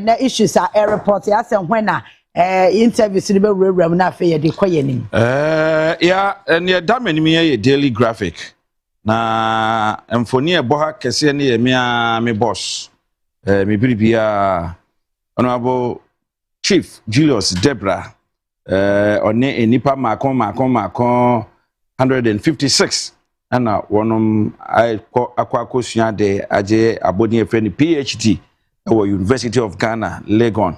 na issues are report ya say when interviews ni be rewrem na fe ye de koye nim yeah and ya damani me daily graphic na emfoni e boha kese ne ye me boss me biribia honorable Chief Julius Debra one enipa makon 156 ana wonom akwa de aje aboni e friend PhD at University of Ghana, Legon.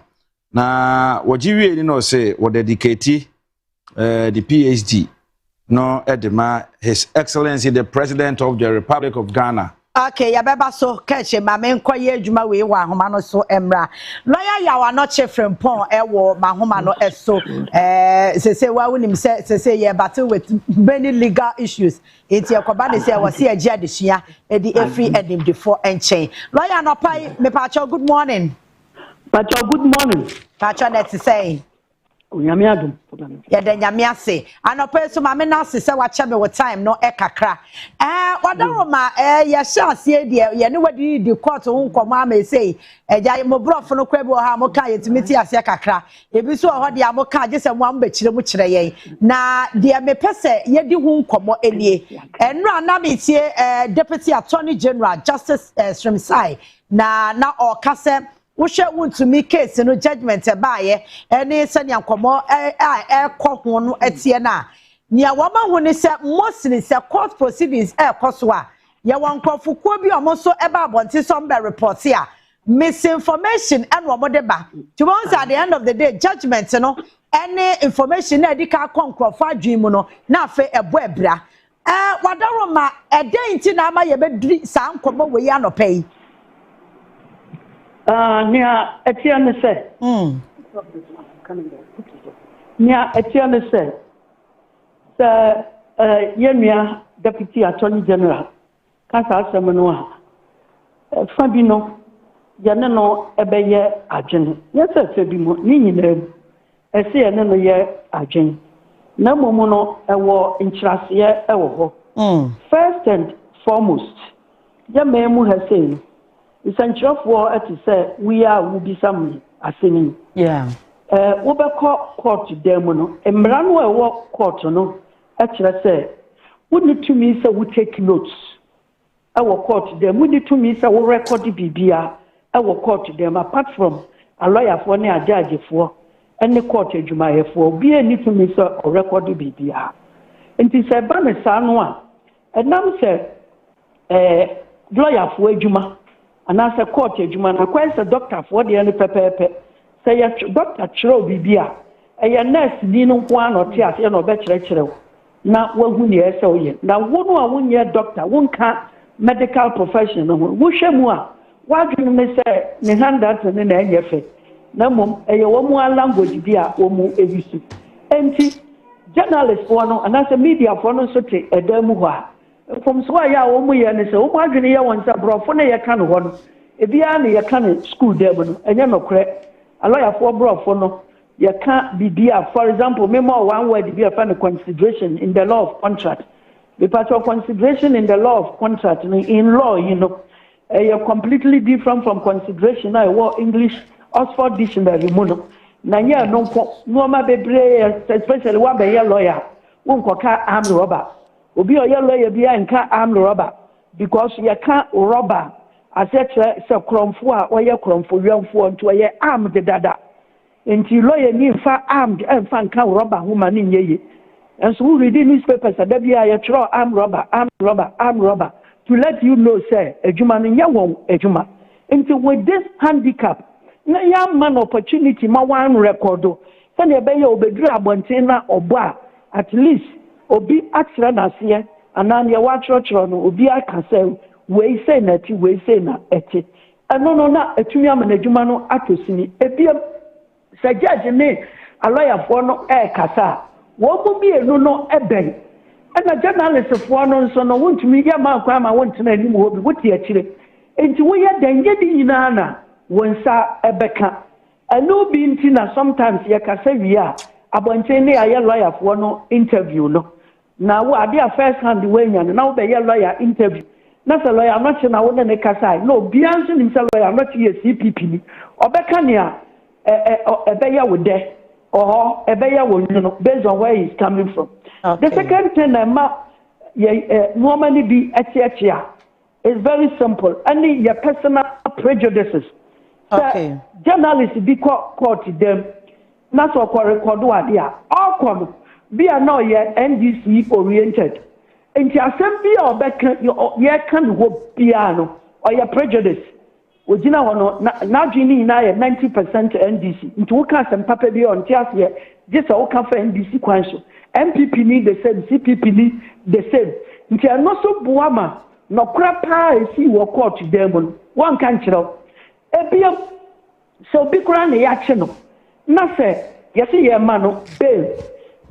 Na wajiwe ni no say we dedicate the PhD no edema His Excellency the President of the Republic of Ghana. Okay, ya beba so keche ma me nkoye adwuma we wa homa no so emra. Lawyer ya wa no chefrem pon ewo ma homa no eso say wa wonim say ye battle with many legal issues. Enti yakoba de say was here agi adesua e di every edim before enchain. Lawyer no pai me pacho good morning. Pacho good morning. Pacho net say Onyame adom. Ya de nyame ase. Anopa so ma me na ase say wa chebe with time no e kakra. Wadaroma ya chance ye de ye ne wadi di court ho nkomo ama say eja mo brofo no kwabi o ha mo ka yetimiti ase kakra. Ebi so ho de amoka age se mo ambakire mu kire ye. Na de me pese ye di ho nkomo enie. Enra na me tie Deputy Attorney General Justice Srimsai na o kase Ushe to me case no judgment baye any send yankomo ho no etie na nia wama hu ni se mostly se court proceedings koso a ye wankofukuo bi omo so eba abonti some be report here misinformation and omo de ba to once at the end of the day judgment no any information na edika konkrofo adwin no na afa ebo ebra wadaroma edenti na ama ye be sa nkomo we ya no pay Nia Etienne say. Nia Etienne say. Yemia Deputy Attorney General. Kasa asɛm ha. Fa bi no yene no ebeye adwene. Yesa fa bi mo ni nyina ese yene no ye adwene. Na momu no ewo nkyerase ewo ho. First and foremost, yememu ha say essential for to say we will be some asini. Yeah. We be court dem no. Emra no e wo court no. Actually say we need to me say we take notes. Our court dem we need to me say we record the bibia. Our court dem apart from a lawyer for ne a judge for any court adwumaye for be any to me say o record the bibia. Enti say ba me sa no a enam say lawyer for adwuma and as a court adwuma na kwese doctor for the any pepepe say ya doctor chiro bibia e nurse ni no nko anote ase na obekire na wahu ne ese oye na wonu a wonye doctor wonka medical profession no wo hwemu a wadwene ne say ne handat ne na enyefe na mom eye wo mu language bia wo mu ebisu enti journalist for no and as a media for no so te edamu ho a from so ya wo mu ye ne se wo adwene ye won se brofo ne ye ka no ho no ebia ne ye ka ne school dem no enye nokre lawyer for brofo no ye ka bibia for example memo one word bibia fa ne consideration in the law of contract the part of consideration in the law of contract in law you know you're completely different from consideration na what English Oxford dictionary mu no na ye no no ma bebre especially wa be ye lawyer won ko ka armed robber obi o ye lawyer bia nka armed robber because ye ka robber asetre se kromfo a oye kromfo wiamfo nto ye armed dada enti lawyer ni fa armed enfa nka robber huma ni nyeye and so we read newspapers that bia ye tro armed robber to let you know say ejuma ni nya won ejuma enti with this handicap na ya man opportunity ma one record so ne be ye obedru abonten na obo a at least obi atra na se anan ye wa chro no obi aka say we say na ti we say na eti no na etumi amanadwuma no atosini ebia sajage ne a lawyer for no kasa wo mu bienu no eben na journalist for no so no wontumi ya ma kwa ma wontena ani mu obi wotie akire enti wo ye danye di nyina na wonsa ebeka anu bi nti na sometimes ye kasa wi a abonchen ne aye lawyer for no interview no na wo ade a first hand we nya na wo be ye lawyer interview na say lawyer not na wo na kasa no bianso nim say lawyer not ye CPP ni obeka ne a ebeya wo de or ebeya wo no based on where he's coming from. Okay. The second thing normally be etia is very simple. Any your personal prejudices. Okay. Journalists be court them. Not so record idea. All come be a no ye NDC oriented. And the assembly or back ye can hope piano or your prejudice. Ojina wono na dwini na ye 90% NDC. Nti wo ka sem papa bi on tias ye just wo ka fa NDC kwan so. MPP need the same, CPP need the same. Nti ano so buama no kra pa esi wo court dem no. One kan kiro. Ebia so bi kra na ya che no. Na se yesi ye ma no bail.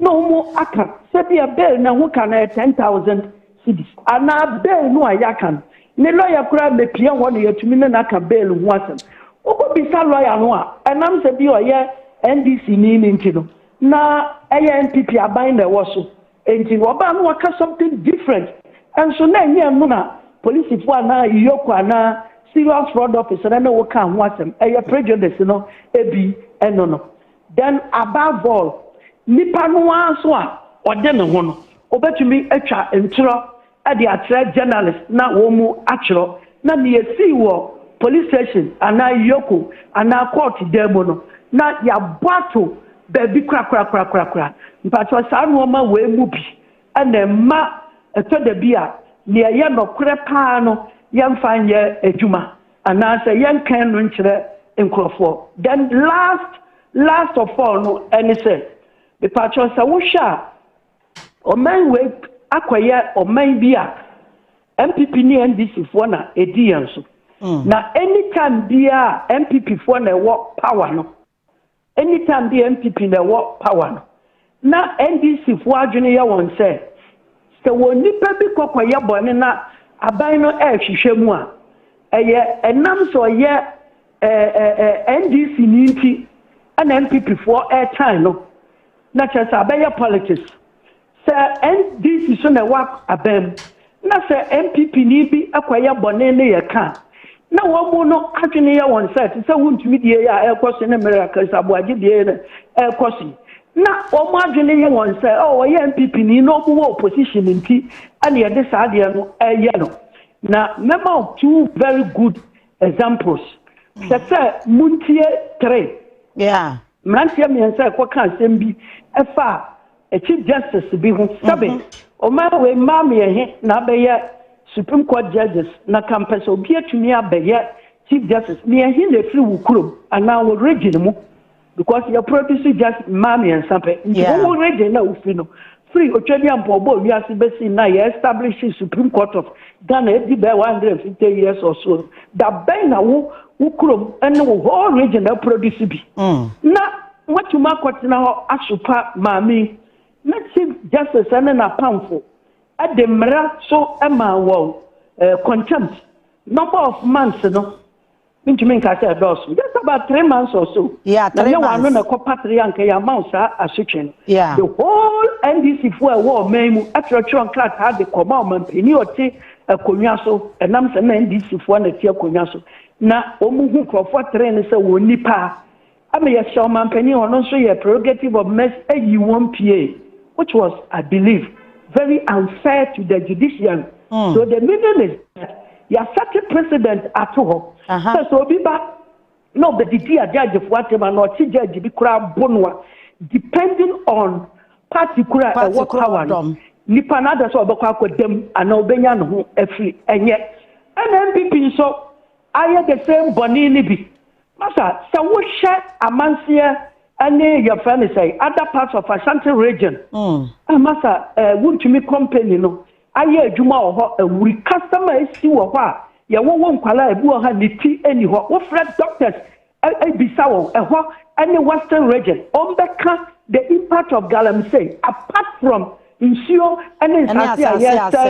No mo aka se bia bail na ho ka na 10,000 cedis. Ana bail no ayakan. Ne lawyer kura me pia won yetumi na ka bail ho asem. Obo bisa lawyer no a enam se bi oye NDC ni nti no. Na NPP aban na wo so. Enti wo ba no waka something different. And so na enye no na police fo na iyoko na serious fraud officer na wo ka ho asem. Eye prejudice no ebi eno no. Then above all nipa no anso a ode ne ho no obetumi atwa ntro ade atre journalist na wo mu achro na ne yesi wo police station ana yoko ana court demo no na ya bato baby kra mpacho sa no ma we mu bi ana ma eto da bia ne ye no kre pa no yemfa nye adwuma ana se yenkan no nkyere nkrofo. Then last of all no any say mpacho sa wo sha o man we akoye oman bia MPP ni NDC fo na edi yanso na anytime bia MPP fo na wo power no anytime bia MPP na wo power no na NDC fo adwene ye won se woni pa bi kokoye bone na aban no ehwehwemu a eye enam so ye NDC ni nti ana MPP fo airtime no na chesa abaye politics. Sir NDC so na wa abem na sir MPP ni bi akwaya bone ne ye ka na wo mu no adwene ye won set se wuntumi die ya ekoso ne miracle saboaje die ne ekoso na wo mu adwene ye won se o ye MPP ni no mu opposition nti ane ye de sa de no ye no na member of two very good examples. Sir muntie 3 yeah mrantie me nsa ko ka asem bi efa a chief justice be who sabe o ma we ma me he na be ye supreme court judges na campus obi atumi abeye chief justice me he na free wukurom ana wo region mu because you produce just ma me and sampe wo region na ufi no free otwadi ampo bo wi ase besi na ye establish supreme court of Ghana edi be 150 years or so that be na wo wukurom and wo whole region na produce bi na watuma kwatina ho asupa mami na chief justice na pamfo at the mra so ema wo contempt number of months no mintume nka say dos just about 3 months or so yeah 3 months na ko patria nka ya mousa asutwen yeah the whole NDC for a war memu atrochon class had the command man peni oti akonwa so enam se na NDC for na ti akonwa so na omuhu krofo train se woni pa ama ya show man peni ono so ye prerogative of mess ayi won PA, which was, I believe, very unfair to the judiciary. So the meaning is that you are such a precedent at all. So be back. No, but the judge of whatever not judge be crab bonwa, depending on particular what power. Nipanada so about them and Albanian who every and yet and MPP so I had the same bonini be. Master, so what share Amansia and your friend say other parts of Ashanti region. Master, would to me company no. I hear Juma or we customer is still a while. Ya won't call a boy had the tea anyhow. What Fred doctors a Bissau a any Western region. On the impact of Galamsey apart from insure and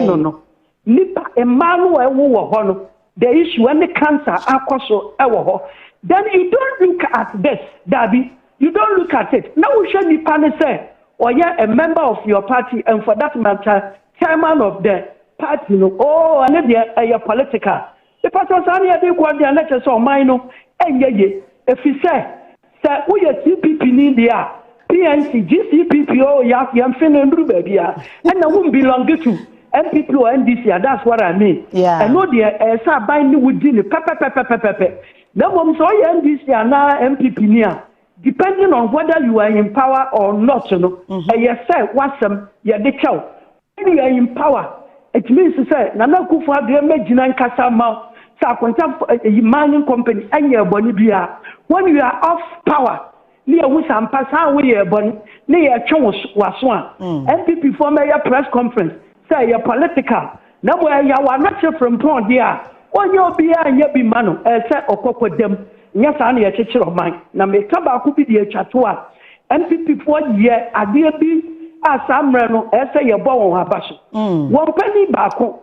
no. Nipa Emmanuel the issue and the cancer are then you don't look at this, Darby. You don't look at it. Now we should be say, or you're a member of your party, and for that matter, chairman of the party no oh and the political the pastor say ya dey go dey lecture so man no enye if he say we are CPP ni dia PNC GCPP oh ya fin ndru ba bia and na won belong to MPP or NDC that's what I mean I know the say ban ni wudi ni pepe na mom so ya NDC na MPP ni depending on whether you are in power or not no you say wasam ya dey chow when you are in power it means to say na Akufo Addo magina nkasa ma sa konta mining company anya boni bia when you are off power ni e wusa mpasa we ye boni ni ye twe waso a MPP for mayor press conference say you political na boy ya wa not from point there onye obi anya bi mano say okokodem nya sa na ye chechiro man na me ka ba ku bi de atwato a MPP for ye ade bi asamre no say ye bo won abaso won pani ba ko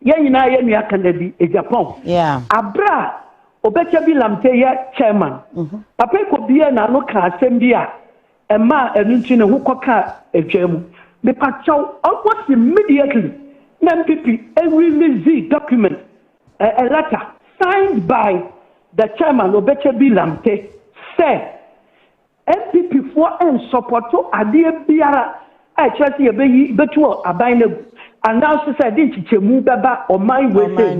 ye nyina ye nua kanadi e Japan abra obecha bi lamte ye chairman papa ko bia na no ka asem bia e ma enu nti ne hukoka edwam me pachaw almost immediately MPP release the document a letter signed by the chairman obecha bi lamte say MPP for and support to ade biara a chese ye betu aban na announce say di chichemu beba o man we say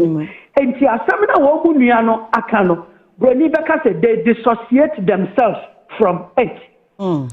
enti asem na wo bu nua no aka no broni beka say they dissociate themselves from it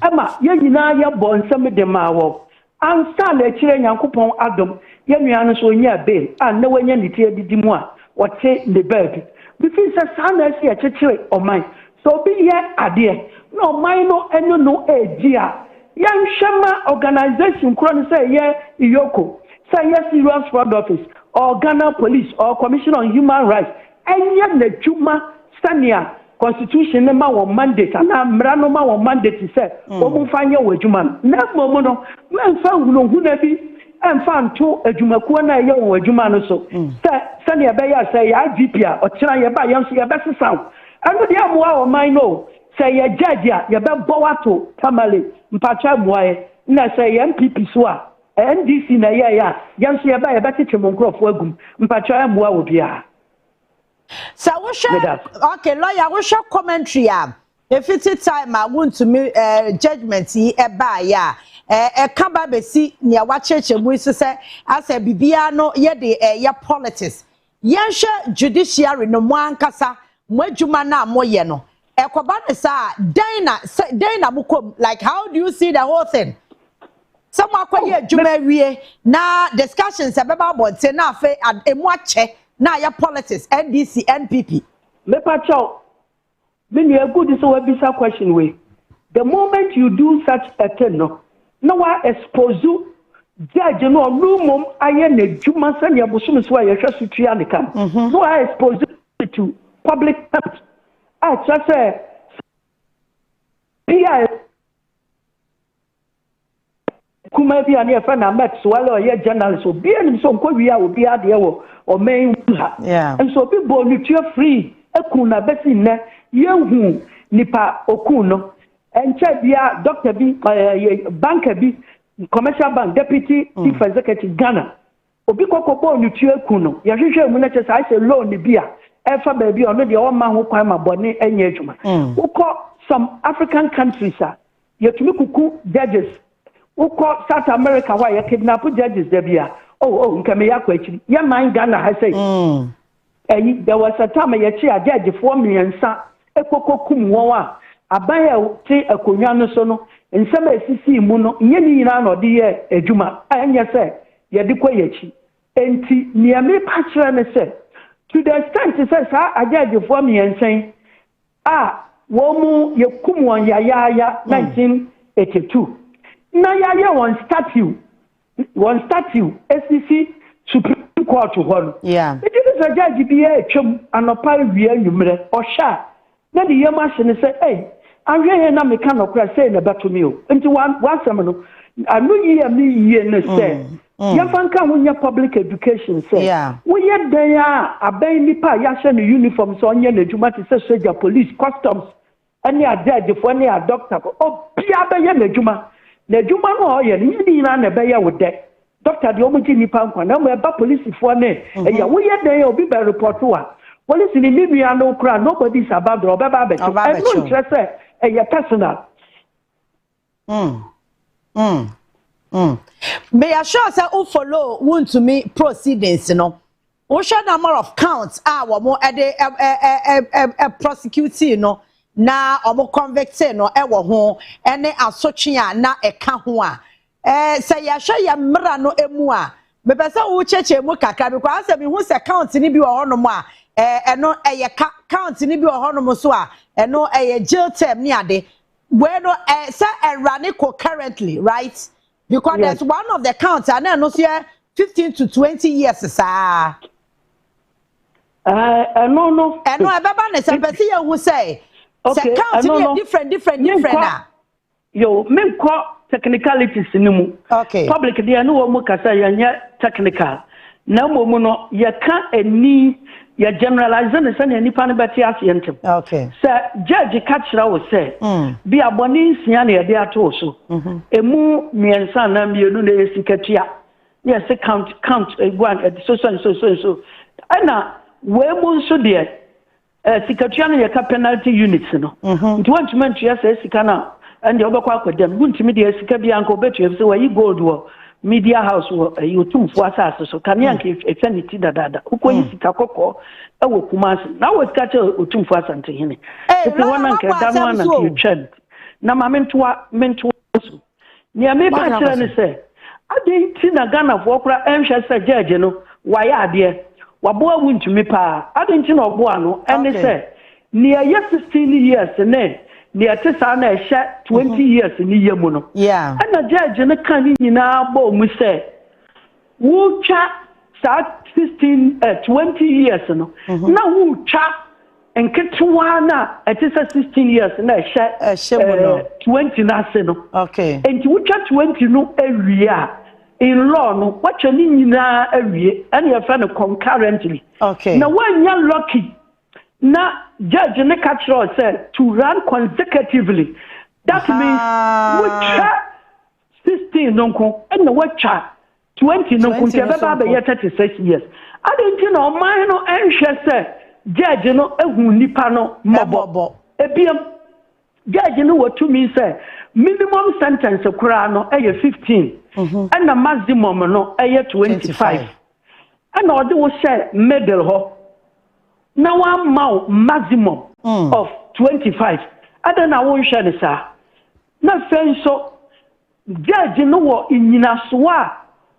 ama ye nyina ye bo nsem de ma wo ansa na kire Nyankopon adom ye nua no so nya bail and na wanya nitie didimu a wote the bed because sana si akekire o man so bi ye ade no man no eno no egia yan shema organization kro no say ye iyoko say yes serious fraud office or Ghana police or commission on human rights enya na juma sania constitution na ma wo mandate na mra no ma wo mandate say o mu fanye wo juma na momo no menfa hu na bi emfa nto adwumakuo na ye wo adwuma no so say sania be ya say ya GP a o kira ye ba ye so ye be sesaw anu dia mo a o man no say ye judge a ye be bowato tamale mpacha moaye na say MPP so a NDC na ya yanso ye ba ye betete monkrofo agum mpacha amua obia so we share okay lawyer we share commentary am if it's time I want to me judgment yi e ba ya ka ba be si ne wa chechemu isi se asa bibia no ye de ye politics yen hwe judiciary no mo ankasa mo adwuma na mo ye no ekoba ne sa den na mukom like how do you see the whole thing some akwaye adwuma wie na discussions abeba about na afa emu ache na ya politics NDC NPP me pacho me no good so we bisa question we the moment you do such a thing no wa expose judge no rumum aye na adwuma se ne bosom so aye hwe sutua ne kam no wa expose to public I just say PI kuma bi ani efa na met so wale oye journalist obi anim so nko wi a obi ade wo o main ha and so people nutrient free ekun na besi nne yehu nipa okun no enche bia doctor bi banker bi commercial bank deputy chief executive Ghana obi kokoko nutrient ekun no ya hwehwe mu na che sai se loan bi a efa ba bi ono de o ma ho kwan ma bone enya adwuma ukọ some African countries yetumi kuku judges ukọ South America why you kidnap judges there bia nke me yakwa akiri ya man Ghana ha say there was a time ye chi a judge 4 million sa ekokokum won a aban ya ti akonwa no so no nsem asisi mu no nye ni nyina no de ye adwuma anya say ye de kwa yachi enti niame pa kire ne say to the extent say sa judge 4 million say wo mu ye kum won ya 1982 na ya one statue SCC Supreme Court ho it is a judge bi e twem anopa wie anwumre osha na de yema hye ne say ahwe na meka no kra say na beto me o nti wasam no anu yi me ne say ya fanka wonya public education say we ye dan aban nipa ya hye no uniform so onye na adwuma te say soldier police customs ani a judge for ani a doctor o bia be ye na adwuma no ye ni na be ye wo de doctor de omo ji nipa nkwa na mo eba police for na ya wo ye den obi be report wa police ni nua no kra nobody is about the obeba be to I no interest e personal May I sure say who follow want to me proceedings no we share number of counts wo mo e prosecute no na omo convict no e wo ho ene asotwe a na e ka ho a say ya hwe ya mra no emu a me pese wo cheche mu kakra because say me hu se count ni bi wo ho no mo a eno eye count ni bi wo ho no mo so a eno eye jail term ni ade bueno say run currently right because yes. There's one of the counts and no say 15 to 20 years sir no e beba na say pese ye hu say okay count ni different na yo me ko technicalities ni mu okay public dey no wo mu kasa ya technical na mo no ya ka ani ya generalize na say nipa no beti asiyentem okay say judge catchra wo say bi aboni nsia na ya dey ato so emu miensa na mienu na esikatua yes count one so ana we mu so dey sikatua na ya ka penalty units no nti want to mention yes sika na and the other quite them wouldn't me the Sikabi uncle bet you say where you go to media house you two for us so can yank eternity that who is Kakoko now was catch a two for us and to him. If you want to that one and you chant. Now my mentor near me and say I didn't see a gun of Walker and shall say judge why are dear what boy wouldn't me pa I didn't know one and they say near 16 years and then near Tessana 20 years in the Yamuno. Yeah. And a judge and a canny in our bow, we say, woo chat start 20 years. No, now woo chat and Ketuana at 16 years and I share 20 national. Okay. And you chat 20 no area in law, no, what you need now area and your friend concurrently. Okay. Now, when you're lucky. Now, Judge Necatro said to run consecutively. That means 16 nonko and the what chat 20 nonko 36 years. I didn't know mine no anxious Judge no ehu nipa no mobo. Ebiam Judge no what to me say minimum sentence kura no 15 and the maximum no 25. And all do say middle ho. Now one maximum of 25. I don't know what share this. Not saying so. Judge no what in Yinaswa.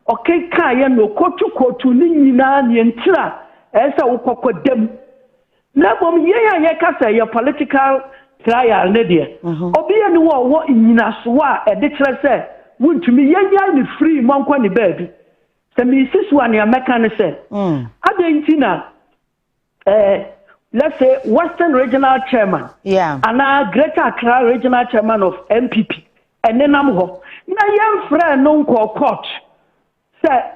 Okay, kaya no kotu ni na ni entira. Esa ukoko dem. Na bom ye kasa your political trial ne dia. Obi ene wo in Yinaswa e de kire say wuntumi ye ni free monkwa ni baby. Se mi sisu an ya meka ne say. Adentina let's say Western Regional Chairman, and a Greater Accra Regional Chairman of MPP, and then I'm ho. Na young friend non court. Say,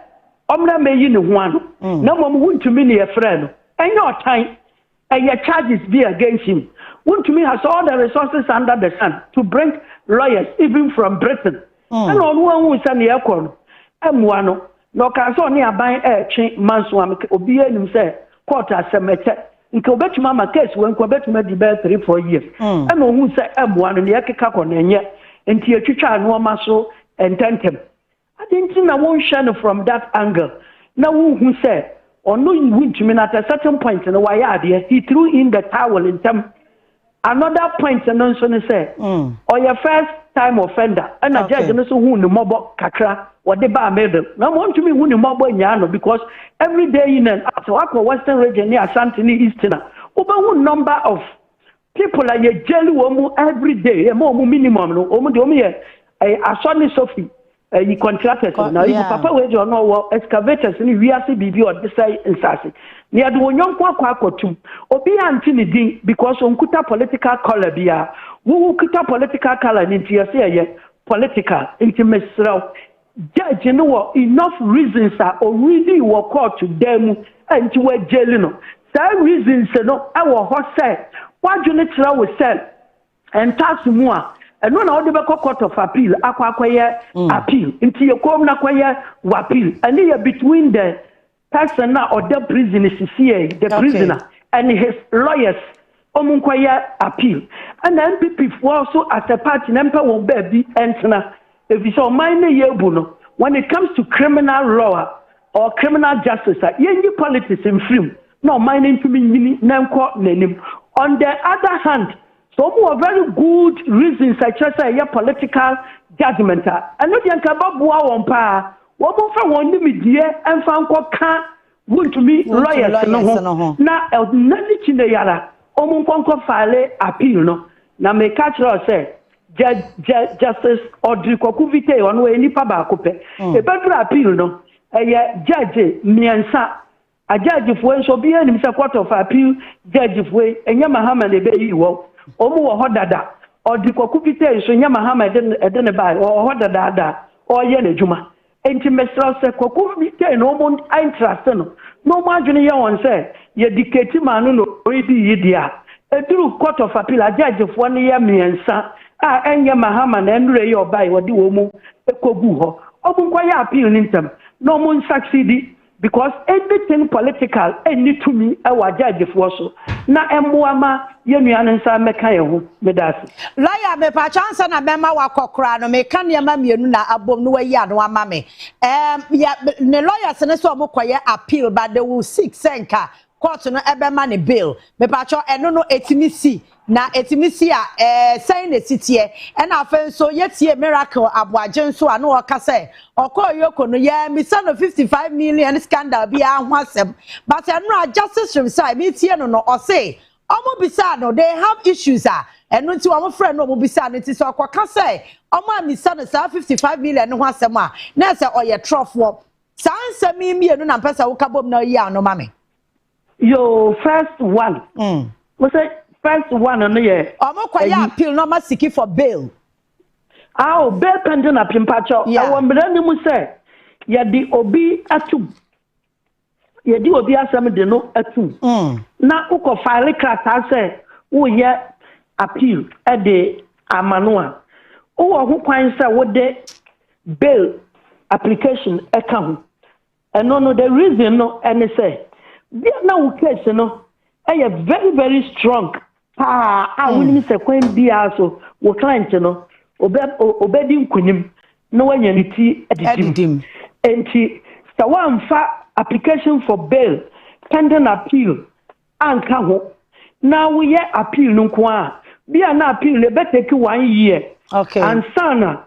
Omna may you one. No one want to mean a friend. And your time, and your charges be against him. Want to me has all the resources under the sun to bring lawyers even from Britain. And on one who is an aircon. M1 no can so near buying a chain manswam obey him say. Court asemete nke obetuma ma case when ko obetuma di be 3-4 years and ohun say M1 ne yakeka ko na enye enti atwitwa anu ma so ententem adinti na won share from that angle na won say ono wuntumi na at a certain point na why ade he threw in the towel in term another point and so ne say or your first time offender and a judge no so hu ne mobo kakra what the bar made now want to me who mobile nyano because every day in and out so Western region near Santini Eastern over number of people like a jelly woman every day a more minimum no omu a Sonny Sophie you contracted now you papa we you know excavators ni we are bibi or this side in Sasi near the one young kwakotum obi antini din because onkuta political color bia who kuta political color in TSA political intimacy. Judge, you know what? Enough reasons are already were called to them and to a jail. Some reasons, our horse said, what you need to say, and task more. eno na odi be court of appeal akwaye appeal nti ye kom na kwaye appeal and you between the person na or the prisoner the prisoner and his lawyers omunkwaye appeal and the MPP for also as a party number won baby entna if you so mine yebu no when it comes to criminal law or criminal justice yenyi politics in film no mine to me nanko nanim. On the other hand, some were very good reasons such as a political judgment. And not young Kababua on pa, what more for one media and found what can would to me lawyers no. Now, nothing in the yara, Omunko file appeal no. Now, may catch us say, Justice Audrey Kokuvite on way ni Pabacope. A better appeal no, a judge, Miansa. A judge for so be any court of appeal, judge way, and Yamahama de Bay, Omo Hodada, or the Kokupite, so Yamahama didn't buy, or Hodada, or Yene Juma. And to Mr. Kokupite, no one interest, no margin yawn say, ye dictate man, no, ready idia. A true court of appeal, a judge of 1 year, me and son, and Yamahama and Ray or buy what the Omo, a Kobuho, Omunquaya appeal in them, no one succeeded. Because anything political, any to me, our judge for so. Na emuama yenuanensa meka yehu medasi. Lawyer me pa chance na mema wakokra no me kan yema mienu na abom no wayi ado ama me. Ya ne lawyers ne so omokoye appeal but they will seek senka court no ebema ne bail. Me pa cho eno no etimisi na etimisi a sign the city e na afen so yetie miracle aboagen so ano oka say okoyoko no ye mi son of 55 million scandal bi a ho asem but eno justice reside me tie no o say omo bisa no they have issues eno nti omo friend no omo bisa no nti so okoka say omo mi son 55 million ho asem a na say oye trofo san mi enu na pesa wo kabom na yi ano mame your first one we say first one no ye omokwaya appeal no ma siki for bail bail pending appeal pacho awo mbrani mu say ye di obi atum ye di obi asem de no atum na uko file crack say wo ye appeal e de amano a wo ho kwan say wo de bail application e ka ho no the reason no any say bi na wo case no e very very strong wouldn't say kwen bia so wo client no obedi nkunim na wanyaniti edidim enti sa wamfa application for bail pending appeal anka ho na wo ye appeal no nko a bia na appeal le better take 1 year and sana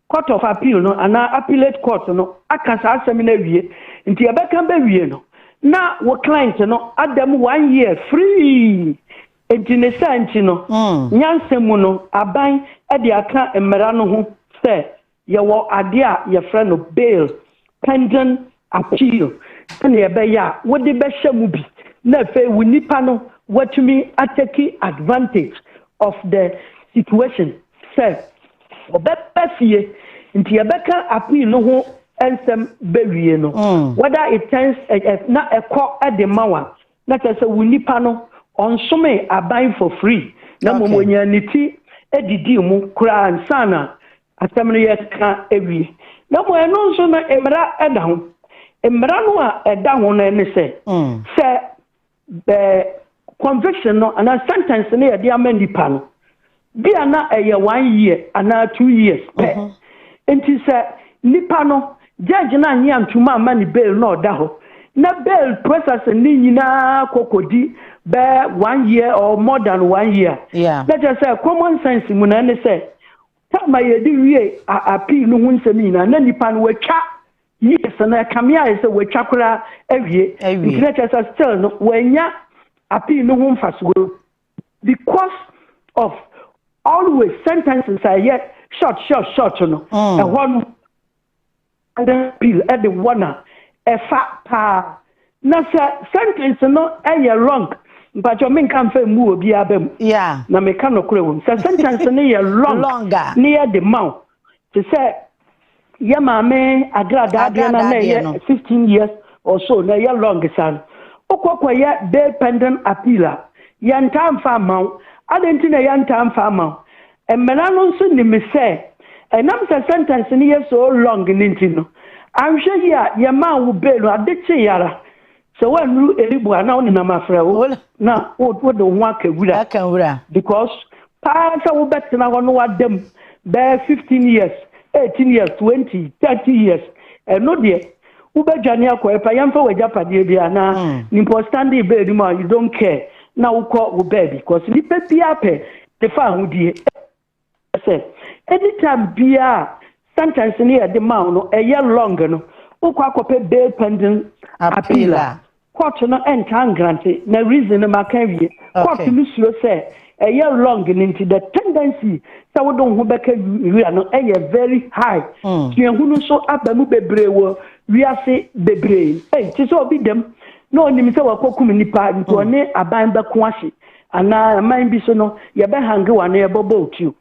court of appeal no ana appellate court no akasa asem na wie enti e beka ba wie no na wo client no adam 1 year free enti no nyansemu no aban e de aka emera no ho se ye wo ade a ye frɛ no bail pending appeal na ye be ya wo de be hyamu bi na fe wo nipa no watumi atake advantage of the situation se obepafie nti ye beka appeal no ho ensem bewie no whether it turns na ekọ ade mawa na tese wo nipa no onsome aban for free na momonya niti edidi mu kura ansana atamno ye ka ewie na mo eno nso na emra eda ho emra no a eda ho na ene se the conviction no and a sentence na ye de amandi pa no bia na eye 1 year ana 2 years enti se nipa no judge na anya ntuma amani bail no da ho na bail process ni nyina kokodi be 1 year or more than 1 year let us say common sense mu na ne say tama ye di wie appeal no hu nsemi na nipa no watwa yes na kamia ye say watwa kura awie let us still no wanya appeal no hu mfaso because of always sentences are yet short no and one and appeal at the one a fat pa na sentence no wrong but you mean can fa mu obi abam na me kan no kure won sentence no ye longer near the mouth to say ya mame agrada na 15 years or so na ye long san okokwa ya dependent appeal ya ntam fa maw adentina ya ntam fa maw mmara no nso ni me say enam say sentence ni ye so long ninti no anhwe yi a ye ma wo bail adeche yara so wanu elibu ana oni na mafra wo na wo do ho akawura because pa sa wo betena ho no wadam be 15 years 18 years 20 30 years no de wo bedwane akoe pa yamfa wajapade bia na nimpo standing bail ma you don't care na wo ko wo bail because ni pe bia pe the fa ho die say anytime bia sentence ni e de ma no e ye long no wo kwa kope bail pending appeal court no enta grant na reason ma kan wie court no suo say e ye long into the tendency say wo don ho beka wi no e ye very high tiehunu so abamu bebrewo wi ase bebre ti so obi dem no onim say wakokum nipa nto ne aban beko ahye ana aman bi so no ye be hange wa no ye bobo otu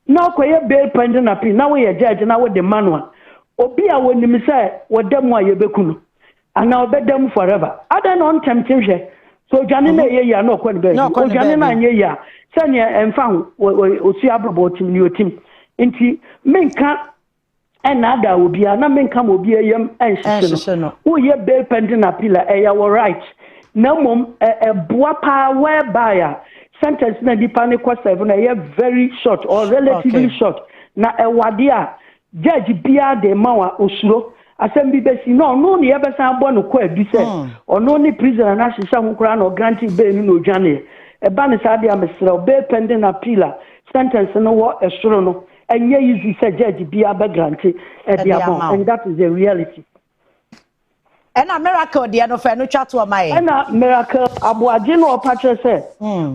na okoye bail pending appeal na wo ye judge na wo de manual obi a wonim say wo dem a ye beku no ana obedem forever ada no temptation hwe so dwane na ye ya na okọ ne be o dwane na nye ya sanye emfa osu abrobo tim ni otim nti menka ena ada obi na menka mo obi yam enhye no wo ye bail pending appeal e ya right na mom boa pa whereby sentence na dipa ne ko 7 na ye very short or relatively short na ewade a judge bia de mawa osuro asem bi besi no ne yebesa abo no kwa adu se ono ne prisoner na hyehyɛ ho kra na granting bail no odwane e ba ne sa dia mesrɛ bail pending appeal sentence no wo esoro no enye easy say judge bia ba granting e dia bon and that is the reality. Ena miracle dia no fa no twa to ma ye ena miracle aboagye no opache se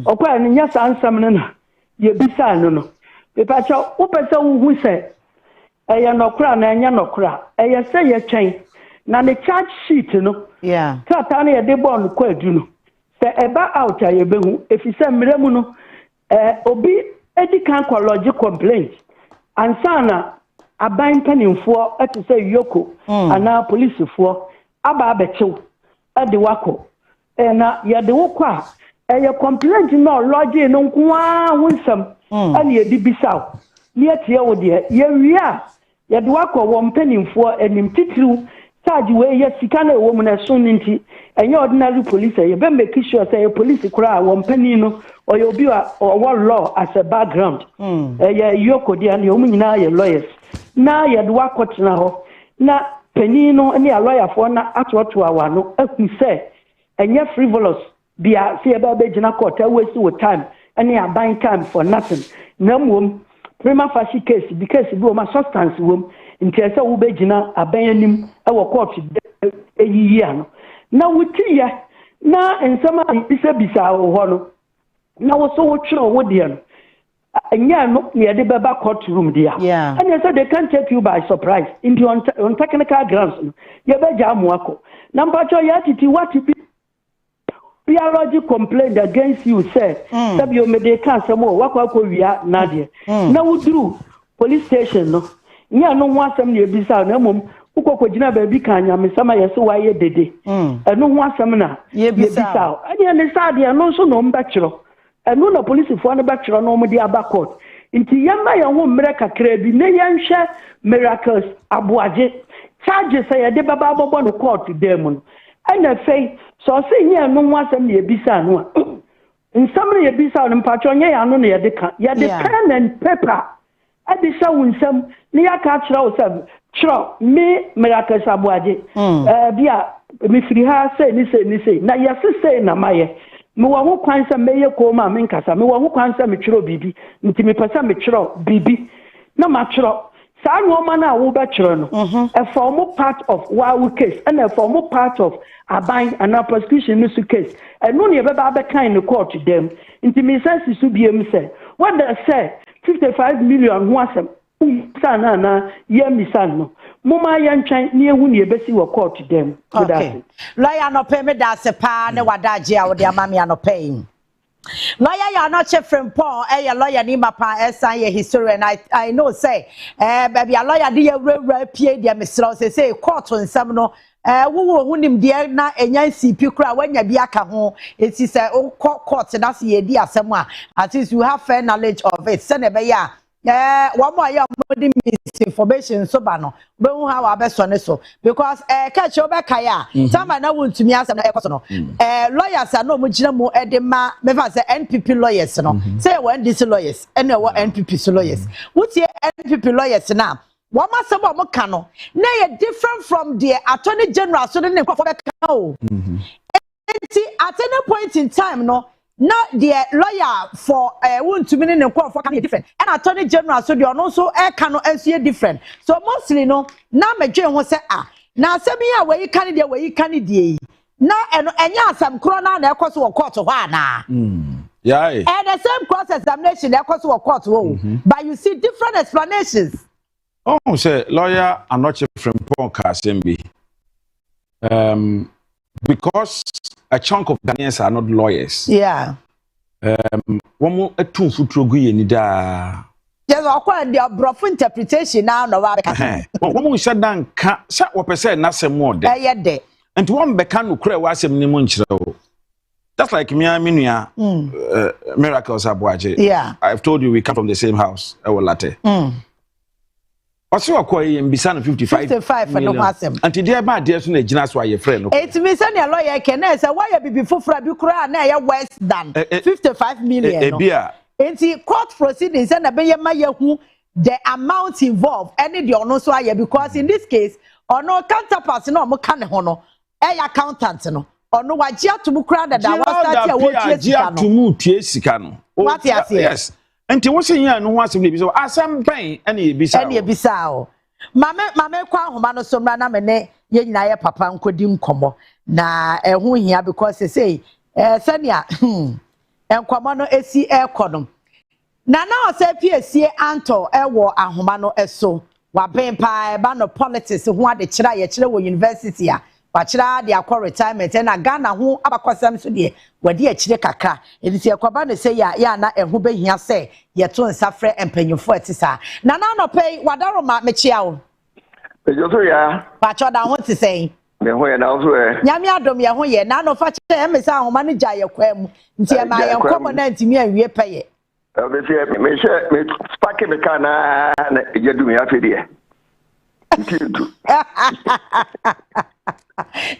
okwa ne nya sansam no na ye bisa no pepache wo pese wo hu se eye nokra na enya nokra eye se ye twen na ne charge sheet no tata na ye de bond kwa adu no se eba out aye behu efise mremu no obi edikan kwa lodge complaint ansana aban panimfo ete se yoko ana police fo aba abechew ade wako na ye de wokwa eye complaint no lodge no nkoa hunsam ane ye di bisaw ne atie wo de ye wia ye de wako wo mpanimfo anim titiriw charge we ye sika na wo mu na so nti enye ordinary police ye be make sure say police kura wo mpani no or you be or law as a background ye yoko de ane wo nyina ye lawyers na ye de wako tena ho na pani no ne a lawyer for na atoto awa no aku say enye frivolous bia se ye ba be gina court a waste with time ane a buying time for nothing na mum prima facie case because bi o ma substance wom nti ese wo be gina aban anim e wo court eyiyi ano na wutiye na ensama bisa ho no na wo so wo twere wo de no anya no ye de beba court room dia and you say they can't take you by surprise in the on technical grounds ye be jamu ako na mpacho ya titi what biology complained against you say sabi o me de kan samo wakwa ko wia na de na wuduru police station no nya no ho asem na ebisa na mom ukoko gina ba bi kan nya me sama yeso wa ye dede eno ho asem na ye bisa anya ne sade no so no mbakiro eno na police fo na bakiro no mo di aba court nti yamba ye ho mmere kakra bi ne yenhwe miracles aboaje charges say de baba bobo no court dem no ana fei so say nya no ho asem na ebisa no nsam na ebisa no mpacho nya ya no na ye de ka ye de pen and paper abisa wunsam ne yaka kira osam kira me miracles aboaje bia me firi ha say ni say na yesi say na maye me wo ho kwansa meye ko ma me nkasa me wo ho kwansa me kiro bibi nti me pesa me kiro bibi na ma kiro sa no ma na wo ba kiro no e form part of wa case and e form part of aban and prosecution no case e no ne be ba kan in court dem nti me sense su biem say what they say 55 million ho asem sana na yemisan no moma yantwan ne ehu ne ebesi wo court dem okay lawyer no pay me da se pa ne wadaje a wo de amame no pay lawyer ya no che frimpon lawyer ni mapa esan ye history and I know say baby a lawyer de ye pie de mesra say court nsam no wo hunim de na enyan CP kura wanya bi aka ho eti say court na se ye di asem a at least you have fair knowledge of it se ne be ya one more year misinformation so bano be hu ha wa be so ne so because catch over kaya time na won tumi asem na ekoso no lawyers are no mo gina mo de ma me fa say NPP lawyers no say one DC lawyers and NPP lawyers what ye NPP lawyers na one ma say mo ka no na ye different from the attorney general so ne nkofo be ka o at any point in time no now the lawyer for want to mean and for can different and attorney general so they are also cannot answer different so mostly no now me dwen ho say now say me where you can there where you can dey now and enya asam kro na na ekoso wo court ho ana yeah and the same cross examination ekoso wo court ho but you see different explanations oh say lawyer are not from Ponka because a chunk of Ghanaians are not lawyers. Yeah. One more a two foot rogu ni da. Yes, I call the broad interpretation now. No, one more shut down. Sat what percent not some more there. Yeah, there. And one becan who cry was a minimuncho. That's like me, Minia miracles abwaje. Yeah. I've told you we come from the same house. Our latte. Also, acquire in Bissan 55 for no Masem. And today, my dear son, a genius, why your friend. It's me, son, your lawyer can say, why you be before Frabukra, now worse than 55 million. A beer. And see, court proceedings and a beer, who the amount involved, any the honor so because in this case, or no counterparts, no more can honor, a accountant, no, or no, what you to Bukra that was to move Tiesicano. What yes. And to what's in here, no one simply so as some pain, any bisao. Mame kwa homano somra na mene ye nyina ye papa nkodim komo na ehu hia because they say senia enkomo no esi ekonom na say piesie anto ewo ahoma no eso wa bempa ba no politics ho ade kira ye kire wo university a wa kira de akọ retirement na Ghana ho abakosam so de wade akire kakra edisi ekoba no say ya na ehu behia say ye to nsafre empanyufo etisa na no pay wadaroma mechia wo ejoso ya pacho da ho ti say me ho ye na so nyame adom ye ho ye na no fa kire e mesa ahoma no gya ye kwam nti e ma ye nkomo na ntimi anwie peye obese me she me spark me kana na ejadum ya fedie ntitu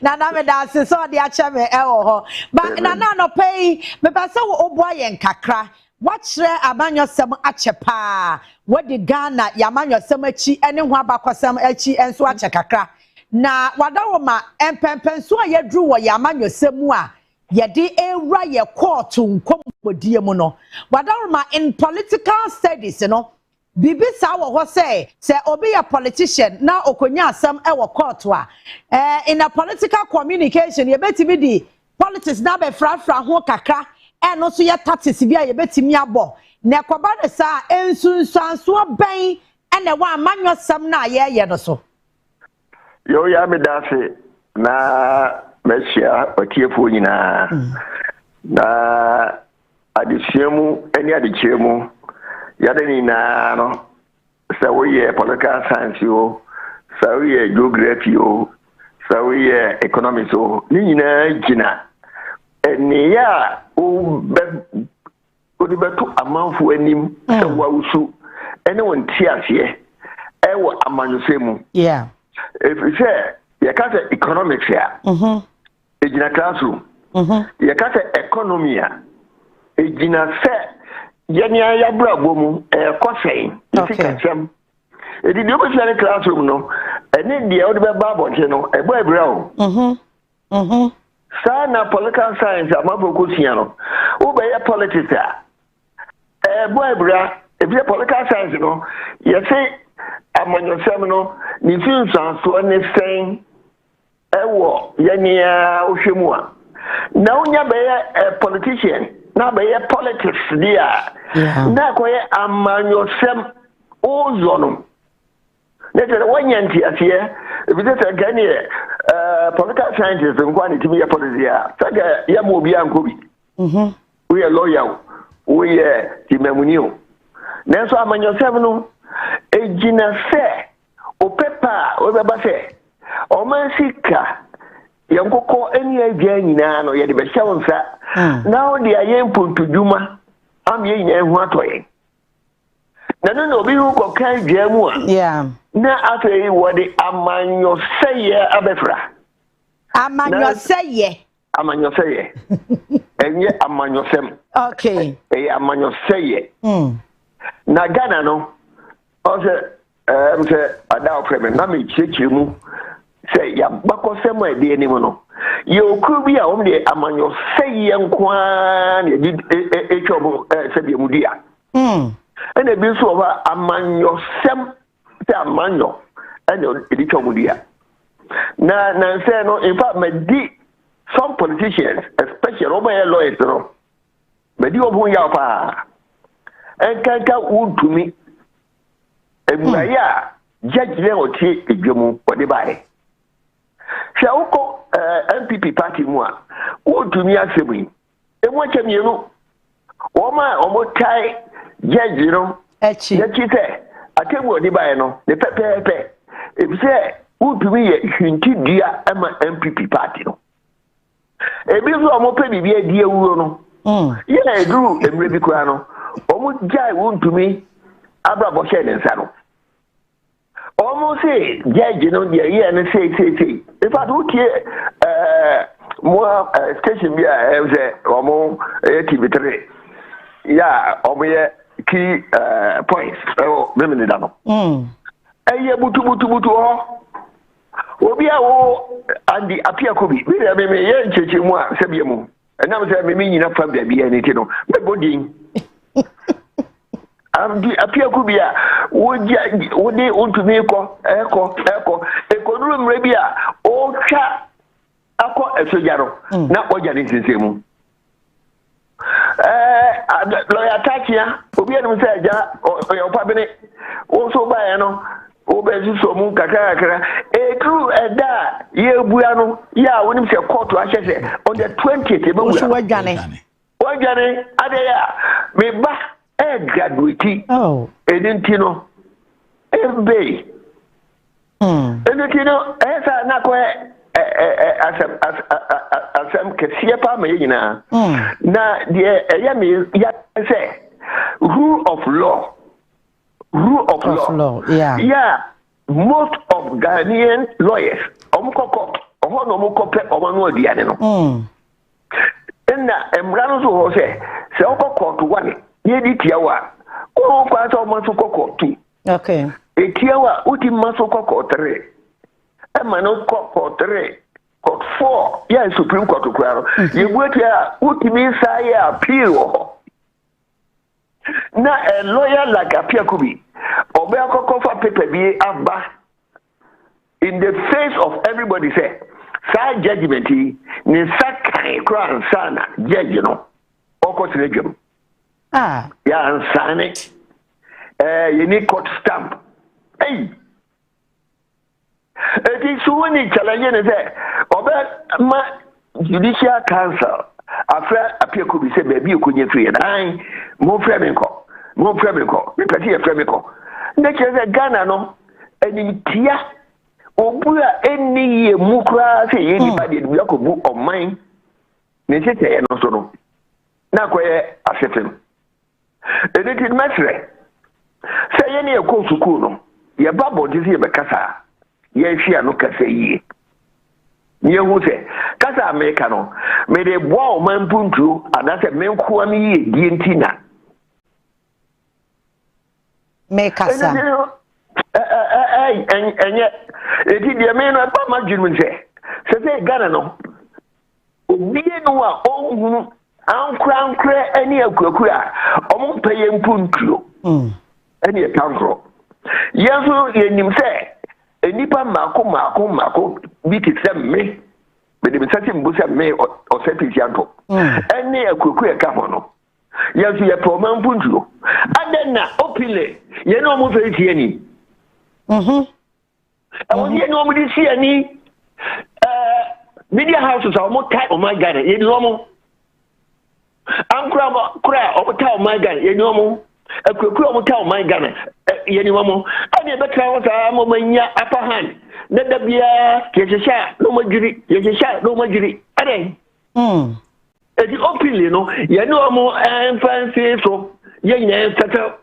na me da se so de acha me e wo ho ba na no pay me ba se wo oboa ye nkakra wachre amanyosem ache pa wodi Ghana yamanyosem achi ene ho abakosem achi enso ache kakra na wadawo ma empempenso a yedru wo yamanyosem a yede ewra ye court nkompodie mu no wadawo ma in political studies no bibi sa wo ho say obi a politician na okonya asem e wo court a in a political communication ye betimi di politics na be frafra ho kakra eno so ye taxes bia ye betimi abo na ekoba ne sa ensunsanso ben ene wa amanyosem na ye no so yo ya me dase na meshia otiefo nyina na adisiemu eni adichemu yadeni na no sa we political science yo sa we geography yo sa we economics yo ni nyina gina eni ya o di beto amanfo anim se wawusu ene won tiase e wo amanyosemu yeah if you say you can't economics ya ejina classroom you can't economy ya ejina se yenya ya brabo mu kosen ikakam edi de obi classroom no ene de o de ba bonche no e bo ebrao sana political science amabo kosia no wo be ya politics a bo ebra e be political science no you say amanyosem no ni finsanso ne sen ewo yenya ohwemu a na unya be politician na be politics dia na koye amanyosem ozonum ne tere wanyanti atie ebite gani political scientists nkwani timi ya policia saga ya mo obi ankobi we are lawyer we timamunio nenso amanyosem no ejina se opepa obeba se omansika yankoko eni agya nyina no ye de be hyewonsa na o de ayempontuduma am ye nyina hu atoye no obi hu ko kan dua mu a yeah na afei wo de amanyo seye abefra amanyo seye enye amanyo sem okay amanyo seye na Ghana no o se ada ofreme na me chichi mu se ya bakosem ade ni mu no ye okru bi a de amanyo seye nkwa na di etwobo se bi mu dia ene bi so ba amanyo sem se amanyo ene edi twobo dia na say no in fact me some politicians especially over lawyers no me di obun ya pa enkanka udumi ebuaya judge le oti edwemu odi bae sha uko MPP party mu a udumi asemi emu achemienu woma omotai judge no echi se atemu odi bae no ne pepepe ebise udumi ye hwinti dia ama MPP party no ebi so omope bibia die wuro no ye na eduru emre bi kwa no omo jai udumi abrabo hye ne nsa no omo se judge no dia ye na say if I do mo station bi a say omo TV3 ya omo ye key points me me da no eye butu ho obi a wo andi apia kobi me ye ncheche mu a sebie mu enam se me nyina fa bia bia ni ti no me bodin andi apia kobi a wo de ontumi ekonuru mre bia o twa akọ esojaro na oja ni sensemu lawyer tachia obi anum se aja o pa bene wo so ba ye no obezu so mu kakara true eda ye bua no ya wonim se court ahye on the 20th e be wo wajane ade ya me ba graduate edinti no ebe edinti esa na ko asem kesie pa me nyina na de eya me ya say rule of law yeah most of Ghanaian lawyers omukoko oho no mukope omanu adiane no na emrano so ho se okoko to one ye di tiawa o kwa so maso kokko tu okay tiawa uti maso kokko 3 emano kokko 3 court 4 ya supreme court kwaro ye buatia uti mi sai appeal na a lawyer like Apia Kubi obe akoko fa paper bi aba in the face of everybody say sa judgment ni sakai crown sana judge no oko sinejum ya ansane you need court stamp hey it is when challenge ne say obe ma judicial council afra Apia Kubi say baby okonye free na mo frame nko me pati e frame nko na cheze Ghana no enitia obua eni ye mukra se ye ni bade bi akobu oman ne tete ye no so no na koye asetem eniti mesre se ye ni ekọ sukuu no ye babo disi ye bekasa ye hwia no kasa yi ye hu se kasa America no me de boa o man puntu adase menko ami ye die ntina me kasa enye eti de me no pa ma dwunu se Ghana no obie no a ohunu ankra ani akura omo paye mpuntuo ani e kankro yeso yenim se enipa mako biti se me de bi sase mbusa me o sepiti anto ani akura ka ho no yeso ye poma mpuntuo adenna opile ye no mo fe tie ni awon ye no mo di sie ni media houses are more tight on my Ghana ye no mo ankura o ta o my Ghana ye no mo akura o ta o my Ghana ye no mo ani e betra wo sa mo manya upper hand na da bia yesha no majuri yesha no majuri ade e di openly no ye no mo fancy so ye nya tata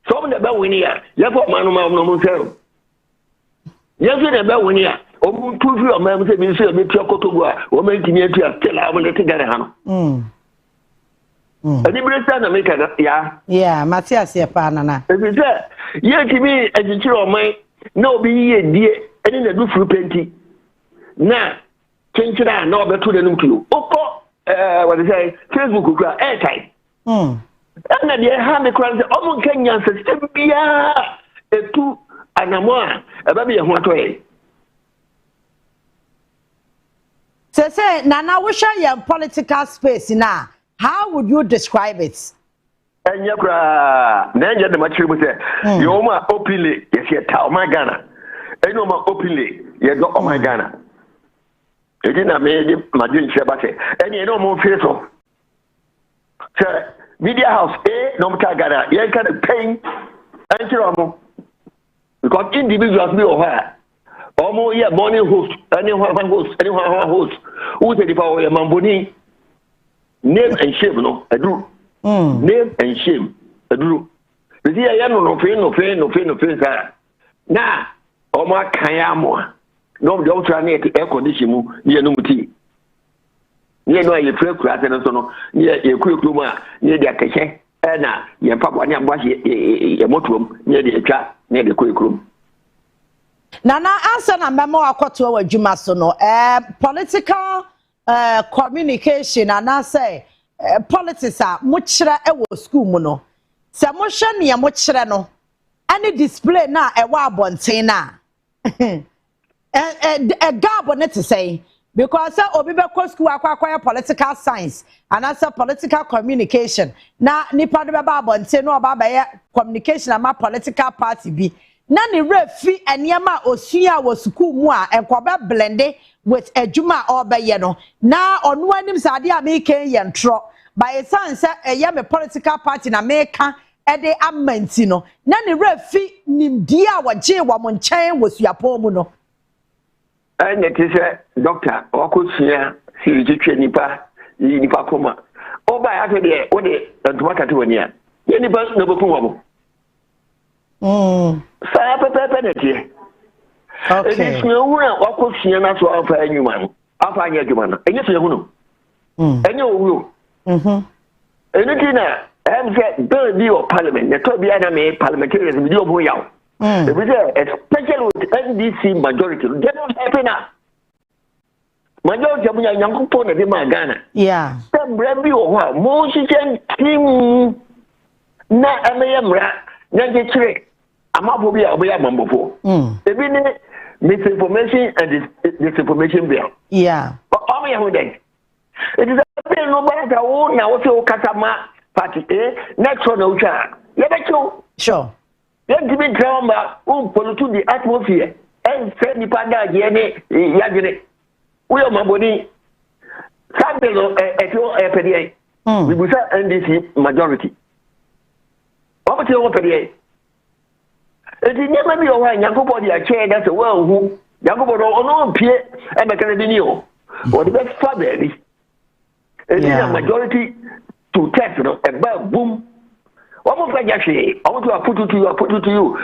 Some the Bawinia, Yapo Manuma no Museo. Yes, the Bawinia, or Pufu or Mamma Minister of Mitchell, or making it to tell our little Garahan. A different son of Maker, yeah, Matthias, your partner. If it's that, yeah, to me, as a child of mine, no be a dear, and in a good fruit penty. Now, change it out, no better than you. Oh, what is I? Facebook, airtime. And then you have the crowd, almost Kenyan system, yeah, a two and a one, a baby and one way. Say, Nana, we share your political space now. How would you describe it? And you then you're the mature say, you are openly, yes, you're tell my Ghana. And you are openly, you go on my Ghana. You didn't make my dream Shabbat, and you know more fearful. Sir, Media House, no Ghana, you can't pay, and you because individuals be aware. Almost, yeah, morning host, anyone host, who's the power of Mamboni. Name and shame, no, I do. Name and shame, I do. You see, I am no pain, sir. Now, Oma Kayamo, no, don't try to air condition, near no tea. Near no, you pray, class and so on, near a quick room, near the cache, and now, your papa, your wash a motor near the chat, near the quick room. Nana answer na memo akoto wa djuma so no political communication and I say politics a mo kire e wo school mu no se mo hwe ne mo kire no any display na e wa abonten na gab ne to say because obi be ko school akwa political science and I say political communication na nipa do be ba abonten no oba ba communication ama political party bi na ni refi eniema osua wo school mu a enkoba blende with adwuma obaye no na onu anim sade a me kan ye ntro by sense eye me political party na me ka ede amanti no na ni refi nimdi a woje wo mo nchen wo suapo mu no ene ti se doctor okosua si titwe nipa koma oba ya to de wo de ntoma kate wani a ye nipa no bo kun wo mo Saya pepe ne tie. Okay. It is no one okosua na so afa anyuma no. Afa anya adwuma no. Enye so yehu no. Enye owu. Eni na am say bill be of parliament. The to be na me parliamentarians be do obo yaw. The be especially with NDC majority. They don't happen now. Majority abunya nyankopon na be ma Ghana. Yeah. Tembra bi o ho a mo hihye team na ameyamra na je amabo bi a obo ya mambofo. Ebi ni misinformation and disinformation bill. Yeah. But all me who then. It is a bill no better that who na wo se o kasama party next one o cha. You bet you. Sure. Then to be drama who pollute the atmosphere and say ni panda je ne ya gene. We o maboni. Sabelo pedi. We will say NDC majority. What you want pedi? It is never be over Yankopon the chair that's a well who Yankopon no peer and Canadian or the best family. It is a majority to test about boom. What more can you say? I want to put it to you,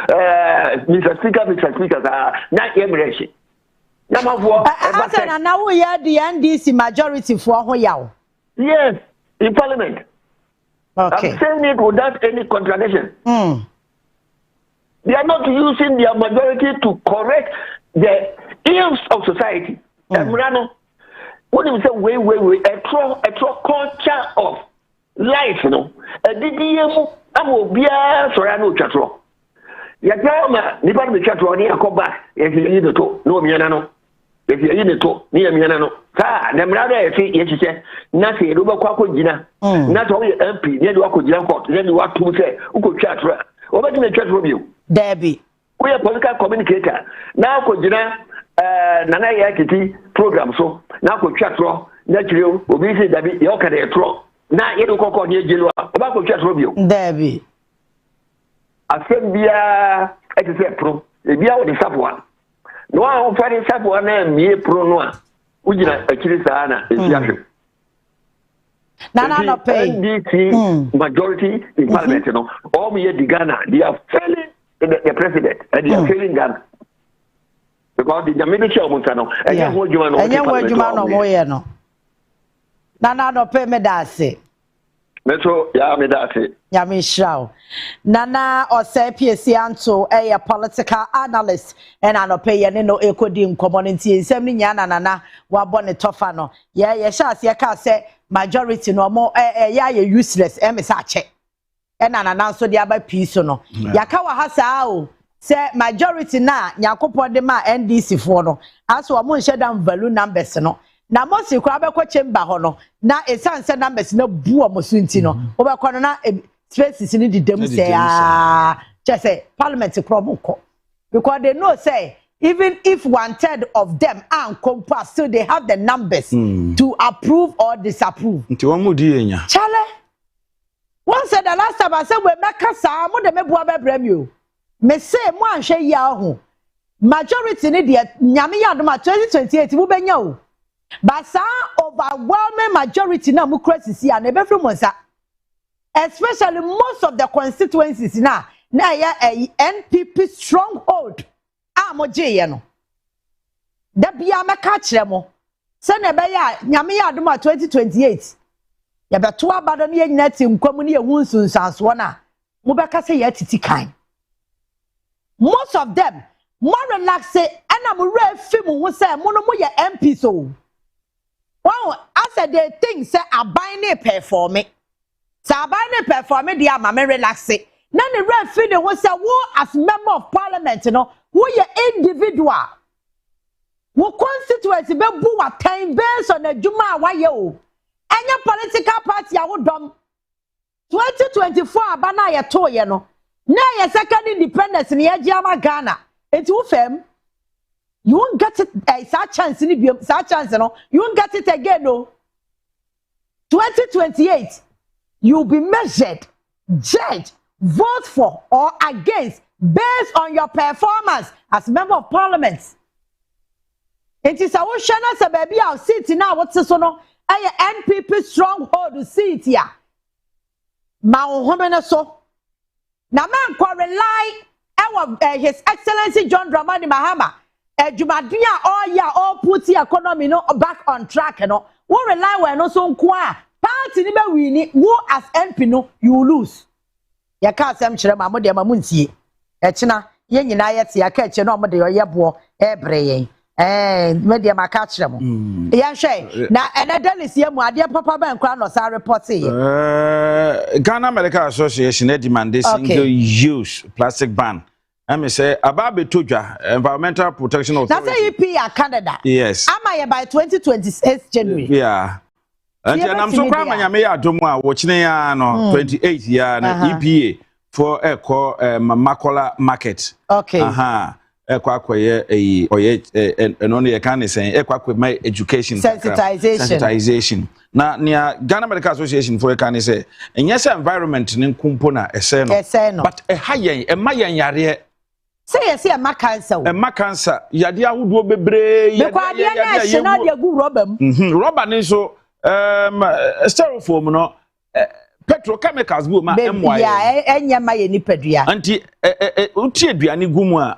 Mr. Speaker, not emigration. Number four, and now we are the NDC majority for Hoyao. Yes, in Parliament. Okay. I'm saying it without any contradiction. They are not using their majority to correct the ills of society. When you say a true culture of life, you know, a DDM, I'm obia Sorano Chatro. Yatama, Nipan the Chatro, near Coba, if you need to, no Mianano. If you need to, near Mianano. Ah, the brother, yes, she said, nothing, Ruba Quacogina, not only MP, near Wakojina Court, then you want to say, who could chat, or what in the chat room you? Debbie. We are political communicator. Now Kojina Nana Yakiti program so now could chat raw, natural, obviously Debbie, Yoka de Tro. Now you don't call near Jilua, about could chat review. Debbie. I said, Bia, it is a pro, the Bia with the Sapua. No, I'm finding Sapua name, ye pro noir. Would you like a Kirisana is Yashi? Nana no pay. NDC majority in parliament, you know. All me the Ghana, they are failing the president and they are failing Ghana. Because the Jamaican Musano, and you hold you on no. Nana no pay me that say. Metro, yeah, me that say. Yami Shao. Nana or say PSC Anto, a political analyst, and I no pay any no ecodim community. Semi yana nana, wa bonne tofano. Yeah, shall say majority no more, yeah, useless, MSH. And nana so the other piece no. Yakawa hasa. Say majority na nyakopo de ma NDC for no aso mo nhye dan value numbers no na mo si kwa be ko chamber ho no na esanse numbers na bu o mo sunti no wo be ko no na spaces ni didem say just say parliament problem ko because they know say even if 1/3 of them are compass still they have the numbers to approve or disapprove nti wo mu di enya chale one said the last time I said we make sa mo de me bua be bra mi o me say mo anhwe ya ho majority ni de nyame ya doma 2028 wo benya o but sa overwhelming majority na mu krasisi a na be free monsa especially most of the constituencies na ya NPP stronghold a mo je ye no da bia meka kire mo se na be ya nyame ya doma 2028 ya beto abado ne nyina ti nkwamu ne ehun sunsanso na mo be ka se ya titi kan. Most of them more relaxed and I'm real film who say mono mo ye MP so. Wow, I said they think say abine perform it. So abine perform it dia mama relax it. Na the real film who say wo as member of parliament no, wo ye individual. Wo constituency be bu wa time based on adwuma wa ye o. Anya political party a wo dom 2024 abana ye to ye no. Na your second independence in Yajama Ghana. It's who fam. You won't get it a chance in the chance, no. You won't get it again, no. 2028, you'll be measured, judged, vote for or against based on your performance as member of parliament. It is a ocean as a baby I'll sit now. What's this no? A NPP stronghold to see it here. So. Na man ko rely His Excellency John Dramani Mahama Jumadia all year all put the economy no back on track no we rely we no so nko party ni be win wo as MP no you lose ya ka asem kire ma mo de ma muntie e kina ye nyina ye te ya ka kire no mo de ye bo e bre yen me de ma ka kire mo ya hwe na enedalis ye mu ade papa ba nkra no sa report ye Ghana Medical Association demand single use plastic ban. I may say about Betudja, Environmental Protection Authority. That's EP Canada. Yes. Am I by 2026 January? Yeah. And I'm so proud I may Adomwa watching no 28 year EPA for a call Makola market. Okay. And only a can say my education sensitization. Now near Ghana Medical Association for a can say and yes environment in kumpona a but a high a mayan yare say yes a cancer yadia would be brave rubber so styrofoam no petrochemicals go ma enya ma ye nipadua anti utie aduane gumu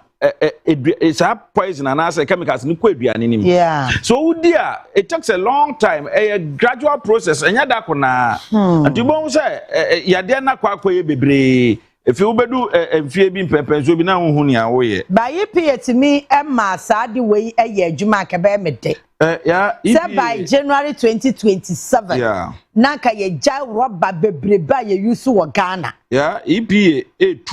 it's a poison and as chemicals yeah. So dear, it takes a long time, a gradual process, and yadakona. And you won't say, Yadiana Quaque bebre. If you do a few being peppers, will be now hunia. By EPA to me, Emma Sadi way a year, Jumaka Bemete. Yeah, said by January 2027. Yeah, Naka ye jail rubber bebre by ye use Ghana. Yeah, EPA 8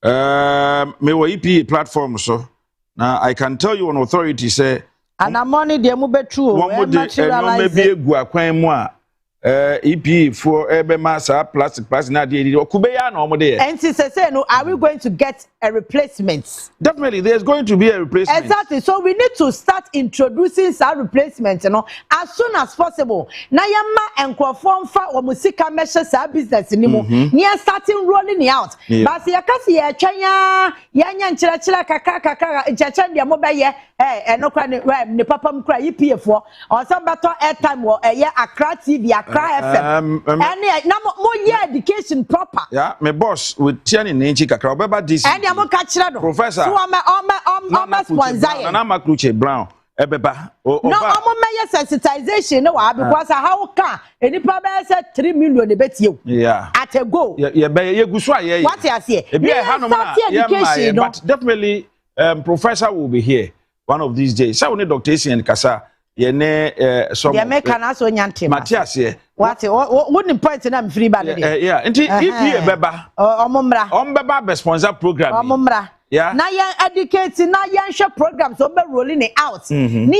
me wa EP platform so now I can tell you an authority say and amoni de mu betru o materialize no egu akwan mu a EP for massa plastic na de okubeya na omo de and say no are we going to get a replacement? Definitely there's going to be a replacement. Exactly, so we need to start introducing some replacement as soon as possible. Na yama enkrofo fa o musika measure sa business ni mo near starting rolling it out. But ya kasi ya twanya ya nya nkyerɛkyerɛ kakaka nkyerɛkyerɛ de mo be ye enokra ne papa m kra EPF or some better airtime or Accra TV Accra FM. And now more education proper. Yeah, my boss with Tiani Ninchi Kakra, Baba this. And I'm a catcher. Professor. So I'm a sponsor. And I'm a Cluche Brown. Ebeba. No, I'm a sensitization. No, because how can any problem said 3 million bet you? Yeah. At a go. Yeah, Guswa. What I say? Education, but definitely Professor will be here one of these days. So, Dr. and Kasa. Some Matthias here. What wouldn't point to them free bad? Yeah, and if you beba beba sponsor program. Yeah. Now young educating, now young shop programs so be rolling it out. You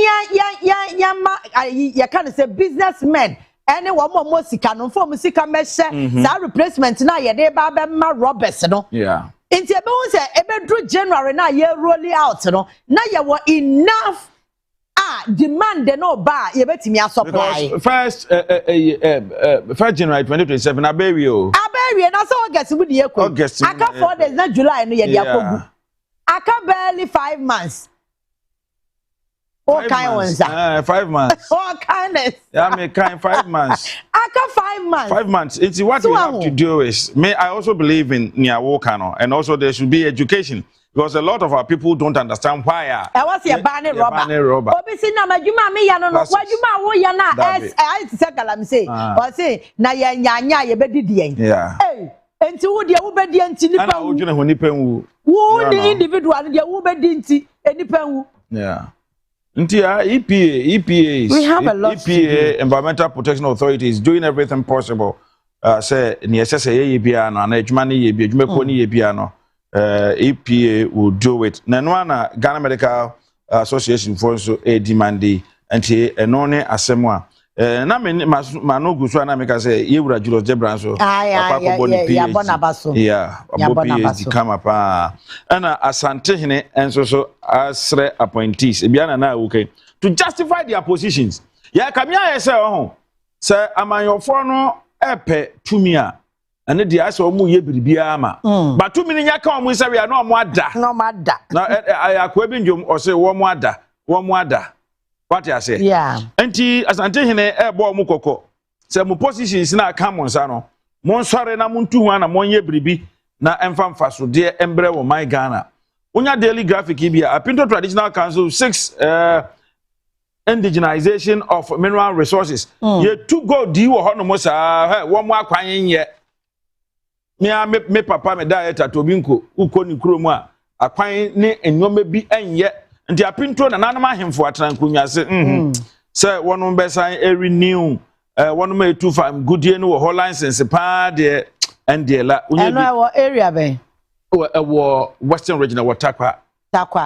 can't say businessmen. Any one more musica no for musica measure. That replacement now ye de baba ma Roberts no. Yeah. Into a say ebe January now ye rolling out no. Now you were enough. Demand the no bar, you bet me a supply. Because 1st January 2027, I bury you. And that's all gets with the August. I can't 4 days, not July, no, yeah. I can't barely 5 months. All kinds. 5 months. All kindness. Yeah, I mean, 5 months. I can't 5 months. 5 months. It's what we have to do is, I also believe in Nyawokano, and also there should be education. Because a lot of our people don't understand why. I was a banner robber. Obviously, now you me yano. What you ma yana? I said, I'm saying, or say, na ya ye bedi. Yeah. Hey, and to the obedient in the who the individual, the obedient, any pen. Yeah. EPA. We have a lot. EPA, Environmental Protection Authority, is doing everything possible. Say, near say, piano, and Edgemani, Jumeponi, piano. EPA will do it. Nanwana Ghana Medical Association for so a demand and she enone asemwa. Na me mano guswa na meka say yewura Julius Jebranso. Ya bonabaso. Yeah, PhD come up. And asante hene enso so asre appointees. Ebiana na okay to justify their positions. Ya kamia say oh say amanyofo no epe tumia. And the answer omu ye biribia ama. But 2 minutes yaka omu say we are no omu ada. No mada. Na akwabi njom o say wo mu ada. What you say? Yeah. Enti asante hene ebo omu kokko. Say mu positions na aka mo nsa no. Mo nsore na mo ntu ho na mo ye biribi na emfa so de embre wo my Ghana. Unya daily graphic bia Apinto Traditional Council 6 indigenization of mineral resources. Ye to go di wo ho no mo sa wo mo akwan ye. Me papa me diet at Obinko, uko ni kuromu a akwan ne enwoma bi enye nti Apinto na nanam ahemfo atrankunya se wonu besan renew wonu ma 25 goodie no ho license pa de ende la unya area be wo western region wo takwa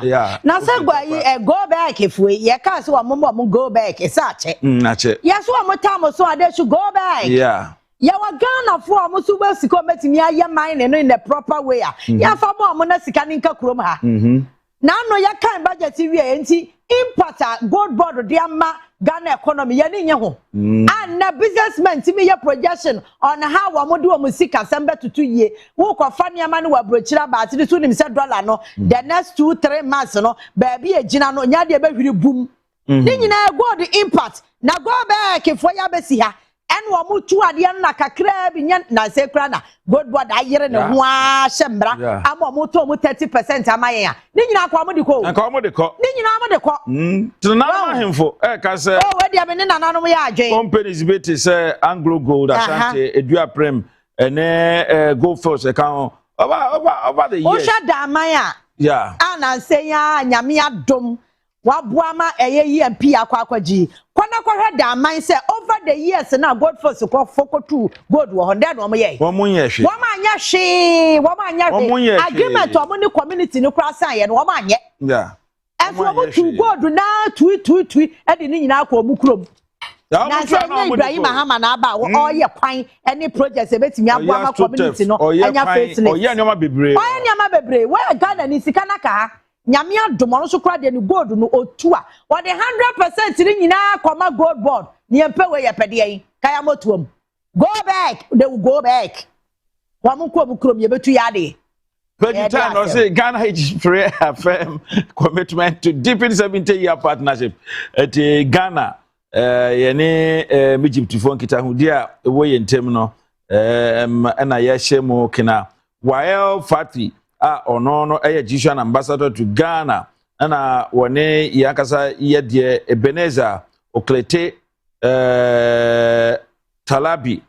yeah na se gwa yi go back if we ye ka so mo go back e sa che na che yes wo mo tam so ade should go back yeah. Ya wa Ghana for mo so ba sika metimi aye mine no in the proper way ya fa mo na sika ninka kurom ha na no ya kan budget wi enti importer gold board de ama Ghana economy ya ni nye ho and na businessmen timi ya projection on how wa mo de o sika sembe tutu ye wo ko fa ne ama no wa brochira ba ati so nim se dollar no the next 2-3 months no ba bi ejina no nya de ba hwiri bum ni nyina gold import na go back for ya besi ha and wa mutu ade na kakra bi nya na se kra na gold board ayere ne ho a hyembra ama mutu mu 30% amaye a ni nyina kwa mo de ko nka mo de ko ni nyina mo de ko tuna na hemfo ka se we de me na nanom ya adwen companies beti say Anglo Gold Ashanti Edua Prem ene Gold Force ka over the years o sha da amaya yeah ana se ya nyame adom wabuama eyeyi MP akwaji kwana kwahwe da man say over the years na gold force ko fokotu gold wo 100 no mo ye wo mo ye hwe wo ma anya hwe agreement o mo ni community ni kura san ye no wo ma anye yeah enso mo tu gold na tu e de ni nyina akọ mu kurom na say Ibrahim Ahama na aba wo ye kwan any project e betimi abuama community no anya faceless o ye nyoma bebre wo Ghana ni sika na ka nyame adomo so kra de ni gold no otu a wo de 100% ni nyina koma gold board ni empe we ye pede yin kaya motuom go back they will go back wa mun ko bu krom ye betu ya de President no say Ghana is firm commitment to deepen 70-year partnership at Ghana yene Egypt fo nkita hudi a ewo ye ntem no na ye hyemu kina Wael Factory a ono no Egyptian ambassador to Ghana na wone yakasa ye de Ebenezer Oklete Talabi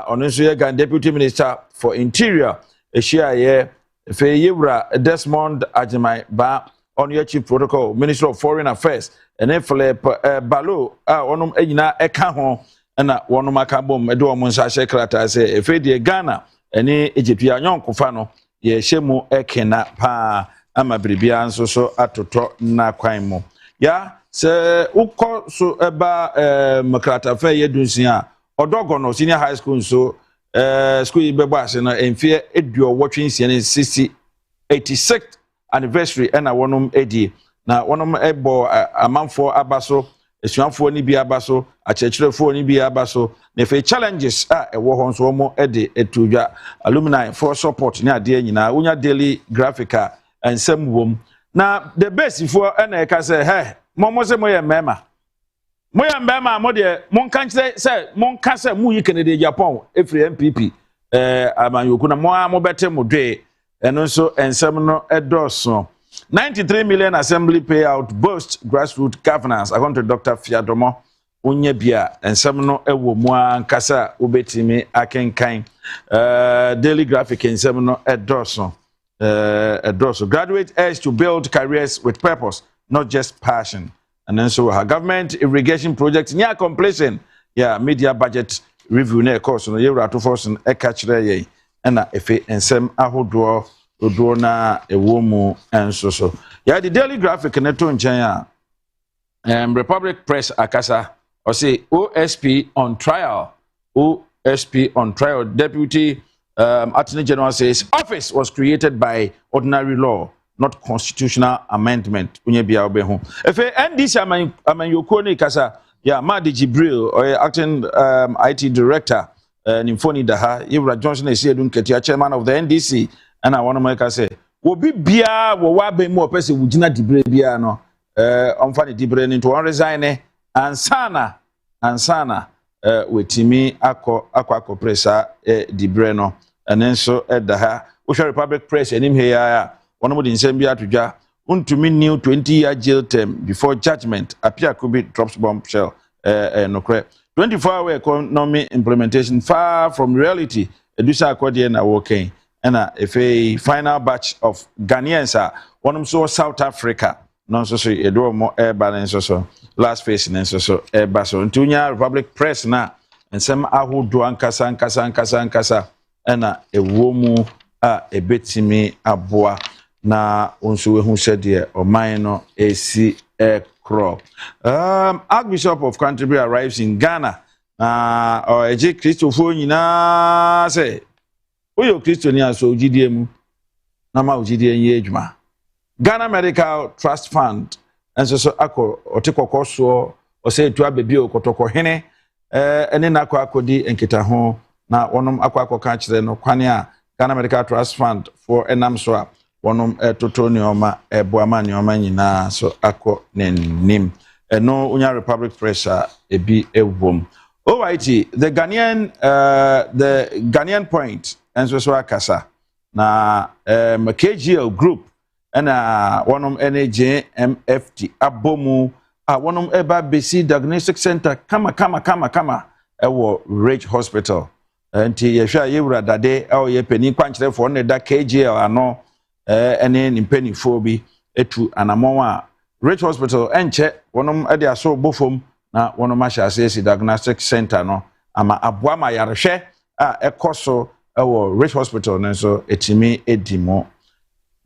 ono nso ye Ghana Deputy Minister for Interior ehia ye fe yewra Desmond Ajimai ba on your chief protocol Minister of Foreign Affairs and Philip Balo onum enyina eka ho na wonum aka bom de omo nsa hye krata se efe de Ghana ene Egyptia nyonkofa no ye hyemu ekena pa ama bribia nso so atoto na kwan mu ya se ukọ so eba makrata fa ye dunsia odogo no senior high school nso school ibebo ase no emfie eduo wotwensia ne 86th anniversary ena wonum edi na wonum ebo amanfo abaso esuanfo ni bi abaso achechirefo ni bi abaso na fe challenges ewo ho nso mo edi etudwa alumni for support ni ade nyina unya daily graphica ensem wom na the base for ena eka say he mo se moye mema mo de monka say monka say mu yi Kennedy Japan efri MPP amanyoku na mo bete mo dwe eno so ensem no edoso 93 million assembly payout boost grassroots governance according to Dr. Fiadomo onye bia ensem no ewo mu ankasa obetimi akenkan daily graphic ensem no edoso graduate urge to build careers with purpose not just passion and then so her government irrigation project near completion media budget review na course no yewra to force e ka kire ye na efe ensem ahodo odo na ewomu enso so ya the daily graphic na to nchen a Republic Press akasa or say OSP on trial Deputy Attorney General says office was created by ordinary law not constitutional amendment unye bia obehu efe NDC amanyoko ni kasa ya Madi Jibril or acting IT director Nimfoni Daha Ibra Johnson Esiedun Ketia chairman of the NDC and I want to make us say obi bia wo wa be mu opese wugina dibre bia no omfa ne dibre ni to resign ansana wetimi akọ pressa dibre no enenso edaha wo Republic Press enim he ya one mo di nsem bia atodwa untumi new 20-year jail term before judgment appear could be drops bombshell nokre 24-hour economy implementation far from reality edusa akode na working and a final batch of Ghanaians one so South Africa non so edo mo air balance so last face so air baso ntunya Republic Press na ensem ahodo ankasa na ewomu ebetimi aboa na onso ehu sede oman no esi ekro Archbishop of Canterbury arrives in Ghana eje Christopher nyina say oyo Christian so ugidie mu na ma ugidie yen adwuma Ghana Medical Trust Fund enso so akọ otekọkọ so o say etu abebi okotoko hene ene na akodi enkita ho na wonom akọ ka kire no kwane a Ghana Medical Trust Fund for enam so a wonom totonioma eboama nioma nyina so akọ nenim eno unya Republic Press ebi ewom OIT the Ghanaian point enso so akasa na KGL group na wonom NJMFT abomu wonom eba besi diagnostic center kama ewo Rich Hospital nti yehwa yewura dade ye pani kwankyerefo ne da KGL ano ene nimpanifo bi etu anamon a Rich Hospital enche wonom ade aso bofom na wonom ahya diagnostic center no ama aboa ma yarehwe ekoso ewo Rich Hospital nenso etimi edimo.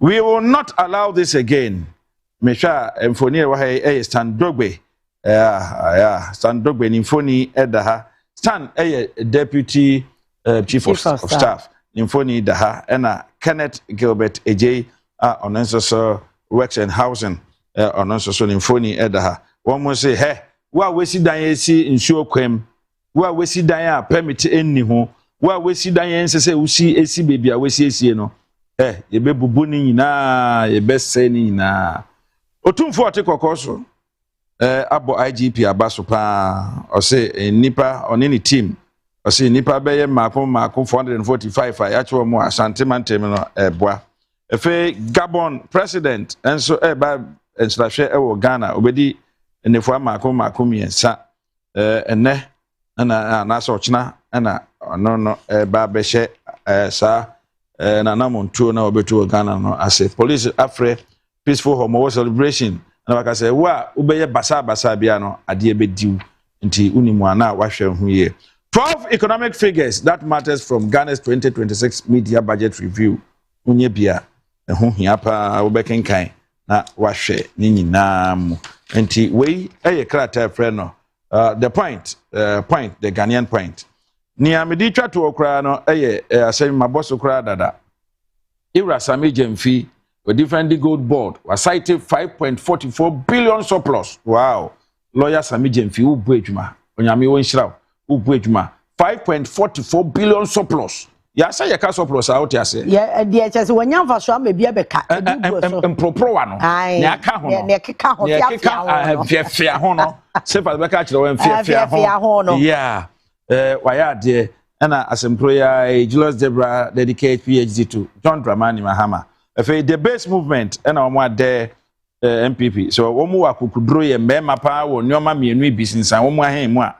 We will not allow this again. Mesha emfoni wa Stan Dogbe Stan Dogbe nimfoni edaha Stan deputy chief of staff nimfoni daha ena Kenneth Gilbert Ejay onenso so works and housing onenso so nimfoni edaha one mo say he wa wesi dan esi nsuo kwam wa wesi dan a permit enni ho wa wesi dan ensese usi esi bebi a wesi esie no yebe bubu ni nyina yebe se ni nyina otumfo ote kokoso abo IGP abasopa o say nipa on any team o say nipa beye mako 445 a yacho mo Asante Mantem no eboa efe Gabon president enso eba enstrahwe ewo Ghana obedi enefua mako miensa ene na so china na no eba behye sa na namontuo na obetu Ghana no ase police afre peaceful homo celebration na waka say wa ubeye basa bia no ade ebediu nti unimu ana wahwe hu ye 12 economic figures that matters from Ghana's 2026 media budget review unye bia ehu hia pa obekenkan na wahwe ni nyina mu nti we krata frɛ no the point the Ghanaian point ni amedi twa to okra no asem maboso kra dada Ira Sami Jemfi a different gold board was cited 5.44 billion surplus. Wow. Lawyer Sami Jemfi ubuejuma. Onyame wonhira ubuejuma. 5.44 billion surplus. Ya say ya ka surplus out ya say. Yeah, the chese wonyamfa so am bia beka. Empropro wa no. Ne aka ho no. Ne keka ho fiafia ho no. Sefa beka kire wan fiafia ho no. Yeah. Waya de na as employer Julius Debra dedicate PhD to John Dramani Mahama. The base movement and omo ade MPP so omo akukudro ye mema pa wo nyoma mienu business an omo ahen mu a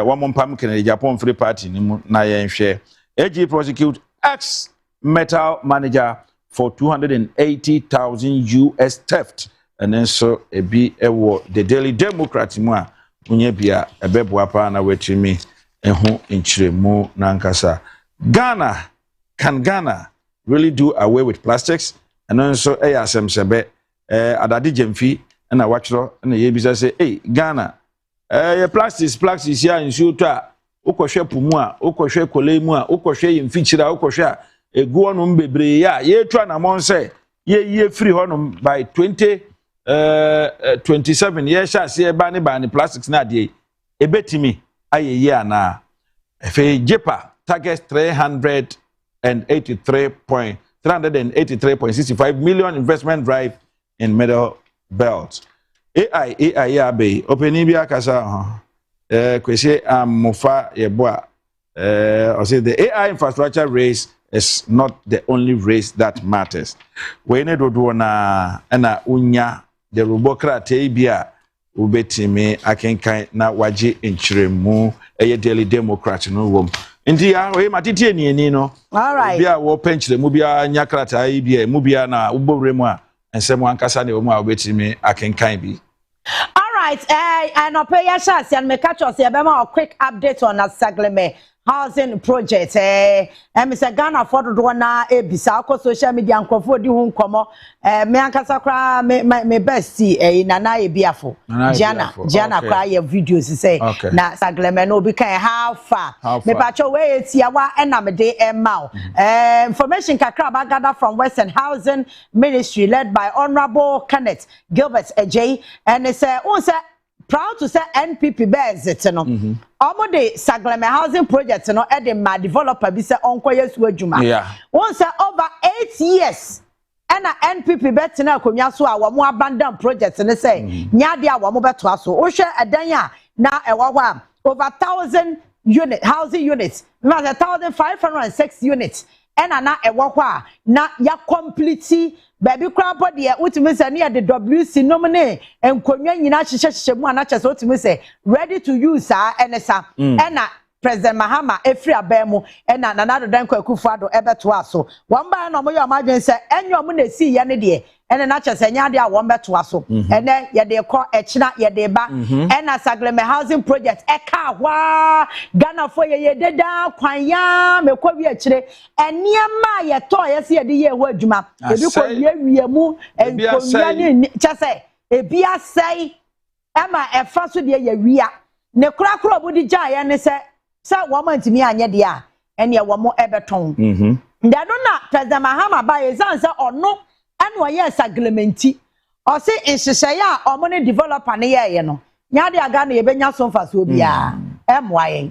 omo mpam Kennedy Japan Free Party ni mu na ye nhwe AG prosecute ex metal manager for 280,000 US theft and then so ebi ewo the Daily Democrat mu a unye bia ebeboa pa na wetimi ehu nchiremu na nkasa can Ghana really do away with plastics and also asem sebe adade Jemfi na wachro na ye bisa say Ghana ye plastics ya nsuo to a ukohwe pumu a ukohwe kolemu a ukohwe yemfichira ukohwe egu onum bebre ya ye twa na mon say ye free honum by 27 ye sha se ba ne plastics na de ebetimi ayeye ana efe jepa target 383.65 million investment drive in middle belt. AI ya be openi bia kasa kwese amofa yeboa I say the AI infrastructure race is not the only race that matters. We need do na unya the robocrat bia ubetimi akenkan na waje enchiremu Daily Democrat no wom. Ndi ya we matiti eni no. All right. Bia wo penchire mu bia nyakrata yi bia mu bia na uboremu a ensem ankasa ne wo mu a obetimi akenkan bi. All right. And pay your chance and make catch us a quick update on that Sagleme housing project. Mr. Ghana for the one na ebisa ko social media nkofo di hu nkomo me ankasa kra me bestie nana ebiafo Jana kra ye videos say na Sagleme no be kan how far me pacho we etia wa na me de emma information kakra ba gather from Western Housing Ministry led by Honorable Kenneth Gilbert Ejay and it's proud to say NPP bears it no omo de Sagleme housing project no e de ma developer bi say onkoye su adwuma won say over 8 years and NPP bet na akonwa so a wo mo abandon project ne say nya de a wo mo beto aso wo hwe edan a na ewo ho over 1,000 housing units na 1,506 units and na ewo ho na ya complete baby crab de utimi say na the WC nomine enkonwa nyina hyehyehye mu ana chese utimi say ready to use enesa ena President Mahama efri abemu ena nanado dan kwakufu ado ebeto aso wamba na omoyo amadwen say enyo mu na si ye ne de ena na chese nya de a wombeto aso ene ye de ko echina ye de ba ena Sagleme housing project eka hwa Ghana fo ye deda kwan ya mekwa wi akire eniema ye to ye se ye de ye ho adwuma ebi ko wie mu enkonwa ne chese ebi asai ema efa so de ye wia ne kura budi ja ye ne se wo mantimi anye de a ene wo mo ebeton nda no na President Mahama ba ye zanse ono eno ye Saglementi o se nhyehyeye a omo ne developer ne ye no nya de aga na ye benya so mfaso obia emwayen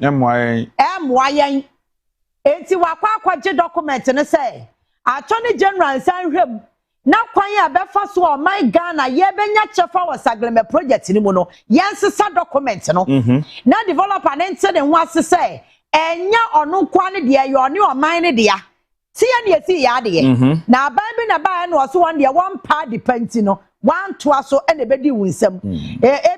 enti wakwa akwaje document ne say Attorney General sanhwem na kwan ya befa so o my Ghana ye benya chefa wo sagleme project ni mu no yensesa document no na developer ne nte ne ho asese enya onu kwa ne de ye oni o man ne de ya ti ya ne esi ya de na aban bi na ba na so won de one part depend no one to aso ene bedi wunsam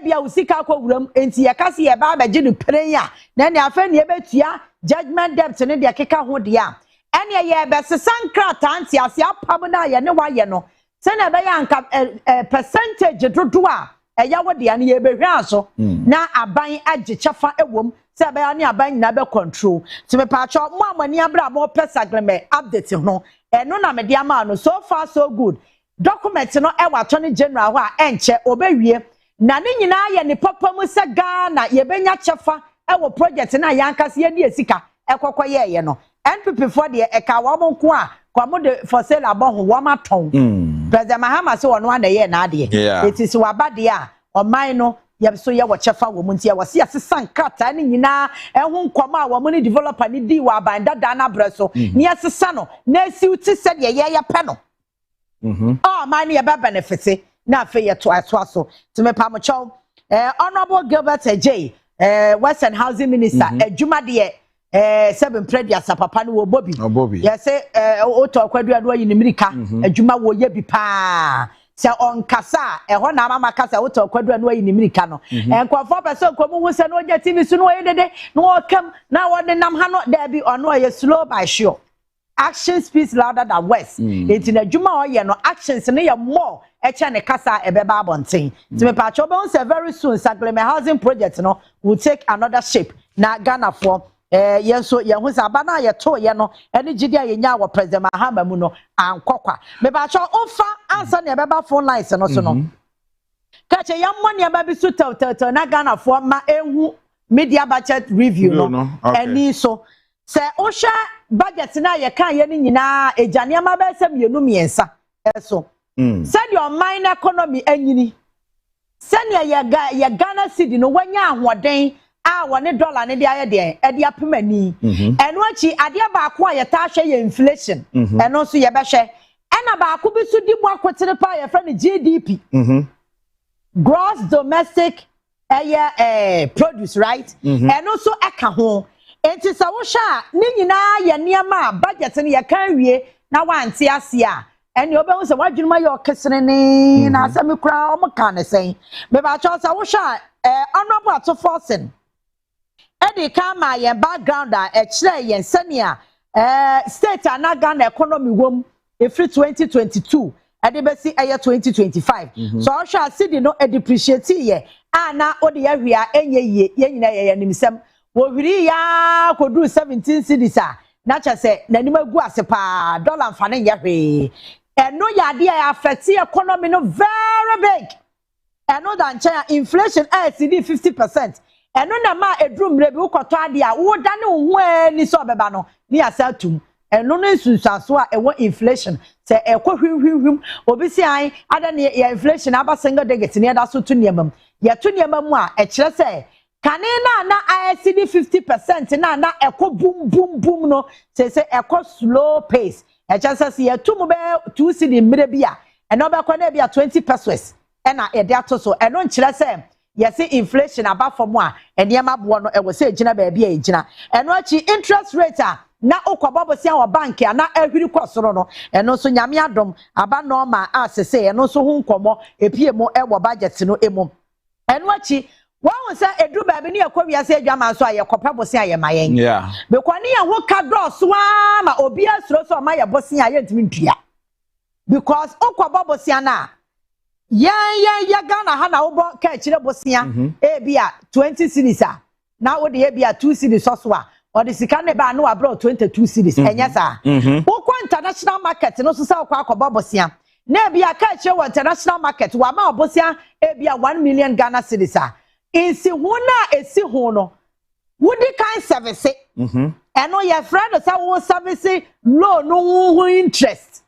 bia usika kwa wuram enti ye kase ye ba ba ginu prenya na ne afa ne betua judgment debt ne de keka ho de ya ene ye be sesankra tanti ase apam na ye ne wa ye no se na be ya nka percentage dodo a eya wo de ya ne ye be hwa aso na aban age chefa ewom se be ya ne aban na be control ti me pa cho mo amani abra mo pesagleme update no eno na me de ama no so far so good document no ewa attorney general ho a enche obewie na ne nyina ye ne papa mu se Ghana ye benya chefa ewo project na yankase ye die sika ekokoye ye no NPP for de eka wo mo nko a kwa mo de for sale abon ho wo maton president Mahama se wono na ye na ade it is wabade a oman no ye so ye wo chefa wo mu ntia wo se asesan krata ne nyina ehun nkoma a wo mo ne developer ne di wa ban dada na breso ne asesa no na si uti se de ye pe no oh man ye be benefit na afa ye to aso to me pa mo chow honorable Gilbert J Western Housing Minister adwuma de 7 previous papa no wo Bobby yes say oto akwadua do yi nimirika adwuma wo ye bi pa se on kasa ho na mama kasa oto akwadua no yi nimirika no enkofo person ko mu se no oja TV so no ye dede no kam na wo de nam ha no there be ono ye slow by sure action speaks louder than words it in adwuma o ye no actions ne ye more eche ne kasa ebeba abonten to me pa cho be say very soon Sagleme housing project no will take another shape na Ghana for yenso ye hu sa bana ye to ye no ene gidi a ye nya wo president Mahama mu no ankokwa me ba cho ofa answer ne beba phone lines no so no ka che yammo ne ba bi su tel na Ghana for ma ehu media budget review no eni so se o hwa budget na ye kan ye ni nyina ejane ma ba sem ye no miensa eso said your mine economy anyini send ye Ghana city no wanya ahoden a wone dollar ne de aye de e de apemani eno achi ade ba ko ye ta hwe ye inflation eno so ye be hwe ena ba ko bi su di mu akotere pa ye friend GDP gross domestic produce right eno so eka ho enti sa wo hwa ni nyina ye niam budget ne ye kan wie na wante ase a eni obe hu se wadwuma ye okesene ni na asemi kura o mka ne sen me ba cho sa wo hwa honorable Atoforsen edi kama ye background a kire ye senia state ana Ghana economy wom every 2022 edi besi 2025 so hwa city no depreciate ye ana odi ya hwia enye ye nyina ye nimsem wo hwiri ya kodu 17 cedis a na cha se nanim agu ase pa dollar mfane ye hwe eno ya de ya affect economy no very big eno dan cha inflation CD 50% eno na ma edrum rebi ukoto ade a wo dane wo ani so beba no ni asatum eno no nsunsanso a ewo inflation se hwim obi si an ada ne inflation aba single digit ne da so to niamam ya to niamam a kire se kane na ICD 50% na boom no se slow pace echasa se ya tumu be 2 cedi mire bia eno be kwa na bia 20 pesos na e de ato so eno nkire se yes inflation aba from a eniema bo no e wo se gina ba bia e gina eno achi interest rate a na okwabobosia wo bank a na ahwiri kwosoro no eno so nyame adom aba normal asese eno so hu nkomo epie mu e wo budget no emu eno achi wọ́n sẹ́ edu baabi ni ekọ wiase adwama so aye kopa bosen aye mayen be kwa ni ho ka dọọso ma obi asuro so ma ye bosen aye ntimi ntua because okwa bosen na ya Ghana ha na wo ka kire bosen e bia 20 cedis a na wo de e bia 2 cedis so a o de sika ne ba na wa bro 22 cedis enya sa wo kwa international market no so sa akwa bosen na bia ka kire wo international market wa ma bosen e bia 1 million Ghana cedis a insi huna esi hono wudi kan service eno ye friend say wo service loan no interest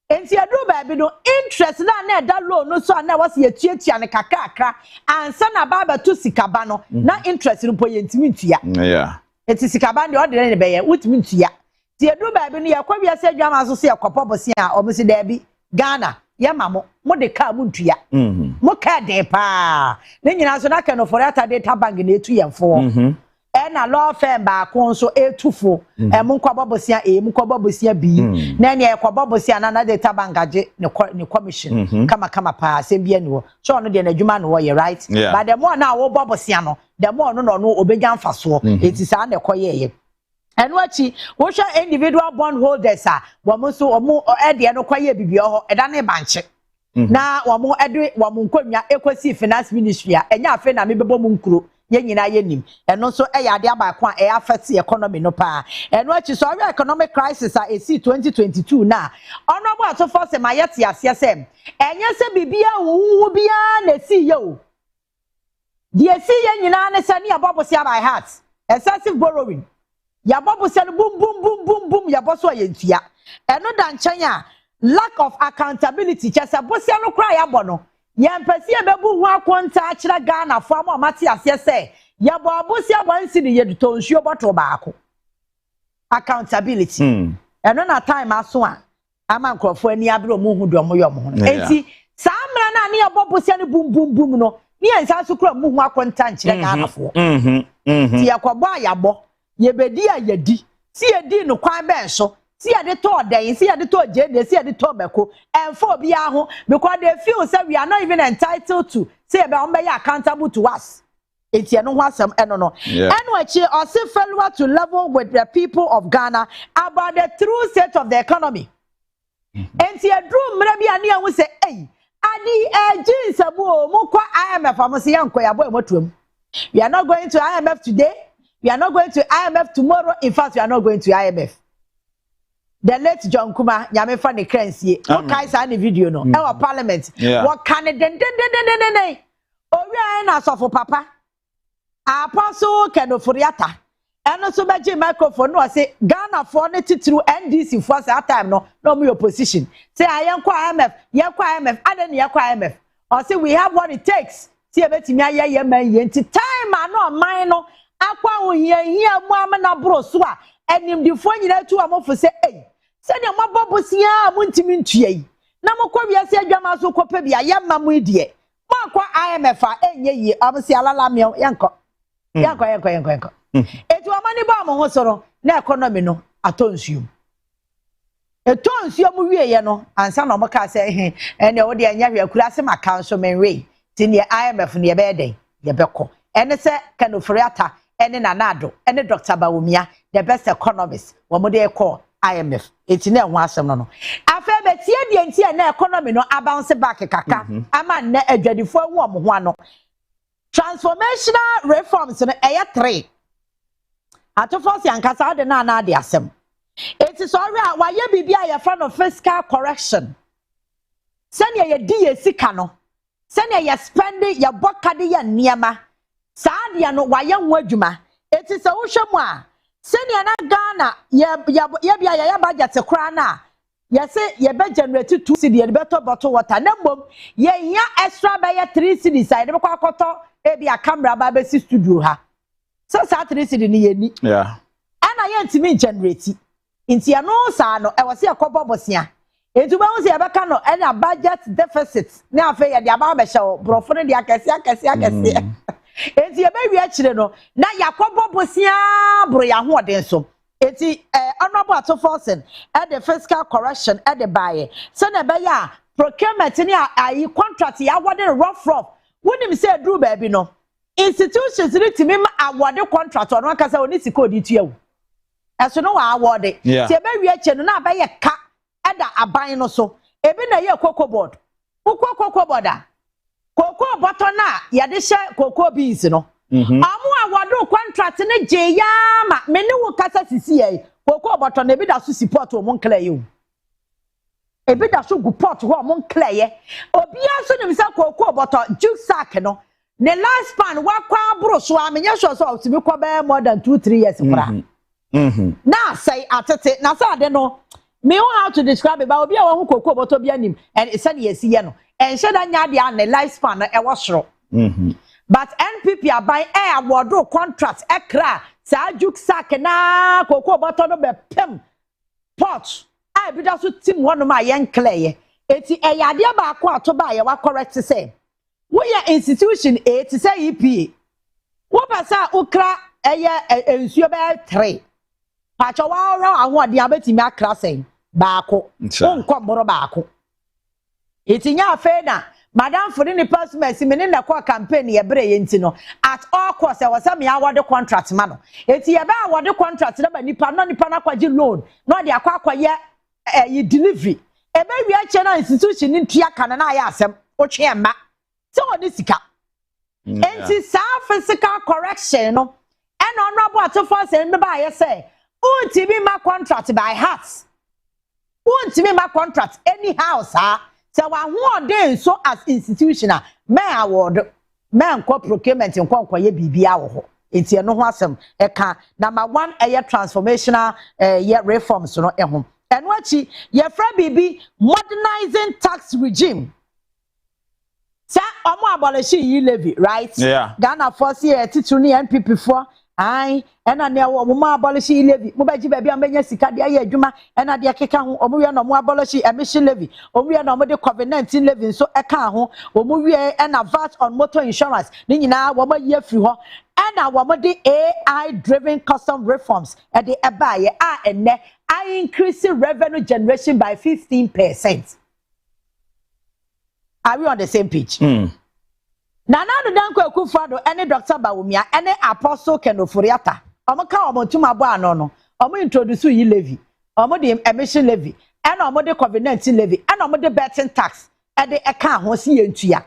enti adu ba bi no interest na da loan no so na was ye tuatua ne kakakra ansa na baba to sikaba no na interest no po ye ntimi ntua enti sikaba de order ne be ye utimi ntua ti adu ba bi no ye kwa wiase adwama so se ye kopo bosia o mo se da bi Ghana ya mamo mo de ka mu ntua mo ka de pa ne nyina so na ka no for ata data bank na etu yemfo na law firm ba ko so etufo mo nkwabobosia mo nkwabobosia bi na ne ekwabobosia na data bank age ne commission kama pa asem bi ani wo so no de na adwuma no wo ye right but the more na wo bobosia no the more no obegya mfaso eti sa na ekoye enu achi wo hwa individual bond holders wo mo so wo ede no kwaye bibia ho eda ne banche na wo mo ede wo mo nkonwa ekwesi finance ministry enya afa na mebebo mu nkuro ye nyina ye nim eno so ade abaako a affect economy no pa enu achi so economic crisis esi 2022 na honorable atofo se mayete ase se enye se bibia wo bia na si ye o die si ye nyina ne se ne abobosia by heart excessive borrowing ya bobo se boom boom ya boso yentua eno da nchen a lack of accountability chese bosia no kra ya bono ya mpesi ebebu hu akonta akira Ghana fo am mate ase se ya bobosia wansi ne yeduto nsuo bottle baako accountability eno na time aso a ama nkrofo ani abro mu hu do mo yom ho enti samra na ne ya bobosia no boom no ne ensa so kra mu hu akonta nkira Ghana fo ti yakobo ayabo yebedi ayedi si edi no kwan ben so si ade to den si ade to jede si ade to beko enfo bia ho because they feel say we are not even entitled to say be on be accountable to us etie no ho asem eno no eno achi or say failure to level with the people of Ghana about the true state of the economy enti edru mra bia ne hu say eh adi jinsabu o mu kwa IMF amosi yanko ya boy motuam we are not going to IMF today. We are not going to IMF tomorrow. In fact, we are not going to IMF. The late John Kuma, Nyame fa ne kransie. What guys are the video no? Our parliament. What can it den. Owi na so for papa. Apostle Kenoforiata. And also beji microphone no say Ghana for ne titru NDC for that time no me opposition. Say I am kwa IMF, IMF, aden ye kwa IMF. Or say we have what it takes. See betimi aye man ye time no man no akwa ohia mu amana bro so a enimdifo nyina tu amofo se se ne mabobosia mu ntimi ntuai na mokwa wiase adwama so kopa bia ye mamu die mo akwa IMF a enye yi amsi alala me yanko etu amani ba mo ho soro na economy no atonsuum etonsuum wie ye no ansa na mo ka se ene wo de anya hwe akura se maka so menwe ti ne IMF ne ye be den ye beko ene se Kenoforiata ene nanado ene Dr. Bawumia the best economist wo mo de call IMF eti na ho asem no afa betie die nti na economy no bounce back kaka ama na adwadifo hu omo ho ano transformational reforms no 3 atofos yankasa de na de asem eti sorry a waye bibia ye fa no fiscal correction sene ye di ye sika no sene ye spend ye bokade ye niema saade no waye ho adwuma eti se wo hwemu a sene na Ghana ye bia ye budget kra na ye se ye be generate 2 cedi ye be to bottle water na mbom ye hia extra be ye 3 cedi side be kwa koto e bia camera ba be si studio ha so sa 3 cedi ni ye ni ana ye ntimi generate inti ano sa no e wo se yakobo bosia enti ba wo se ye be ka no e na budget deficit na afa ye dia ba be hye brofo ne dia akese enti ye be wi akire no na yakobo bosia bro ya ho oden so enti honorable Atoforsen at the fiscal correction at the buy so na be ya procurement ni ayi contract ya award rough wonim say dru ba bi no institutions ni timi award contract ono aka say oni sika odi tuawu eso no wa award ti be wi ache no na be ye ka ada aban no so ebi na ye cocoa board a cocoa bottle na ye de hye cocoa beans no amu award contract ne je ya ma me ne wo kasa sisi ye cocoa bottle na ebi da so support o mon clear you ebi da so support ho mon clear ye obi aso nim say cocoa bottle juice sack no ne last span wa kwa abro so amenya so so to be kwa be more than 2-3 years kura na say atete na say ade no me how to describe it ba obi a wo cocoa bottle bi anim and e say ye si ye no en she da nya de an ne life span e wo soro but NPP abai award contract ekra sa juk sack na cocoa bottle no be pem pot I be da so tim one ma yen clear eti eyade ba ko atoba ye wa correct say wo ye institution a ti say EPA wo pasa ukra eye ensuo be 3 pacho wa ora ahode abetimi akra sen baako wonko mboro baako eti nya afa na madam for the person me ne na kwa campaign ye bre ye ntino at all cost e was me award contract ma no eti ye ba award contract na ba nipa na kwaji loan no de akwa ye ye delivery e ba wi ache na institution ni ntua kana na ya asem o twe ma se oni sika enti sa physical correction no and honorable atofo say me ba ye say untimi ma contract by heart untimi ma contract anyhow sir. So one day so as institutional me award me nko procurement nko ye bibia wo ho enti eno ho asem e ka number 1 eye transformational ye reforms no e ho eno achi ye fra bibi modernizing tax regime sa omo abolish yi levy right Ghana force ye titru ni NPP for ai ena ne wo mo abolish levy mo baji bia ambenya sika de aye adwuma ena de keka ho omo wie no mo abolish emission levy omo wie no mo de COVID-19 levy so eka ho omo wie ena VAT on motor insurance ni nyina wo mo ye free ho ena wo mo de AI driven custom reforms e de eba ye ene I increase revenue generation by 15%. Are we on the same page? Nana Danko Akufo-Addo any Dr. Bawumia any Apostle Kenoforiata omoka omotuma bo ano no omo introduce yi levy omo de emission levy and omo de COVID-19 levy and omo de betting tax e de eka ho si yentua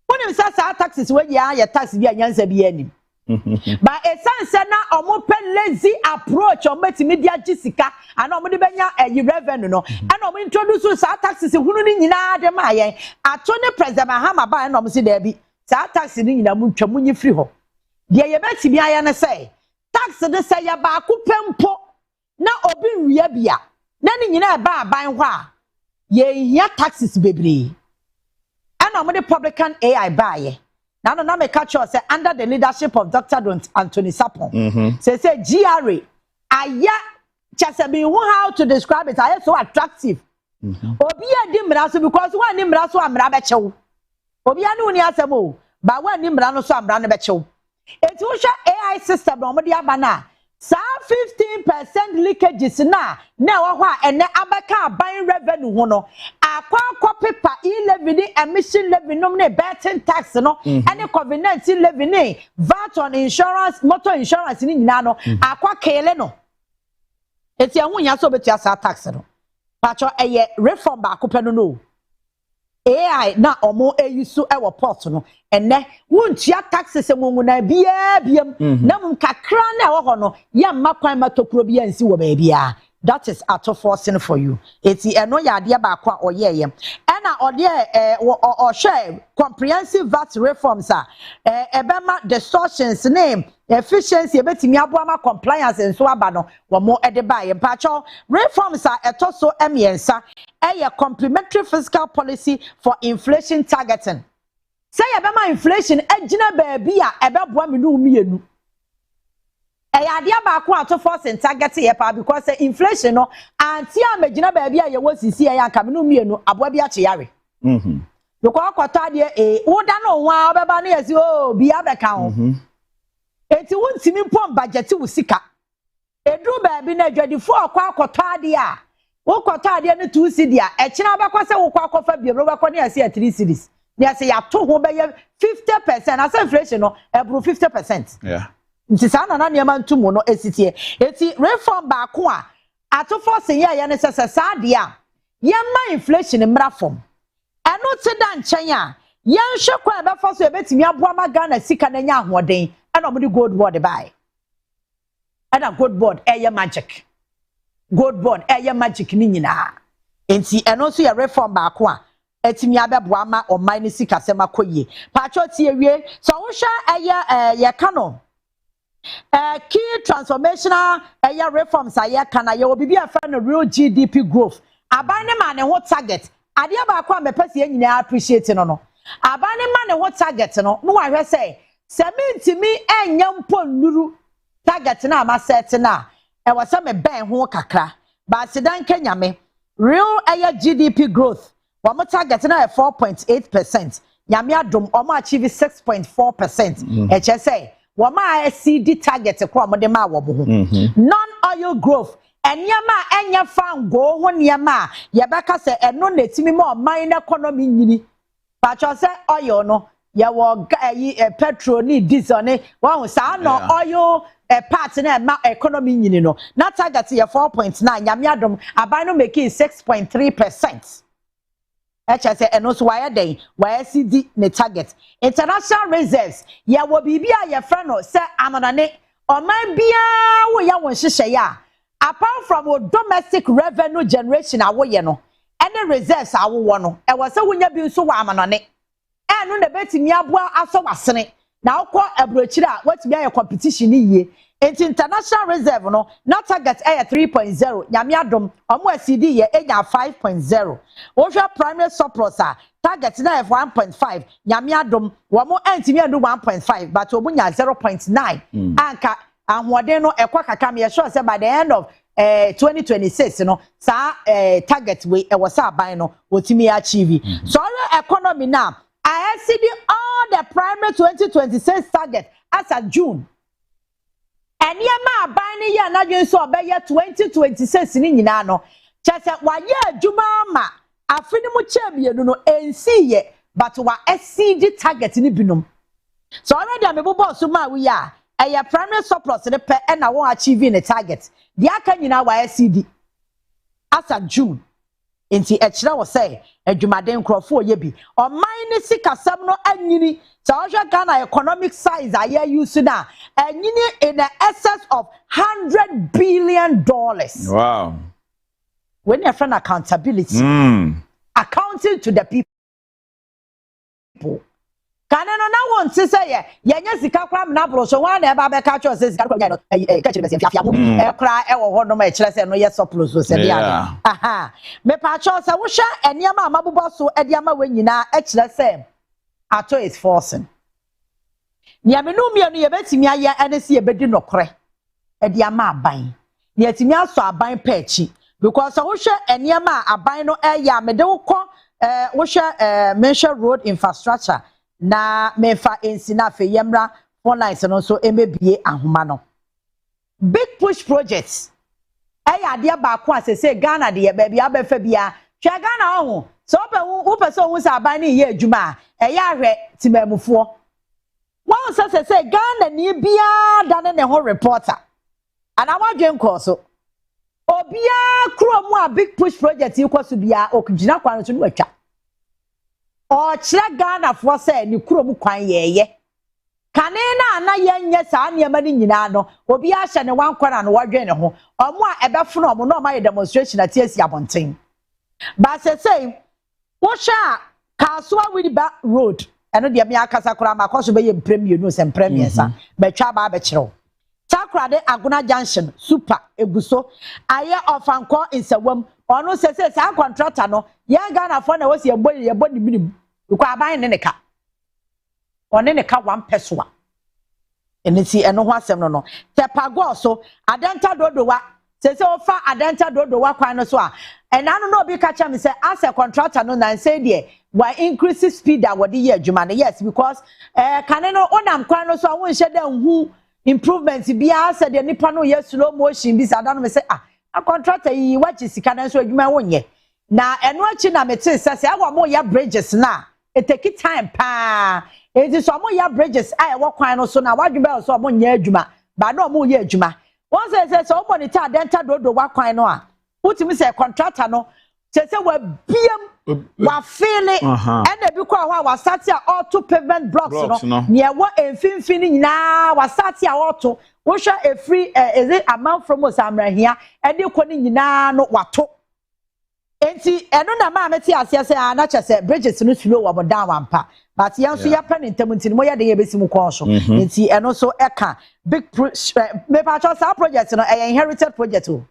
wonim sa taxes we ya tax bi anyansa bi anim but esanse na omo pe lazy approach omo timi dia gisika and omo de benya revenue no and omo introduce sa taxes hunu ni nyina de ma yen ato ne president Mahama ba na omo si da bi sa tax ni nyina mu ntwa munyi free ho de ye beti bia ya ne say tax de say ya ba ku pempo na obi nwie bia na ni nyina ba aban ho a ye hia taxes bebre ana mo de publican AI ba ye na no na me catch us say under the leadership of Dr. Anthony Sapon say GRA aya chase be how to describe it aya so attractive obi e di mra so because one ni mra so amra be chew obi anu ni asemo ba wa ni mra no so amra no be chew eti wo hwa AI system no mo de aba na sa 15% leakages na wo ho a ene abaka aban revenue ho no akwa paper e-levy ni emission levy no ne betting tax no ene COVID-19 levy ni VAT on insurance motor insurance ni nyina no akwa kele no eti ahunya so betua sa tax no pacho eye reform ba akopɛ no AI na omo eyusu ewo port no ene wontua taxes emungu na biam na mum kakra na ewo ho no ya makwan matokuro bia nsi wo ba bia that is auto forcing for you eti eno ya ade ba kwa oyeye ena ode o share comprehensive VAT reforms ebema distortions name efficiency ebetimi aboama compliance enso aba no wo mo ede ba ye mpacho reforms etoso emiensa complementary fiscal policy for inflation targeting say ebema inflation agina baabi a ebeboa me no mienu ade ba ko ato force target ye pa because inflation no anti amagina baabi a ye wosisi ye anka me no mienu aboa bi ache yare because kwata de woda no wa obeba na yesi bi abeka ho enti wontimi mpom budget wo sika edu baabi na adwadifo akwa kwata de a wo kwata de ne 2 cedi a ekina abekwa se wo kwa kofa bi bro bekwa na yesi 3 cedis na yesi ya to ho be 50% as inflation no ebro 50%. Yeah. Nti sa na niam ntumu no esitie eti reform ba ko a atofo se ye ne sese sa de a yemma inflation mra fom eno te da nchen a yenhwe kwa be fo so ebetimi aboa ma Ghana sika na nya ahoden ena omudi gold board buy ena gold board magic gold board magic ni nyina enti eno so ye reform ba ko a etimi abeboa ma oman ni sika se makoye pacho tie wie so wo hwa ye kano key transformational reforms aye kana ye obibi afa no real GDP growth aban ne ma ne ho target ade ba kwa mepese ye nyina appreciate no aban ne ma ne ho target no no wa hwe say semintimi enya mpo nuru target na ma set na e wasa me ben ho kakra ba sidan Kenya me real GDP growth wɔn target na 4.8%. Nyame adom wɔn achieve 6.4%. Ɛkyɛ sɛ wɔn a exceed target kora wɔn de ma wɔn ho. Non-oil growth. Enyama enya fango ho nyama yebeka se eno netimi ma oman economy nyini pacho se oil no ye wo petrol ni diesel ni wo sa no oil part na ma economy nyini no na target ye 4.9 nyame adom aban no make 6.3%. Eche se eno so waye den waye CD ne target international reserves ye wo bibia ye fra no se amanane oman bia wo ya won hihye ya. Apart from our domestic revenue generation awoye no any reserves awo no e was say wonya bi nso wa amanone e no na betimi aboa aso wasene na akọ abrochiri a watimi aye competition yie international reserve no na target e 3.0 nyame adom omo acd ye enya 5.0 ohwe primary surplus a target na 1.5 nyame adom wo mo antimi adu 1.5 but obunya 0.9 anka ahoden no ekwa kakam ye sure say by the end of 2026 no sa target we e was aban no otimi achieve so our economy now I exceed all the primary 2026 target as of June and yema aban ni ye na dwen so obeye 2026 ni nyina no chese wa ye adwuma ma afini mu chemienu no ensi ye but wa exceed target ni binom so already am ebo so ma we ya a primary surplus ne pe na won achieve the target the aka nyina wa SCD as of June enti e kire wo say adwumaden krofo ye bi o man ne sikasam no anyini so ohwe Ghana economic size aye use na anyini in the excess of $100 billion. Wow. When you friend accountability accounting to the people Kaneno na won se say ye nya sika kwa na bro so wan na eba be ka cho se sika kwa no ka chire be se fiafia mo e kra e wo ho no ma chire se no ye surplus so se dia aha me pa cho se wo hwa eniama amabobo so e dia ma we nyina e chire se ato is forcing nia me no mie no ye betimi aye ene se ye bedi nokore e dia ma aban ne atimi aso aban pa echi because wo hwa eniama aban no e ya me de wo ko wo hwa mention road infrastructure na mefa ensina fe yemra online no so emebie ahoma no big push projects eya de ba ko asese Ghana de ba bia ba fa bia hwe Ghana ho so wo pe so wo sa ban ni ye adwuma eya ahwe timamufo won se Ghana ni bia da ne ho reporter ana wadwen ko so obia kromu a big push project ikoso bia okugina kwa no so watwa o kire Ghana fo say ni kurom kwan yeye kane na yenye saa niema ni nyina no obi a hye ne wankora no wadwen ne ho omo a ebefo omo no ma ye demonstration at esi abonten ba say wo sha Kasua Widiba road eno de me akasa kora ma koso be ye premier no sem premier sa betwa ba be kire Takrade Aguna Junction super eguso aye ofanko insewam ono se sa contractor no ye Ghana for na wose ye boni minim because aban ne ka one ne ka one person eniti eno ho asem no tepago so adenta dodowa se ofa adenta dodowa kwan no so a enano no obi ka cha me say as a contractor no na say de why increase speed that what the year adwuma yes because kane no onam kwan no so a won hye da hu improvement bia said the nipa no ye slow motion bi sada no me say a contractor yi wachi sika na so adwuma wonye na eno achi na mete se awa mo ya bridges na it take time pa it is so mo ya bridges ai wo kwan no so na wadwuma so mo nya adwuma ba na mo ye adwuma won say so mo ni ta denta dodo wa kwan no a utimi say contractor no say wa biam wa feeling and e bi kwa ho wa start a auto pavement blocks no near what emfimfini nyina wa start a auto wo hwa a free is it amount from osamra hia e de ko ni nyina no wato enti eno na ma meti ase ase na chese bridges no slow wa down wampa but yanso ya pa ntem enti mo ya de ye besi mu kon so enti eno so eka big me pa cho sa project no e inherited project o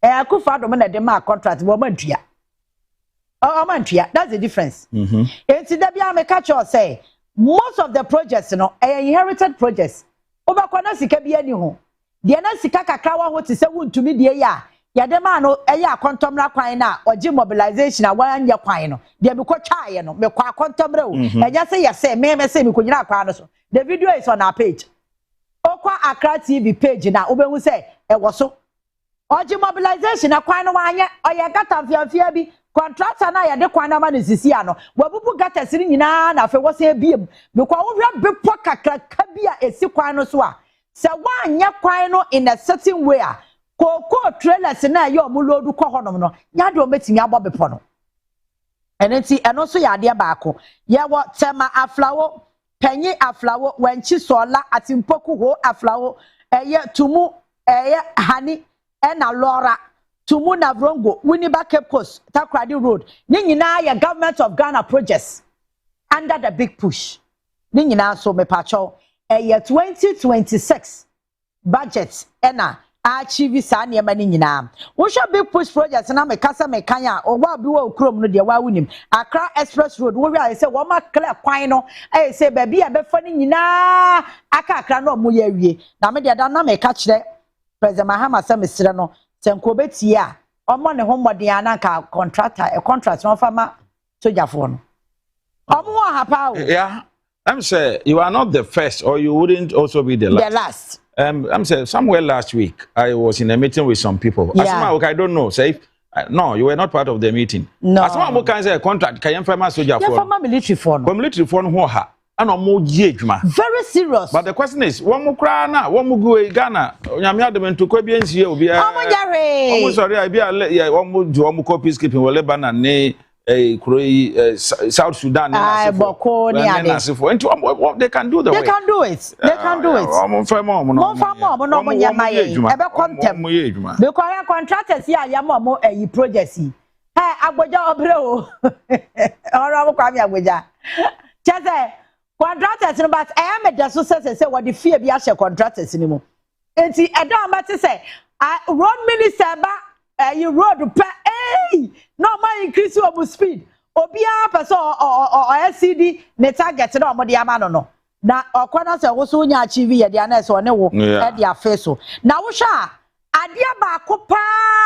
akufa do me na de ma contract wo mantua mantua that's the difference enti da bia me catch you say most of the projects no inherited projects obakwa na sika bia ni ho de na sika kakra wa ho te se wuntumi de ya yade ma no eya akontomra kwan na oji mobilization a wan ye kwan no de me ko twaaye no me kwa akontomra o enya se yese me se me ko nyina kwan no so the video is on our page okwa Accra TV page na obehu se ewo so oji mobilization na kwan no wanye oye gata fiafia bi contractor na yade kwan na ma no sisi ano wabubu gata siri nyina na fe wo se biem me kwa wo hwe bepo kakra kabia esi kwan no so a se wanye kwan no in a certain way a koko trailers na ye omulodu kɔ honom no nyade o metimi abobepo no enenti eno so yade baako ye wo tema aflawo panyi aflawo wanchi sola atimpoku ho aflawo eye tumu eye hani ena lora tumu na vrongo Winneba Cape Coast Takrady Road ni nyina ye government of Ghana projects under the big push ni nyina so mepacho eye 2026 budget ena achieve sa ne mani nyina wo hwe big push project na me kasa me kan a owa bi wo krom no de wa wunim Accra Express Road wo wi say wo ma clear kwan no say ba bi a be fa ni nyina aka Accra no mo ya wie na me de da na me ka kire President Mahama say me sire no senko betie a omo ne ho modern anaka contractor a contract no fa ma sojafo no omo ha pa o yeah I'm say you are not the first or you wouldn't also be the last. I'm saying somewhere last week I was in a meeting with some people. Yeah. I don't know. Say no, you were not part of the meeting. No. Asma can say a contract can farmer soldier for. Farmer military for no. Military for no ha. And no judgment. Very serious. But the question is, one more cry now, one more go Ghana. Onyamia dem to Kobians here will be a. Omo sorry, I be a one more do one more peacekeeping with Lebanon ne South Sudan. Boko ni ade. They can do the way. They can do it. They can do it. Mo fa mo no mo nyama ye. Ebe contem. Because contractors here yama mo projects yi. Agboja obre o. Oro mo kwa mi agboja. Chese contractors no but I am the so say what the fear bi a contractors ni mo. Enti edo ambati say road minister ba you road pa no ma increase your speed obia person or SCD ne target na omode ama no na okwana se wo so nya achieve ye dia na se one wo e dia face so na wo hwa adia ba ko pa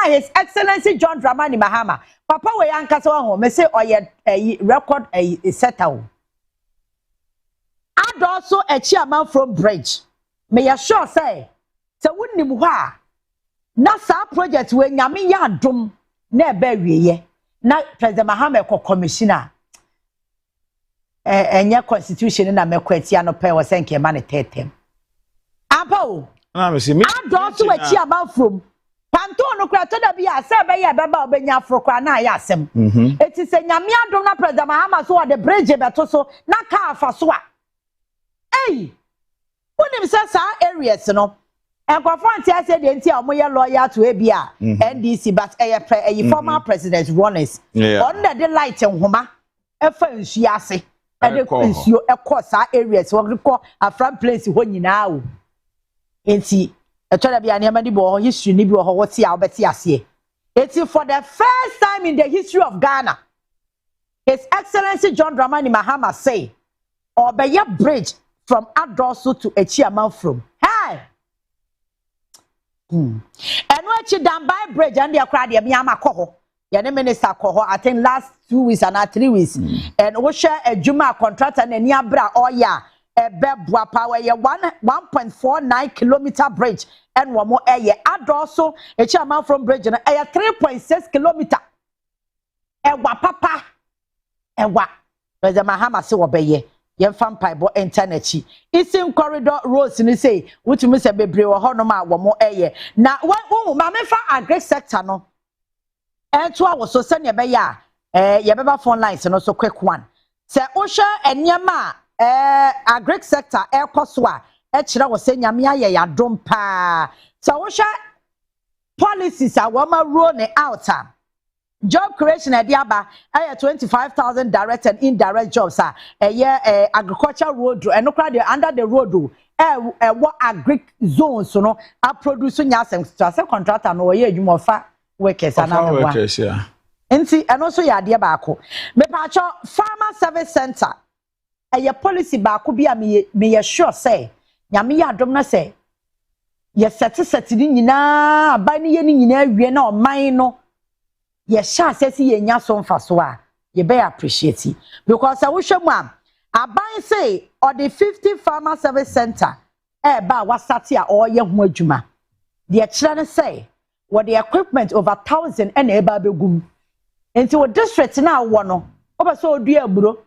His Excellency John Dramani Mahama papa we yankasa ho me say oye record setter o and also a chairman from bridge me ya sure say wunnim ho a na sa project we nyame ya dom na ebe wieye na President Mahama ko commissioner enye constitution na mekwatia no pe wo senke ma ne tetem apa o na me see me adọ so achi aba from panto no kra to da bia se be ye beba obenya afro kwa na ya asem eti se nyame adom na President Mahama so the bridge beto so na ka afa so a unim se sa areas no Enkwafo ase de nti a omoye lawyer to ebia NDC but former president Rollins on the light nhoma efa nsu ase e de nsuo ekọ sa areas wo kọ afran place ho nyina o enti etoda bia ne amadi bo history ni bi ho wote a obeti ase enti for the first time in the history of Ghana His Excellency John Dramani Mahama say obeye bridge from Adosu to Echiaman from Eno echi Dambai Bridge and the crowd ya miyama koho. Ya ne minister koho I think last 2 weeks and 3 weeks. And we share a juma contractor ne ni abra oya bebwa power ye 1.49 kilometer bridge and one more eye adoso echi amount from bridge na 3.6 kilometer. Ewa papa ewa President Mahama se obeye yemfa mpaibo internet isin corridor roads ni say wutumi se bebre wo ho no ma wo mo eye na wo ma mefa agri sector no to a wo so se ne be ya ye beba phone lines no so quick one se wo hwe enyema agri sector ekoso a kire wo se nyame aye ya dom pa se wo hwe policies a wo ma roll ne out job creation ediaba 25,000 direct and indirect jobs agriculture road and under the road what agri zones no a produce nyasem so contractor no ye adwuma fa workers ana workers yeah enti and also ya ade baako me pacho farmer service center policy baako bia me sure say nyame ya adom na say ye set ni nyina aban ye ni nyina awie na oman no ye sha asese ye nya so mfaso a ye be appreciate because wo hwemu am aban say or the 50 farmer service center ba wasate a oye ho adwuma de kire ne say what the equipment over 1,000 and eba begum enti wo district na wo no obeso odua aburo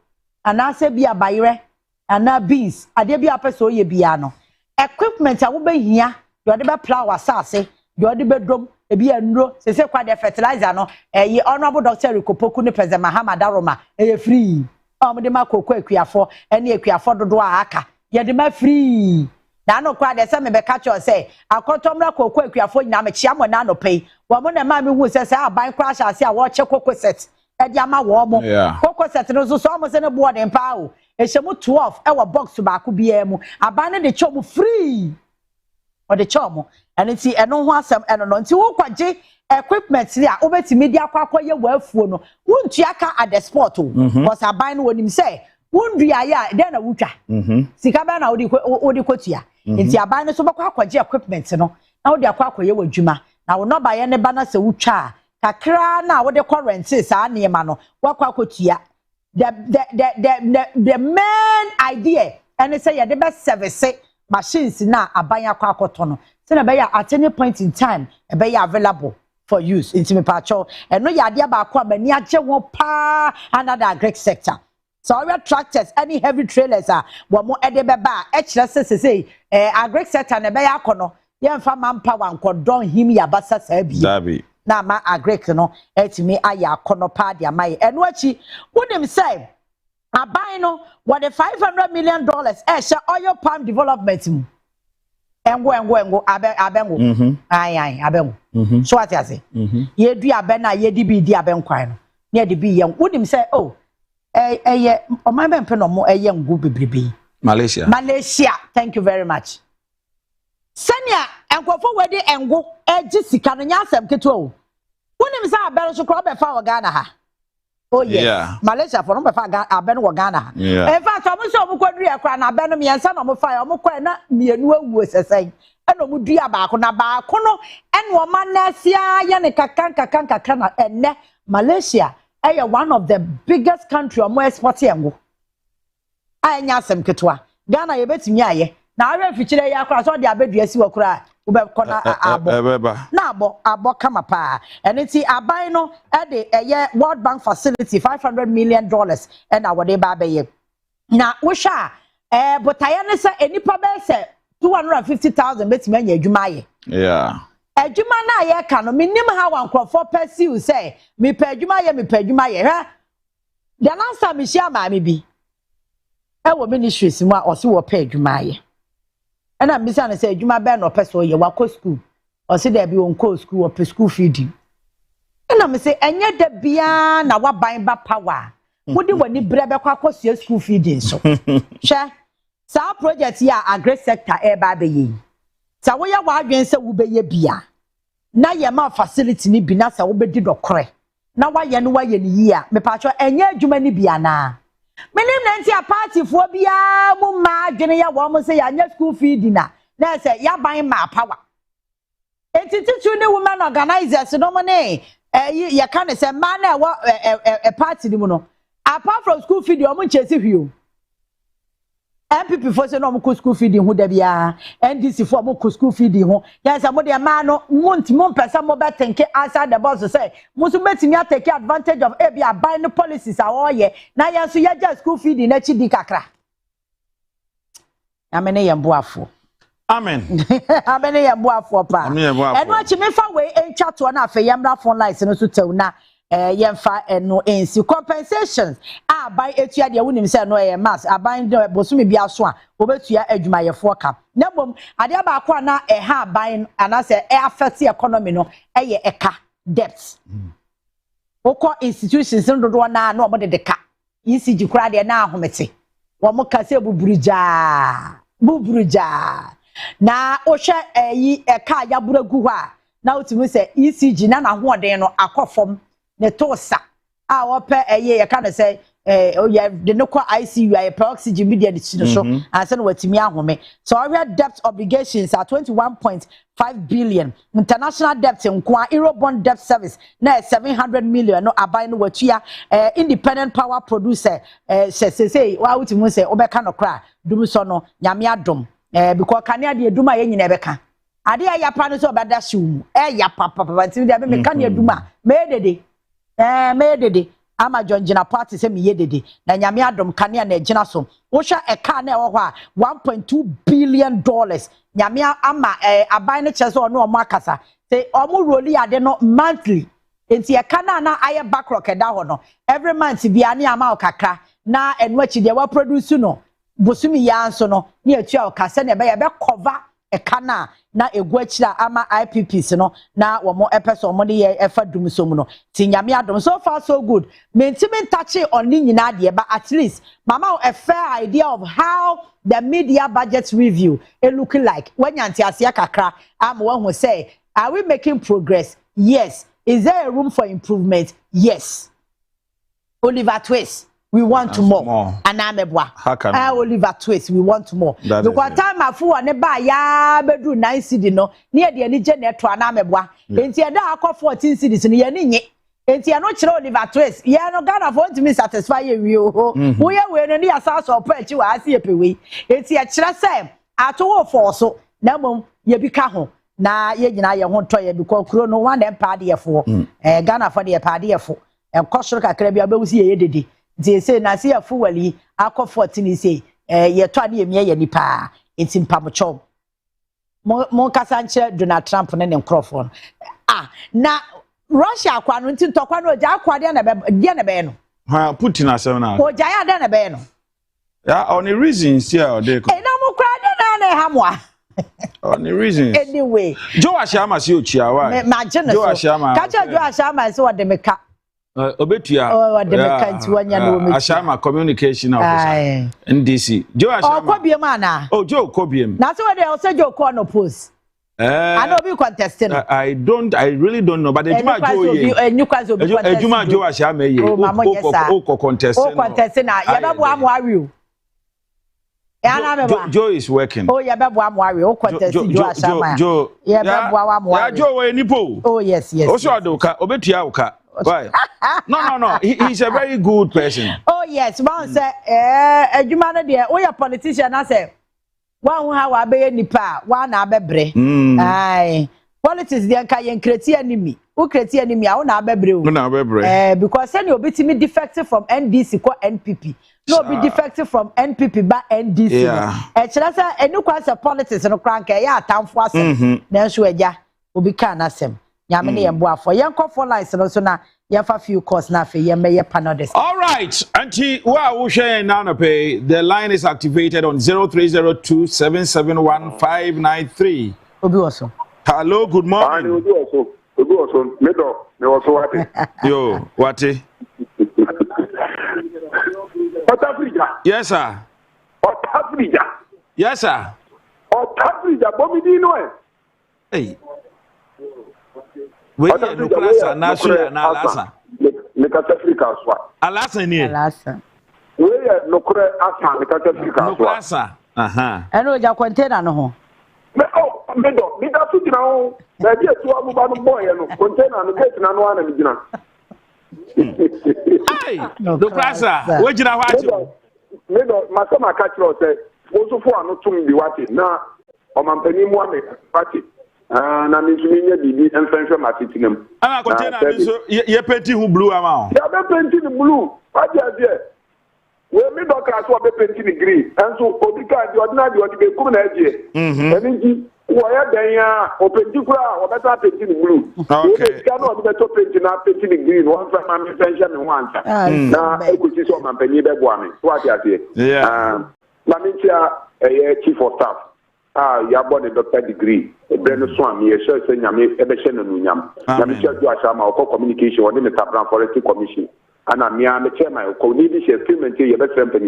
anase bia bayre ana beans ade bia peso ye bia no equipment a wo behia de ode be plow asase de ode be dom ebi enro sese kwa de fertilizer no ye honorable doctor Rikopoku ne president Mahama Daroma free de ma kokko akuafo ene akuafo dodo a aka ye de ma free na no kwa de se me be catch you say akotomra kokko akuafo nyina me chia mo na no pay wo mo na ma me hu se aban crash ase a wo che kokko set e di ama wo mo kokko set no so mo se ne board empa o e hye mo 12 e wo box ba ko bia mu aban ne de chomo free o de chomo ene ti eno ho asem eno no nti wo kwaje equipment ni a obetimi di akwakoye wafuo no wuntuaka at the sport o because aban no wonim say wundua ya de na wutwa sika ba na odi kotua nti aban no so bakwa akwaje equipment no na odi akwakoye wadwuma na wo no ba ye ne ba na se wutwa kakra na wo de current sa na ma no wakwa kotua the main idea and say ye de be service machines na aban akwakoto no say na be ya at any point in time e be ya available for use into me pacho and no yade ba ko amani age wo pa another agric sector so our tractors any heavy trailers wo mo ede be ba e kire say agric sector na be ya kono ye mfa manpower nkodon him ya basa sabi na ma agric no etimi aya kono pa dia mai eno achi wonim say aban no what the $500 million sha oil palm development mu engo abengo ai abengo so what you say ye du aben na ye di bi di aben kwan no ye di bi ye wonim say oh ye o man ben pe no mo ye ngu bebrebe Malaysia thank you very much senia enkofo wedi engo eji sika no nya asem keto o wonim say aben so kro be fa Ghana ha oh yes yeah. Malaysia for no be fa aben wo Ghana in fact omo so omo kwadru e kwa na aben no miensa na omo fa omo kwa na mienu awuo sesai eno mu dua baako na baako no eno ma na sia ye ne kakan na enne Malaysia one of the biggest country omo export engo anya asem ketwa Ghana ye betimi aye na awe fichire ya akra so de abedua si wakura ube kona abo na abo kama pa eniti aban no e de World Bank facility $500 million and awode ba be na wo hwa botaye ne se enipa be se 250,000 betimi anya adwuma ye adwuma na ye ka no minim ha wankrofo pursue say me pa adwuma ye hwa the last time me share ma me bi e wo ministries mu a o se wo pa adwuma ye na mbisa na say adwuma be no person ye wako school o se there be on co school or school feeding na me say enye da bia na waban ba power wodi wani bre be kwa akosua school feeding so hwe sa project ya agri sector e ba be yi sa wo ya wa adwen se wo be ye bia na ye ma facility ni bi na sa wo be di dokore na wa ye no wa ye ni yi a me pa cho enye adwuma ni bia na menim na nti a party fo bia mu ma adwene ya wo mo se ya nya school feeding na se ya ban ma power entitu ne women organizers no mo ne ye ka ne se ma na wo party ni mu no apart from school feeding o mo chesi hwio MPP for say no mo school feeding ho da bia NDC for mo school feeding ho yes mo de ma no mo pesa mo be think outside the box say mo so betimi take advantage of e bia buy no policies a wo ye na ye so ye just school feeding na chi di kakra amene ye mboafo amen amene ye mboafo pa eno chi me fa we entwa to na afa ye mra phone lines no so tew na yemfa eno ensi compensations aban etua de wonim se no mass aban bosumi bia so a obetua adwumayefo ka na bom ade ba akwa na ha aban anase affect economy no eye eka debt oko institutions ndodo na no omo de ka ECG kura de na ahomete wo mo ka se buburuja na ohwe eka yaburagu ho a na otimi se ECG na ho oden no akofom ne tosa a wope ye ka na say oh yeah the no ICU I oxygen media the so and say no watimi ahome so our debt obligations are 21.5 billion international debt in Eurobond debt service na 700 million no abai no watua independent power producer say wa wutimu say obeka no kra dum so no nyame adom because kania de duma ye nyina beka ade ya pa no so obeda hwu ya papa tin de me kania duma me dede ama jonjina party say me ye dede na nyame adom kania na gina so wo hwa eka na ewo ho a 1.2 billion dollars nyame ama aban ne chese ono omo akasa say omo roli ade no monthly enti eka na aye backlog eda ho no every month bia ne ama okakra na enu achi de wa produce no bosumi ya nso no ne atua okasa na be cover eka na egu achira ama IPPs no na womo epeso omo de ye efa dum so mu no ti nyame adom so far so good mentimi touch on ni nyina de but at least mama a fair idea of how the media budget review it looking like when yanti asia kakra am won who say are we making progress? Yes. Is there a room for improvement? Yes. Oliver Twist, we want more. Anamebwa. Oliver Twist, we want more. Because time afu ne ba ya bedu 9 cedi no, near the any genet anamebwa. Enti ada akọ 14 cedis no ye ni nye. Enti ano kire Oliver Twist, ye no Ghana for to me satisfy you ho. Wo ye we no ni asa so pa chi wa ase epewe. Enti e kire se ato wo for so na mom ye bi ka ho. Na ye nyina ye ho toye because kuro no one empire de yefo Ghana for de empire de yefo enkoso kakra bia bewusi ye dede nti say na se yefo wali akọ 14 say ye to ade emi ye nipa enti mpamocho mo kasa nche Donald Trump ne nkrofo na Russia kwa no nti ntokwa no ja akwa de na be no ha Putin asem na o ja ya de na be no ya on the reasons here o de ko na mo kra de na hamwa on the reasons anyway Joe Ashama si ochiawa Joe Ashama kacha Joe Ashama so de meka obetua de meka nti wanya no me Ashama communication officer NDC Joe Ashama okobiem ana Joe okobiem na so de o say Joe ko no post I know be contesting I really don't know but Ejuma Joe ye Ejuma Joe Ashama ye o contesting na ye be bo am awiu Joe is working. Oh, yeah, Babu Amwari. Oh, contest Joe Ashama. Joe. Yeah, Babu Amwari. Yeah, Joe we nipo. Oh, yes. Also adoka, obetia oka. Why? No. He's a very good person. Oh, yes. One say, Ejuma na de. Oh, ya politician na say. One how abe nipa, one abebre. Aye. Politics dey kan yen create enemy. Who create enemy? I na abebre o. Na abebre. Because say you obetimi defective from NDC ko NPP. No be defective from NPP by NDC. Yeah. Chere say enu kwa say politics no kran ka ya atamfo asem. Na nso eja obi kan asem. Nyame ne yembo afo. Yen ko for lines no so na yen fa few course na fe yen meye panel. All right. Auntie, we share now pay. The line is activated on 0302 771 Obi also. Hello, good morning. Obi also. Me also what? Yo, what? Yes, sir. Yes, sir. Hey. We no class na so na alasa. Me ka Africa so. Alasa ni. Alasa. We no kure asa me ka Africa so. No class. Aha. Eno ja container no ho. Me da so gina ho. Na dia to amu ba no boy no container no gate na no ana me gina. Hey, no class. We gina ho ati. Me no masama ka kiro say ozo fo anu tum bi wati na o mampani mu ame party na me tumi nya bibi enfenhwe matitinem ana container ni so ye penti hu blue ama o ya be penti ni blue wadi ade we me do class wo be penti ni green enso obi ka di ordinary odi be kum na aje eni wo ya den ya o penti kura o beta penti ni blue okay ka no odi be to penti na penti ni green won fa ma me fenhwe me ho anta na ekuti so mampani be bo ame wadi ade na me tia chief of staff ya born a doctor degree brand so am ye sure say nyame e be hye na nunyam nyame tia do ashama o communication on the Tabran Forest Commission ana me am chairman ko ni bi share payment ye be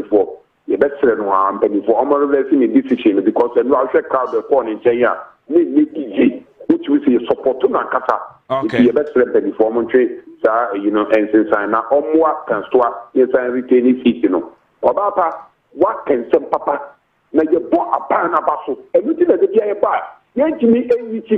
for ye be sere no am penny for omo reverse me decision because no I crowd the phone in Kenya ni DJ which we see support to Nakata. Okay. If you best performance, and since I now omwa can store yes, I retain it, Obapa, what can some papa? Now you bought a pan abaso, and you didn't get a bar. Yank me a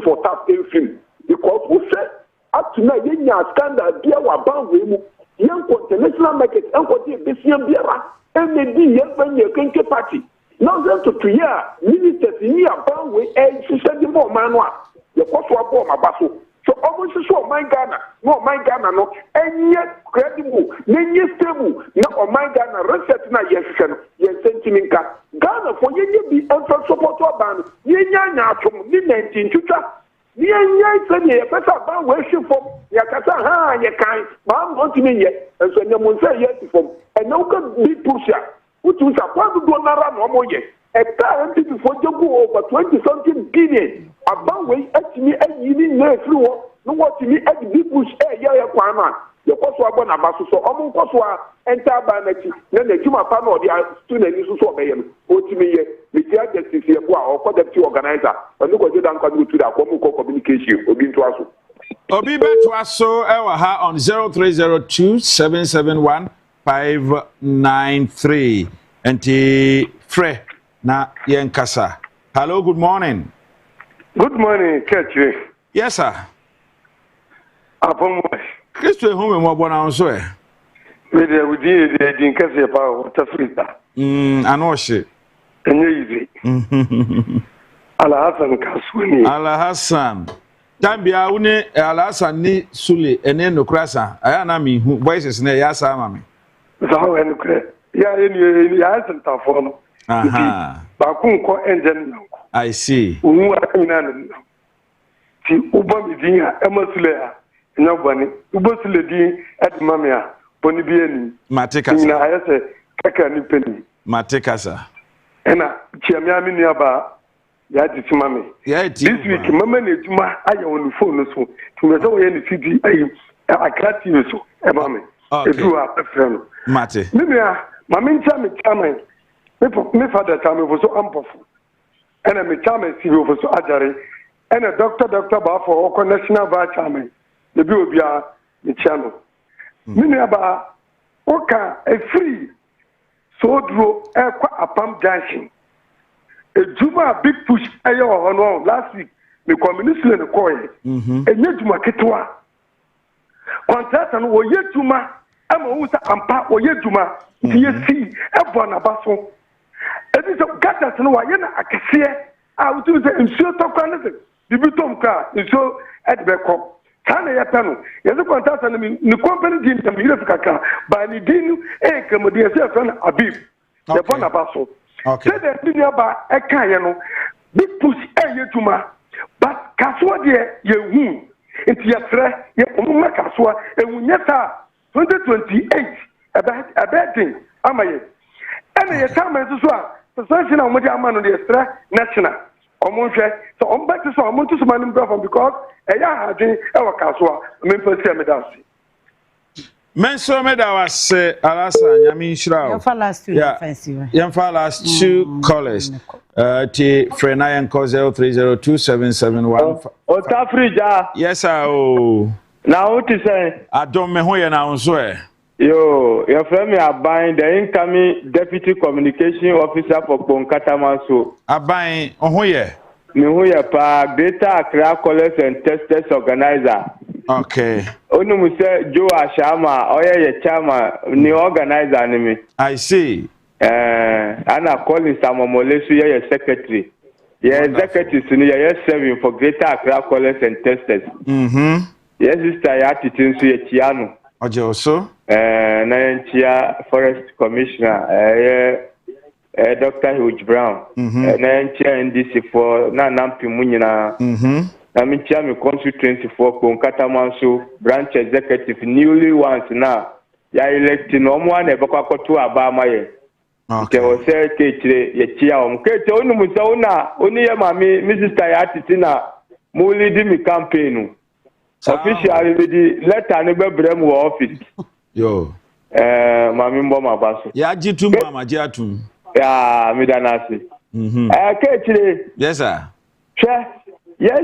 for task in film because who said up to now, you standard beer were bound with young international market and what the business beer and maybe young you can get party. Now then to clear ministers in your bound with and she said the more manual. The cost of my basso. So almost so my Ghana, no my Ghana, no, and yet credible, then yes stable, no my Ghana, reset na yes, yes sentiment Ghana for you be also support to ban, Yanya from 19 to Yanya said, yeah, better ban worship from Yakata, ha, ya kind, Mam want to me yet, and so you must say yes from, and no can be pusher, which was a part of Donara no more yet. A time before you go over 20-something billion. About way at me and you didn't know through no what me at the big bush air, yeah, the cost of one about so almost was enter by next. Then the Juma panel, the student is so by him. What to me, the justice here or for the two organizer, and look what you don't come to the communication or be to us. Obi to us so on 0302 771 593 and Fre. Na Yankasa. Hello, good morning. Good morning, Ketchy. Yes, sir. Upon what? Christo, whom we more born on so. With the Dinkasi power, what a frita. I know she. And easy. Allah Hassan Kaswini. Allah Hassan. Tambia une Allah Hassan ni Sule, and then no crassa. I am me who voices near Yasa, mammy. So, and yeah, in the answer form. Aha. Bakunko engine. I see. Who are in ti Uba Midia, Emerslea, nobody, Ubosle at Mamia, Bonibiani, Matekasa. I say, Kakani Penny. Matekasa. And Chiamiami nearby, Yadi Mami. Yeah, this week, Mamma Nituma, I on the phone, so to me, so any city, I can't use so, a mammy. If you are a friend. Mate. Mimia, Mamma Chami. Me father time was so ample, and a chairman civil was so ajari, and a doctor bar for national vice chairman. The bill be the channel. Minaba, Oka, a free, so drew a pump dancing. A Juma big push on last week, the communist in the coin, and yet Juma Ketua. Contract and wo yet Juma, I'm a ampa or yet Juma, TSC, Ebon Abaso. It is a gata to know why I can see I would do the insure talk on it. The Butom car, you so at the back. Can I tell you? The contact and the company didn't come here by the din, a comedian, a beef, the Bonabaso. Okay. Say that nearby a cayano, big push a year to ma, but Casua dear, you win. It's your threat, your Oma Casua, and when you 2028, a bad thing, am I? And the time as well. The session on Moja Man on the extra national. So I'm back to so I'm going to some brother because a ya had our castle. I mean, for Semedasi. Menso Meda was Alasa, Yamin Shroud. Yamfa last two callers. T. Frena and Cosel 302 771. Oh, Tafrija. Yes, oh. Now, what is say? I don't know who you now swear. Yo, your friend me are buying the incoming deputy communication officer for Bonkatamaso. I buying who ye? Me who ye pa Greater Accra College and Testers organizer. Okay. Onu mu say Joe Ashama, oye ye chama ni organizer ni me. I see. Ana calling Samomolesu ye secretary. Ye executive ni ye serving for Greater Accra College and Testers. Yes, sister ya titinsu ye chiano. Oje oso. Nantia Forest Commissioner, Dr. Hugh Brown, Nantia NDC for Nampi Munina, Namitia me constituency for Konkatamansu, branch executive, newly once now. Ya electing no one ever got to Abama. Okay, was said, Yachia, Kate, only Musona, only a mammy, Mrs. Tayatitina, Muli Dimi campaign. Officially, the letter never bring office. Yo. Mami mboma baso. Ya jitu mama ya midanasi. Mhm. Ketchire. Yes sir. Che yes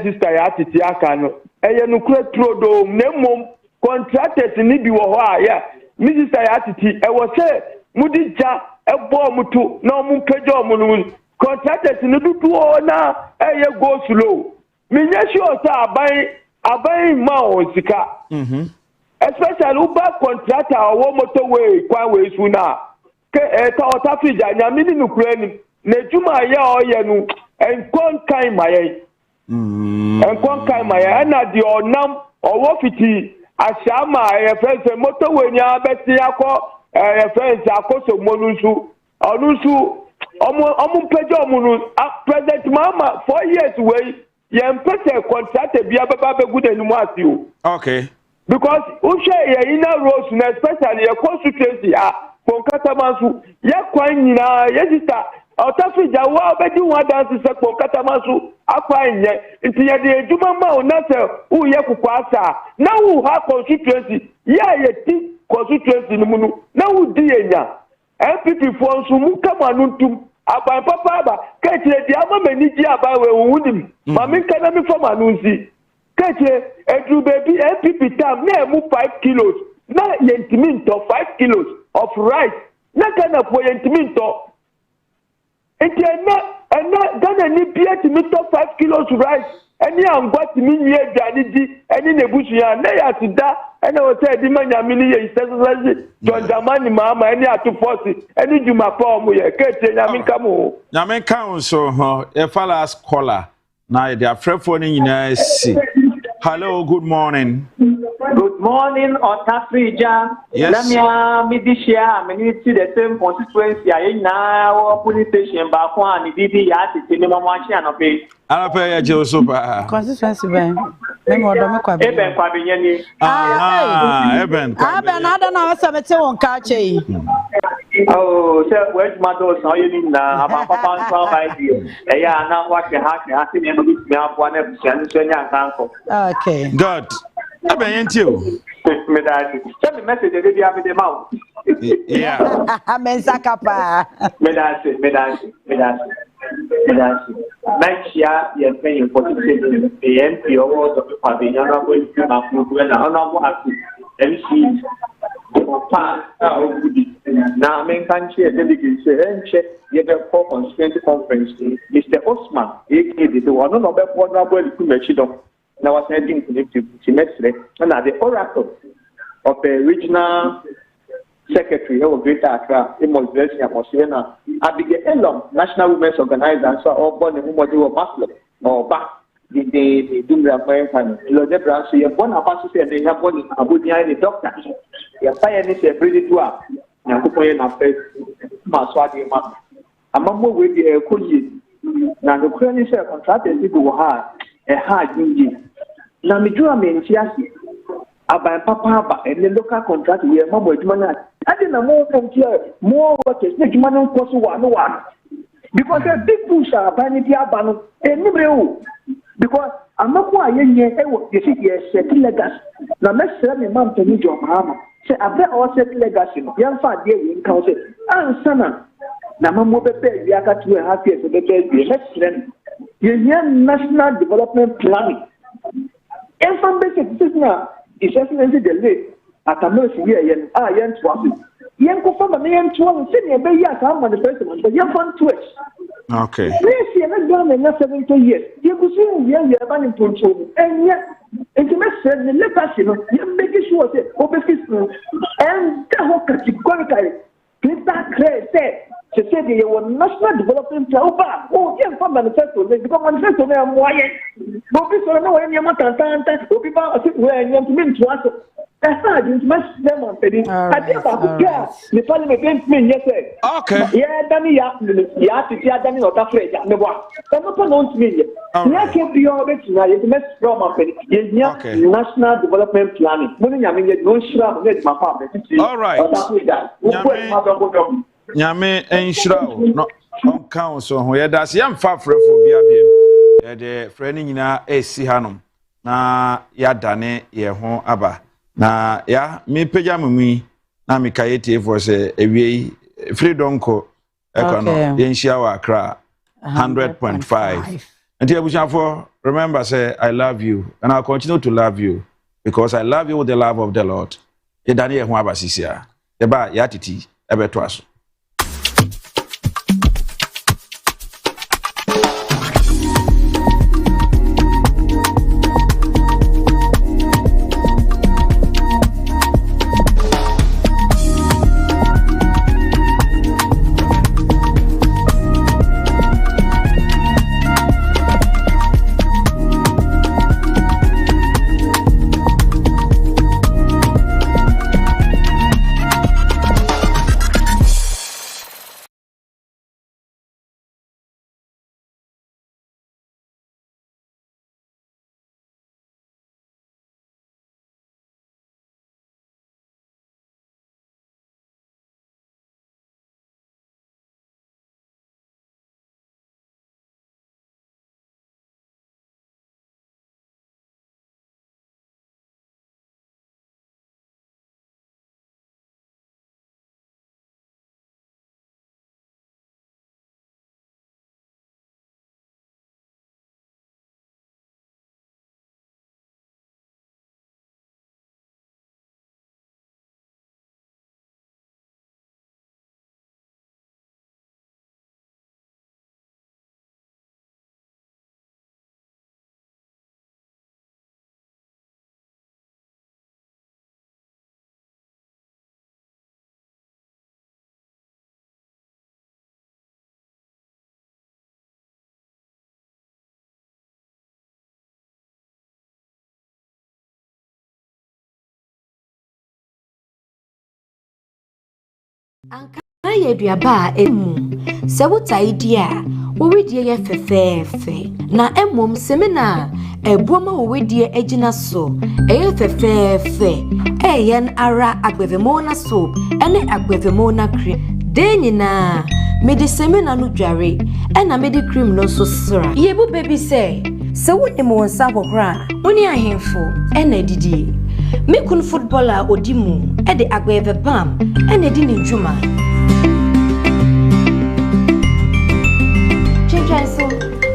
sister ya titi aka no eye no kura trodo nemom contractors ni bi wo ho a ya mi sister ya titi e wo se mudi ja ebo mutu na omu pejo omu no contractors ni dudu o na eye go slow mi nya sure say abai ma o sika especially uba contractor wo motorway kwa we su na ke ta otafija nya mi ni nukura ni na juma ya o ye no enkon kan maye na di onam owo fiti ashama e fense motorway nya beti akọ e fense akoso monunsu onunsu omu pejo omunu president mama 4 years wey ye mpese contract bia baba begu de numu asio okay because ushe ye ina roads na especially ye constituency Ponkata Masu, Yakwina, Yedita, Otafija, Wabedi, one dance is a Ponkata Masu, Aquine, into the Jumama, Nasa, who Yakuasa, now who have constituency, ye constituency in the Munu, now who Diana, MPP for Sumukamanuntum, Abba Papa, catch the Amamanidia by Wudim, Mammy Kanami from Anusi, catch a baby MPP time, near move 5 kilos, not yentiminto 5 kilos. Of rice, na kana po yentiminto. Enti ena Ghana ni bia timinto 5 kilos rice. Eni angwa timi ye dani di, eni nebusu ya na ya sida, ena hotel di manyami ni ye isese John Dramani mama eni atu force, eni juma pa omu ye kete nyami kamu. Nyami kan so ho, e fala scholar. Na dia frefo ni nyina si. Hello, good morning. Good morning, Otafrija. Yes. Let me share. Many see the same constituency. I now police station back one. Bibi yati tini mama chi anope. Anope ya je super. Constituency ben. Memo do me kwa bi. Eben kwa bi nyani. Eben. Eben ada na wasa mete won ka che. Oh, so where my door so you need na aba papa so by you. Ya na wa ke ha se me no bi me afọ na busan so nya kanko. Okay. Good. Eben yentio. Me da ji. Send me message dey be am dey ma. Yeah. Mensa kapa. Me da ji. Next year, you're paying for the MP awards of the Pavilion. I'm going to have to do an honorable MC. Now, main country, a delegate, and check the other constituency conference. Mr. Osman, the one of the honorable Kumachidom. Now, I was heading to the next day, and at the oracle of the regional secretary of Greater Accra, Amos Blessing Amosiena, Abigail Elom, National Women's Organizer, so all born in Humodu Muslim, or back the Dumra American, Lodebra, so you're born a pastor and they have one in Abuja, the doctor. You're firing this every two hours. Now, who point a face, Maswadi, a mamma with the Kuji. Now, the Ukrainian contracted people who had a hard duty. Now, Midura means yes. About Papa and the local contract, we have more money. I didn't more from here, more workers, make money cost 1 because the big push are buying the Abano and Nimreo. Because I'm not quite young yet, you see, yes, settle legacy. Now, let's sell me, mom, to meet your mama. Say, I've got all settle legacy. Young fat, dear, in council. And son, now, Mamma, we are got 2.5 years of the baby. Let's learn. Young national development planning. And some basic business. It's excellency the late at a mercy here, yen twapping. Yen confirm a yen twelve, sitting a baby at our manifestation, but young fun twitch. Okay. Yes, you have done enough 70 years. You could see here, you are running to and yet, and to message the legacy, you make it sure that obviously, and the whole categorically, Peter Cray said, she said you were national development plan. Oh, yeah, from manifesto, they become manifesto, they are more. But people don't know any amount of time, or people are where you mean to us. That's not it, much them on Peddy. I think about the parliament against me, yes, sir. Okay. Yeah, Danny, yeah, to see Danny or afraid. No one. I'm not known to me. Yeah, can't be all bit now. You must from a penny. Yes, national development planning. When I mean, no shrub, get my father. All right. Nyame enhyira no on council ho ye das yam fa frefo bia bia ye de freni nyina esi hanom na ya dane ye ho aba na ya me pagya mumi na me kayete for se ewie freedom ko ekono ye nhia wa Accra 100.5 And remember, say, I love you, and I'll continue to love you, because I love you with the love of the Lord. Yedani ehwa basisia. Eba yatiti ebe twaso. Anka ye duaba emu se wuta idea wo wedie ye fefefe na emom semina ebuoma wo wedie agina so eye fefefe eyen ara agbevemona soap ene agbevemona cream de nyina mede semina no dware ena mede cream no so sra yebu baby se woni mo nsa hohora woni ahemfo ena didie me kun footballer odimu e de agbeve bam ene di ni djuma chenso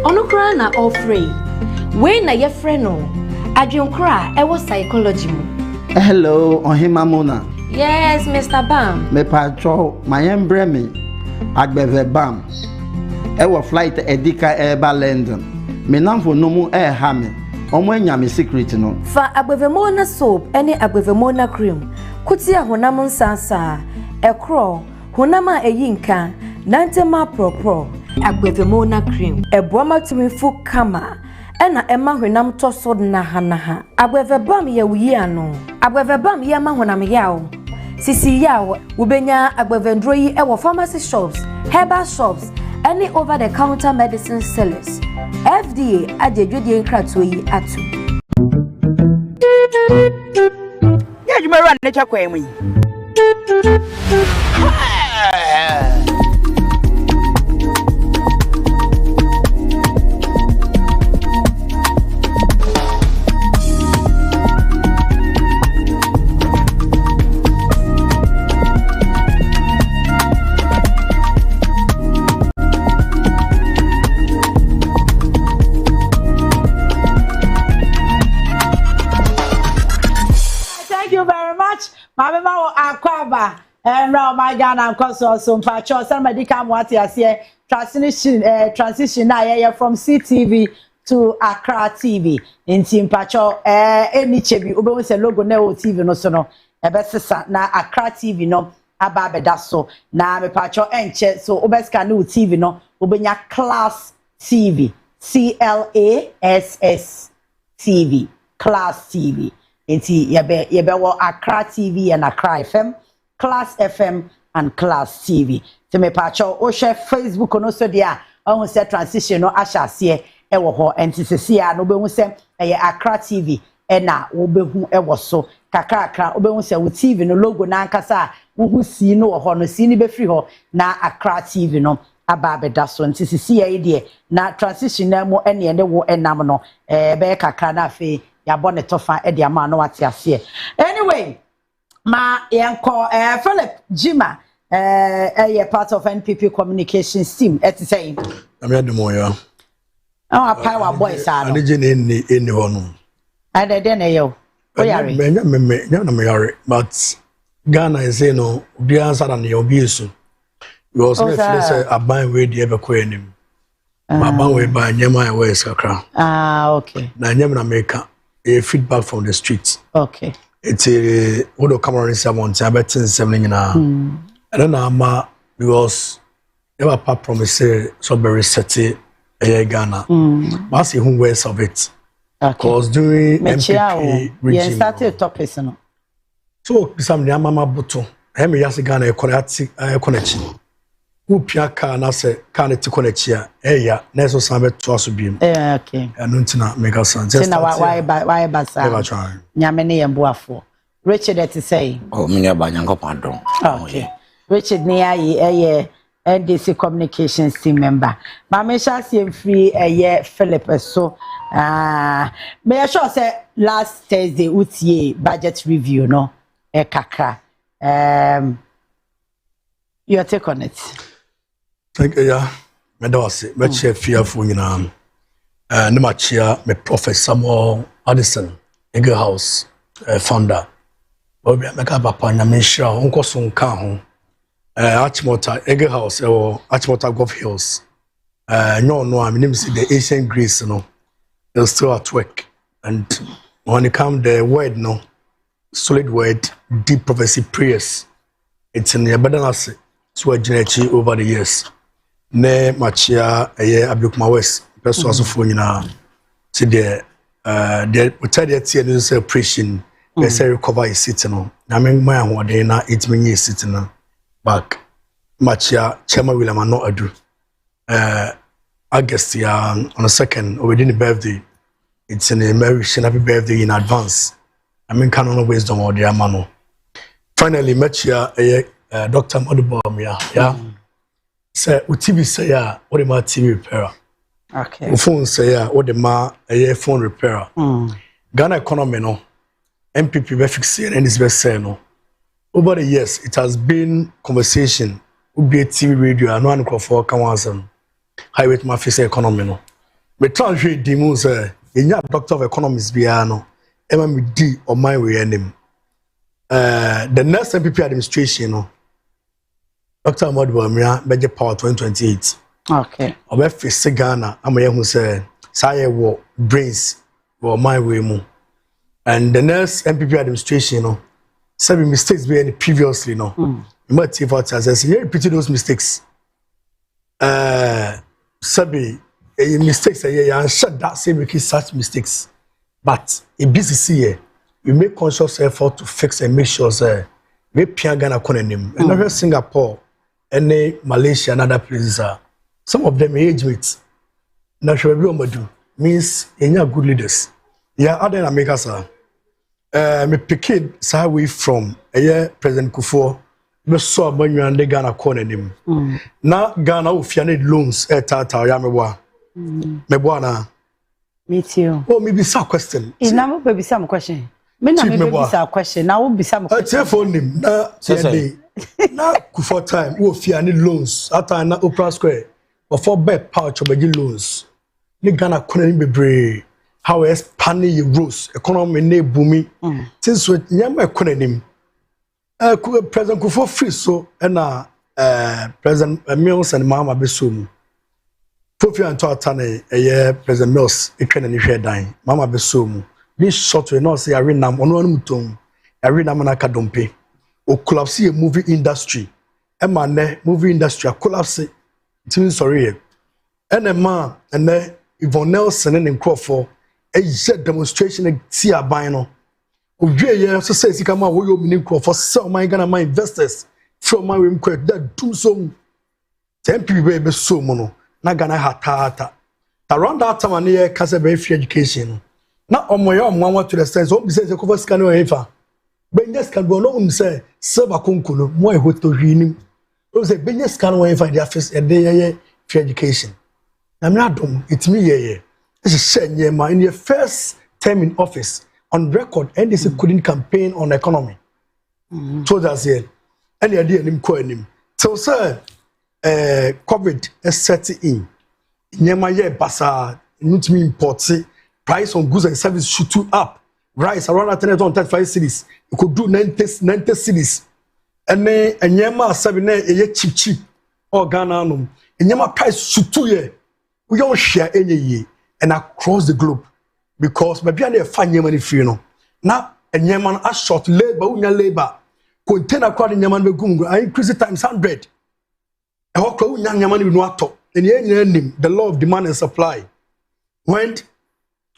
onukra na offrey we na ye freno adwenkra e wo psychology mu. Hello ohima mona. Yes Mr. Bam me patro mayembre me agbeve bam e wo flight edika eba London me namfo no mu e ha me omo anya me secret no fa agbevemona soap ene agbevemona cream kutia honam nsansa ekro honama eyinka nantema propro agbevemona cream eboama tumifu kama ena ema honam tosod na hanaha agbevebam ya wuyi ano agbevebam ya ma honam yawo sisi yawo ubenya agbevendro yi ewo pharmacy shops herbal shops any over the counter medicine sellers FDA ajejude nkrato yi atu ya jumara na chakwa emu Mama akwaba now my Ghana koso so mpacho some medical mwati asie transition na ye from CTV to Accra TV nti mpacho eni chebi obewu se logo na o TV no so no ebesesa na Accra TV no aba beda so na mepacho enche so obeska na o TV no obenya Class TV CLASS TV Class TV Enti yebe wo Accra TV and Accra FM, Class FM and Class TV. Te me pacho o share Facebook no so dia on se transition no ahase e wo ho enti sesia no be hu se eye Accra TV e na wo be hu e wo so kakrakra wo be hu se wo TV no logo na ankasa wo hu si no wo ho no si ni be free ho na Accra TV no aba beda so enti sesia e de na transition na mo ene ne wo enam no be kakra na afi ya bonne tofa e dia ma no wate ase anyway ma yanko Philip Jima part of NPP communications team et saying I'm at the moya Oh, power boys are. And any one. I didn't know. Oh, yeah, but Ghana is saying no, be answered and you'll be soon. You also say a buying way the ever queen. My banway by Nyama West Accra. Okay. Now, Nyama make a feedback from the streets. Okay. It's a would come around someone, I bet 7 now. I don't know, because never apart from so very setty a Ghana. But see who wears of it. Because during MPP regime. Started topic, so some Yamama Buto, Hemi Yasigana, a connection. Who Piaka and I say, can't it connect here? Eh, Neso Samet to us beam. Okay. And Nuntina make us sound. Why, Bassa? Yamini and Boafo. Richard, to say. Oh, Minia Banyango Pardon. Okay. Richard Nia, NDC Communications team member. Mamma shall see free a year, Philip. So, may I sure say last Thursday, Utie budget review, no? E kakra. Your take on it. Thank you, yeah. Medawase, Meche fearful, you know. Nemachia, me Prophet Samuel Addison, Eagle House, founder. Obi Meka Papa Nyamisha, Uncle Sun Kahu, Achimota, Eagle House, or Achimota Golf Hills. No, I mean, see the ancient Greece, you know, they're still at work. And when it comes the word, no, solid word, deep prophecy prayers, it's in the abundance. So I generate over the years. Ne machia Abukma West, person also for you now. See the without the tea and operation, they say recover is sitting. I mean, my one day now 8 years sitting back. Machia Chema William and not ado. August on the 2nd, within the birthday. It's in a marriage happy birthday in advance. I mean, canon wisdom or dear mano. Finally, Machia Dr. Modubom, yeah. Say, TV say, what the TV repairer. Okay. Phone say, what the phone repairer. Ghana economy, no. MPP be fixing and it's best say, no. Over the years, it has been conversation. Would be a TV radio, and one for Kawasan. Highway to my face economy, no. But translate the moon, say, in your doctor of economics, Biano, MMD or my way name. The next MPP administration, no. Dr. Modubomia, Budget Power 2028. Okay. Obe face Ghana, amaye hu say saye wo brains wo my way mu. And the next MPP administration, no, some mistakes be any previously, no. You might see what as you repeat those mistakes. Sabi mistakes and shut that say make such mistakes. But in BCC here, we make conscious effort to fix and make sure say we Ghana konenim. And not Singapore. Any Malaysia and other places are some of them age mates. National Biomadu means any good leaders. Yeah, other than America, sir. Me picking away from President Kufuor. Me saw when you and the Ghana corner him. Now Ghana if you need loans tata ya mewa. Mebwana. Me too. Oh, maybe some question. Is now maybe some question. Me na maybe some question. Now will be some question. Telephone him. Na Kufuor time we fear any loans after na Opera Square before bed pouch obegi loans ni Ghana kono ni bebre how expand your rules economy na booming since we nyama ekonomy President Kufuor free so na President Mills and Mama Besum Fofi anto atane President Mills etwe ni hwe dan Mama Besum ni short we no say arenam ono anu mutom arenam na kadompe o collapse a movie industry emane movie industry collapse tin sorry enema ene Yvonne Nelson and Crawford a demonstration ti aban no odwe ye so say sika ma wo yo mini Crawford sell my Ghana my investors from my room quick that do so 10 people be so no na Ghana hatata around that time na kase be free education na omoye omwa to the sense o be say Crawford sika no efa Benyes can go no say serve akunkulu mo e hoto hwinim o say benyes can won find their first free education na me adom it me ye share ma in your first term in office on record NDC couldn't campaign on economy so that's it any idea nim ko anim so sir COVID is set in nyema ye basa not me import price on goods and services shoot up. Rice around 35 cities. You could do 90 cities. And then a yama 7 a cheap or Ghana. And yama price shoot 2 year. We all share any year and across the globe. Because maybe I find money free no. Now a yaman a short labor, labor. Container crowd in yaman begungo. I increase it times 100. A hawk young yaman with no top. And the law of demand and supply. When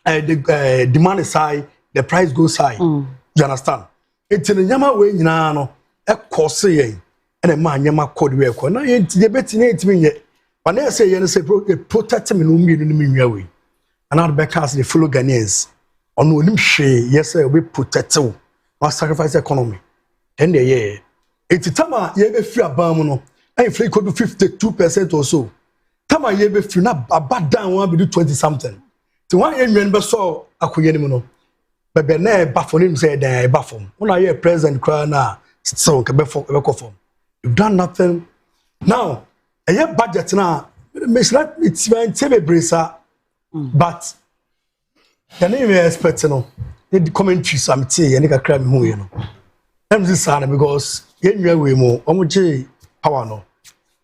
the demand is high, the price goes high. You understand? It's in the yama way, you know, a course, and a man yama code work. Now, you bet in 8 minutes. When I say, you say, protect me, no mean way. And now the backers, the fellow Ghanaians, on no shame, yes, sir, we protect you, or sacrifice economy. And the year. It's a time, you have a free abamano, and if you could do 52% or so. Tama ye be free na bad down one be do 20 something. So one yen be so akoye ni no. Be na e ba for him say dan e ba form. Una ye president cry na so ke be form. You've done nothing. Now, a ye budget na it's when tebe bresa but the name you expect no. The commentary something ye nika cry me hu ye no. Em this sana because ye nwa we mo omoje power no.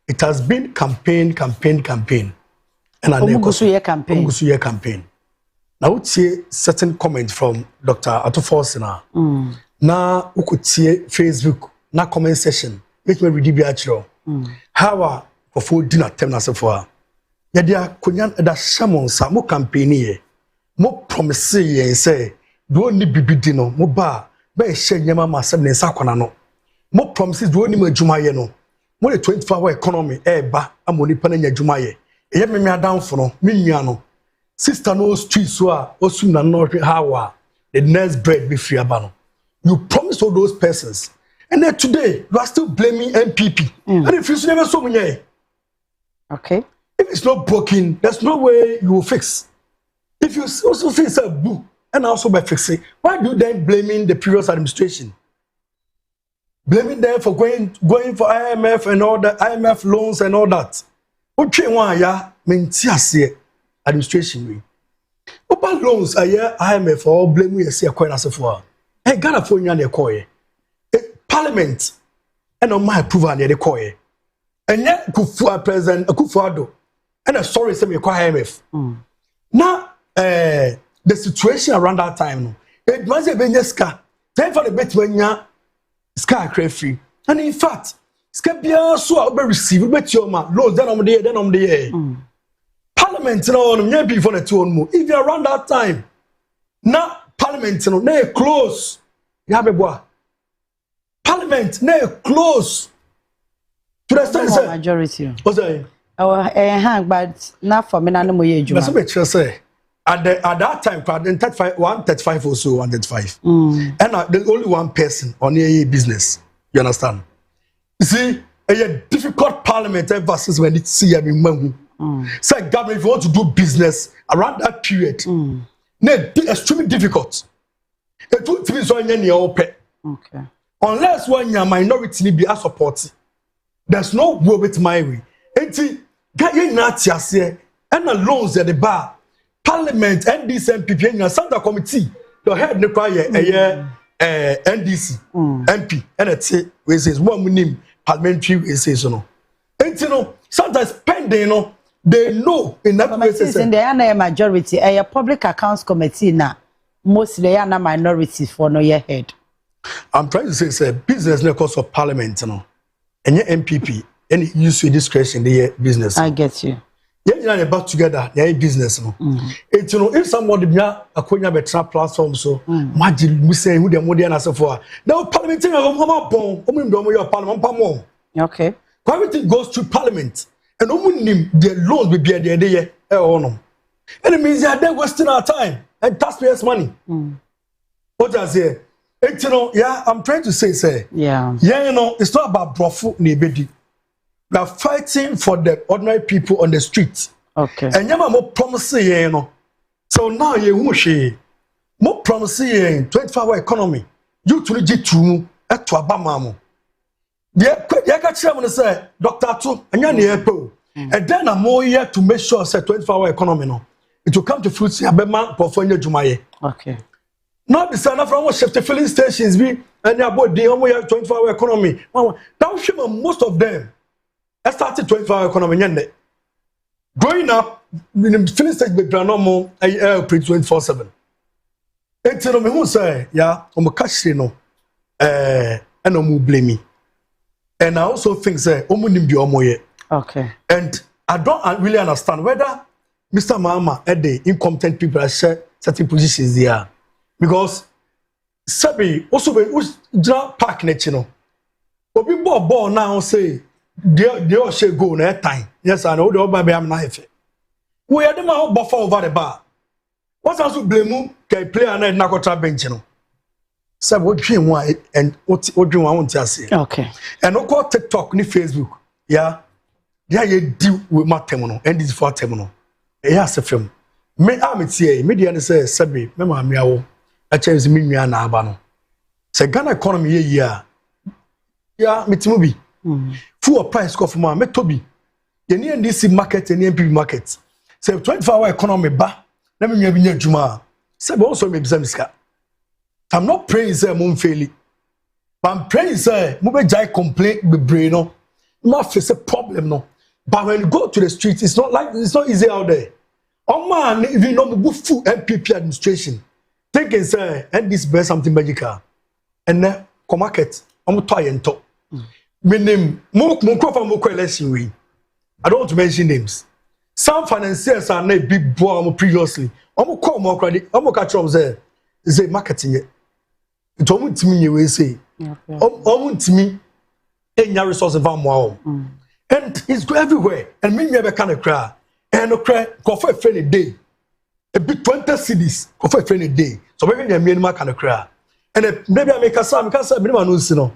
It has been campaign. And I campaign. Now, would see certain comment from Dr. Atufosina. Now, we could see Facebook, na comment session, which may be actual. How are for dinner terminal so far? Yadia Kunyan da Shamon, some campaign here. More promise say, do only be dino, mo bar, by share Yama Maa Sem Nie Sakonano. More promises do only me Jumayeno. More 24-hour economy, ba, amoni panenya jumaye. Eye me down for no, me no. Sister no street so osu na not how the next bread be free abano. You promise all those persons. And then today, you are still blaming MPP. And if you never so many. Okay. If it's not broken, there's no way you will fix. If you also fix a boo, and also by fixing, why do you then blaming the previous administration? Blaming them for going for IMF and all that, IMF loans and all that. Okay, one ya maintias administration we. Open loans a year IMF or blame we see a coin as a for. Hey, Ghana for you and Parliament and on my approval near the coin. And yet Kufuor President Kufuor and a sorry say me call IMF. Now the situation around that time it was a benyeska. Time for the bet when ya sky free. And in fact, Skabia so be receive bet your man loans then on the year. Parliament no on before the two more. If you around that time, now Parliament no na close. You have a boy. Parliament na close to the sense majority. What's that? But not for me na no moye ejuma. That's what you say. At that time, 135 or so, 135. And there's only one person on a business. You understand? You see, a difficult parliament versus when it's see money. So, government, if you want to do business around that period, it's extremely difficult. It will be so okay. Unless when your minority be a support, there's no way with my way. And the loans at the bar. Parliament, NDC, MPP, and Santa Committee, the head require a NDC, MP, and it's we says one name parliamentary we says no. And you know, sometimes pending, you know, they know in that places in the ana majority, a public accounts committee now, mostly ana minority for no year head. I'm trying to say business no cost of parliament, you know, and your MPP, any use your discretion the business. I get you. Yeah, you back together, yeah, business. No, it's you know, if somebody be a konya betra platform, so imagine we say who the modern as for now. Parliament, your parliament, okay. Everything goes through parliament, and the loans will be at the end. And it means they are there wasting our time and taxpayers' money. What does it? It's you know, yeah, I'm trying to say, yeah, you know, it's not about brofu nebedi. We are fighting for the ordinary people on the streets. Okay. And you more promising, you know. So now you won't more promising 24-hour economy. You to legit to Abamamo. Yeah, I got you say, Dr. Tu, and you're near. And then I'm more here to make sure say 24-hour economy. No. it will come to fruits abema portfolio jumaye. Okay. Not the son from what shift filling stations be and their body 24-hour economy. That most of them started 24-hour economy. Growing up, filling station be normal pre 24/7. Until me who say, yeah, cash no and no blame me. And I also think say okay. And I don't really understand whether Mr. Mahama and the incompetent people share certain positions there. Because Sabi also be park net, you know. But people born now say they all shall go next time. Yes, I know the old baby I'm not. We are the man buffer over the bar. What's also blame can play and not go bench, you know. So what dream why and what dream I want to say. Okay. And no call TikTok ni Facebook. Yeah. Yeah, you deal with my terminal and this for terminal. Yes, a film. Me am it here. Media say Sabi, me ma miawo. A chance me mia na aba no. Say Ghana economy year. Yeah, me timubi. Full price go for ma me tobi. Ye ni NDC market and NPP market. Say 24-hour economy ba. Na me nwa bi nya djuma. Sabi also me bizamiska. I'm not praying say mo fail. But I'm praying say mo be jai complaint be brain no. No face a problem no. But when you go to the streets, it's not easy out there. Oh man, if you know the full MPP administration, thinking say, and this bear something magical, and then come market, I'm try and talk. My name, more election we. I don't want to mention names. Some financiers are not big boy previously. I'm call more credit. I'm catch up there. Say marketing it. It won't me you will say. To me, any resource of wow. And it's everywhere. And me never can cry. And cry go for a friendly day. A bit 20 cities go for a friendly day. So maybe me can cry. And maybe I make a sound because I know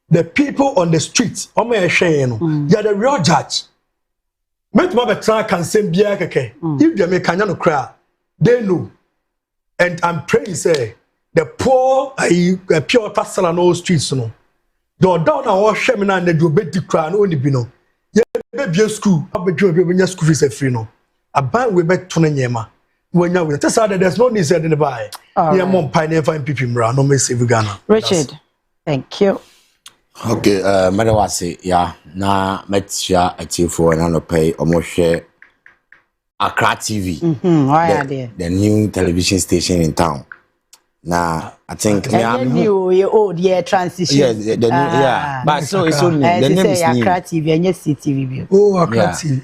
the people on the street, on my shame, you are the real judge. Make my try can say be okay. If they make a cry, they know. And I'm praying say the poor pure tassel on all streets, no. Don't down our shame and they do better cry only be no. Baby school, I'll be doing school fees free no. A buy we bet to Nyema. When you will tell there's no need in the buy. Yeah, mom pioneer fine people no me save Ghana. Richard, thank you. Okay, Madawasi, yeah, na metia atifo and no pay almost share Accra TV. Why are they? The new television station in town. Now, I think new old year transition. Yeah, the new, yeah. But so it's only the name is new. Accra TV and yes CTV. Oh, Accra TV.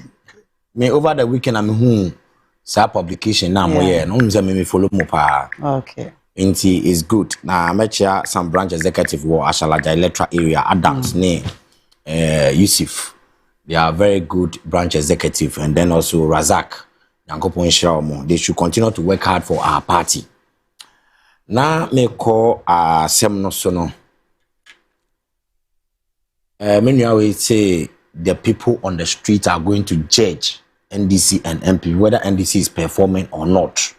Me over the weekend I'm home. Sa publication now more yeah. No me follow mo pa. Okay. Inti is good. Now I met some branch executive war Ashalaja Electra area adults name Yusuf. They are very good branch executive and then also Razak. They should continue to work hard for our party. Now me call Sem Nie. Many always say the people on the street are going to judge NDC and MP whether NDC is performing or not.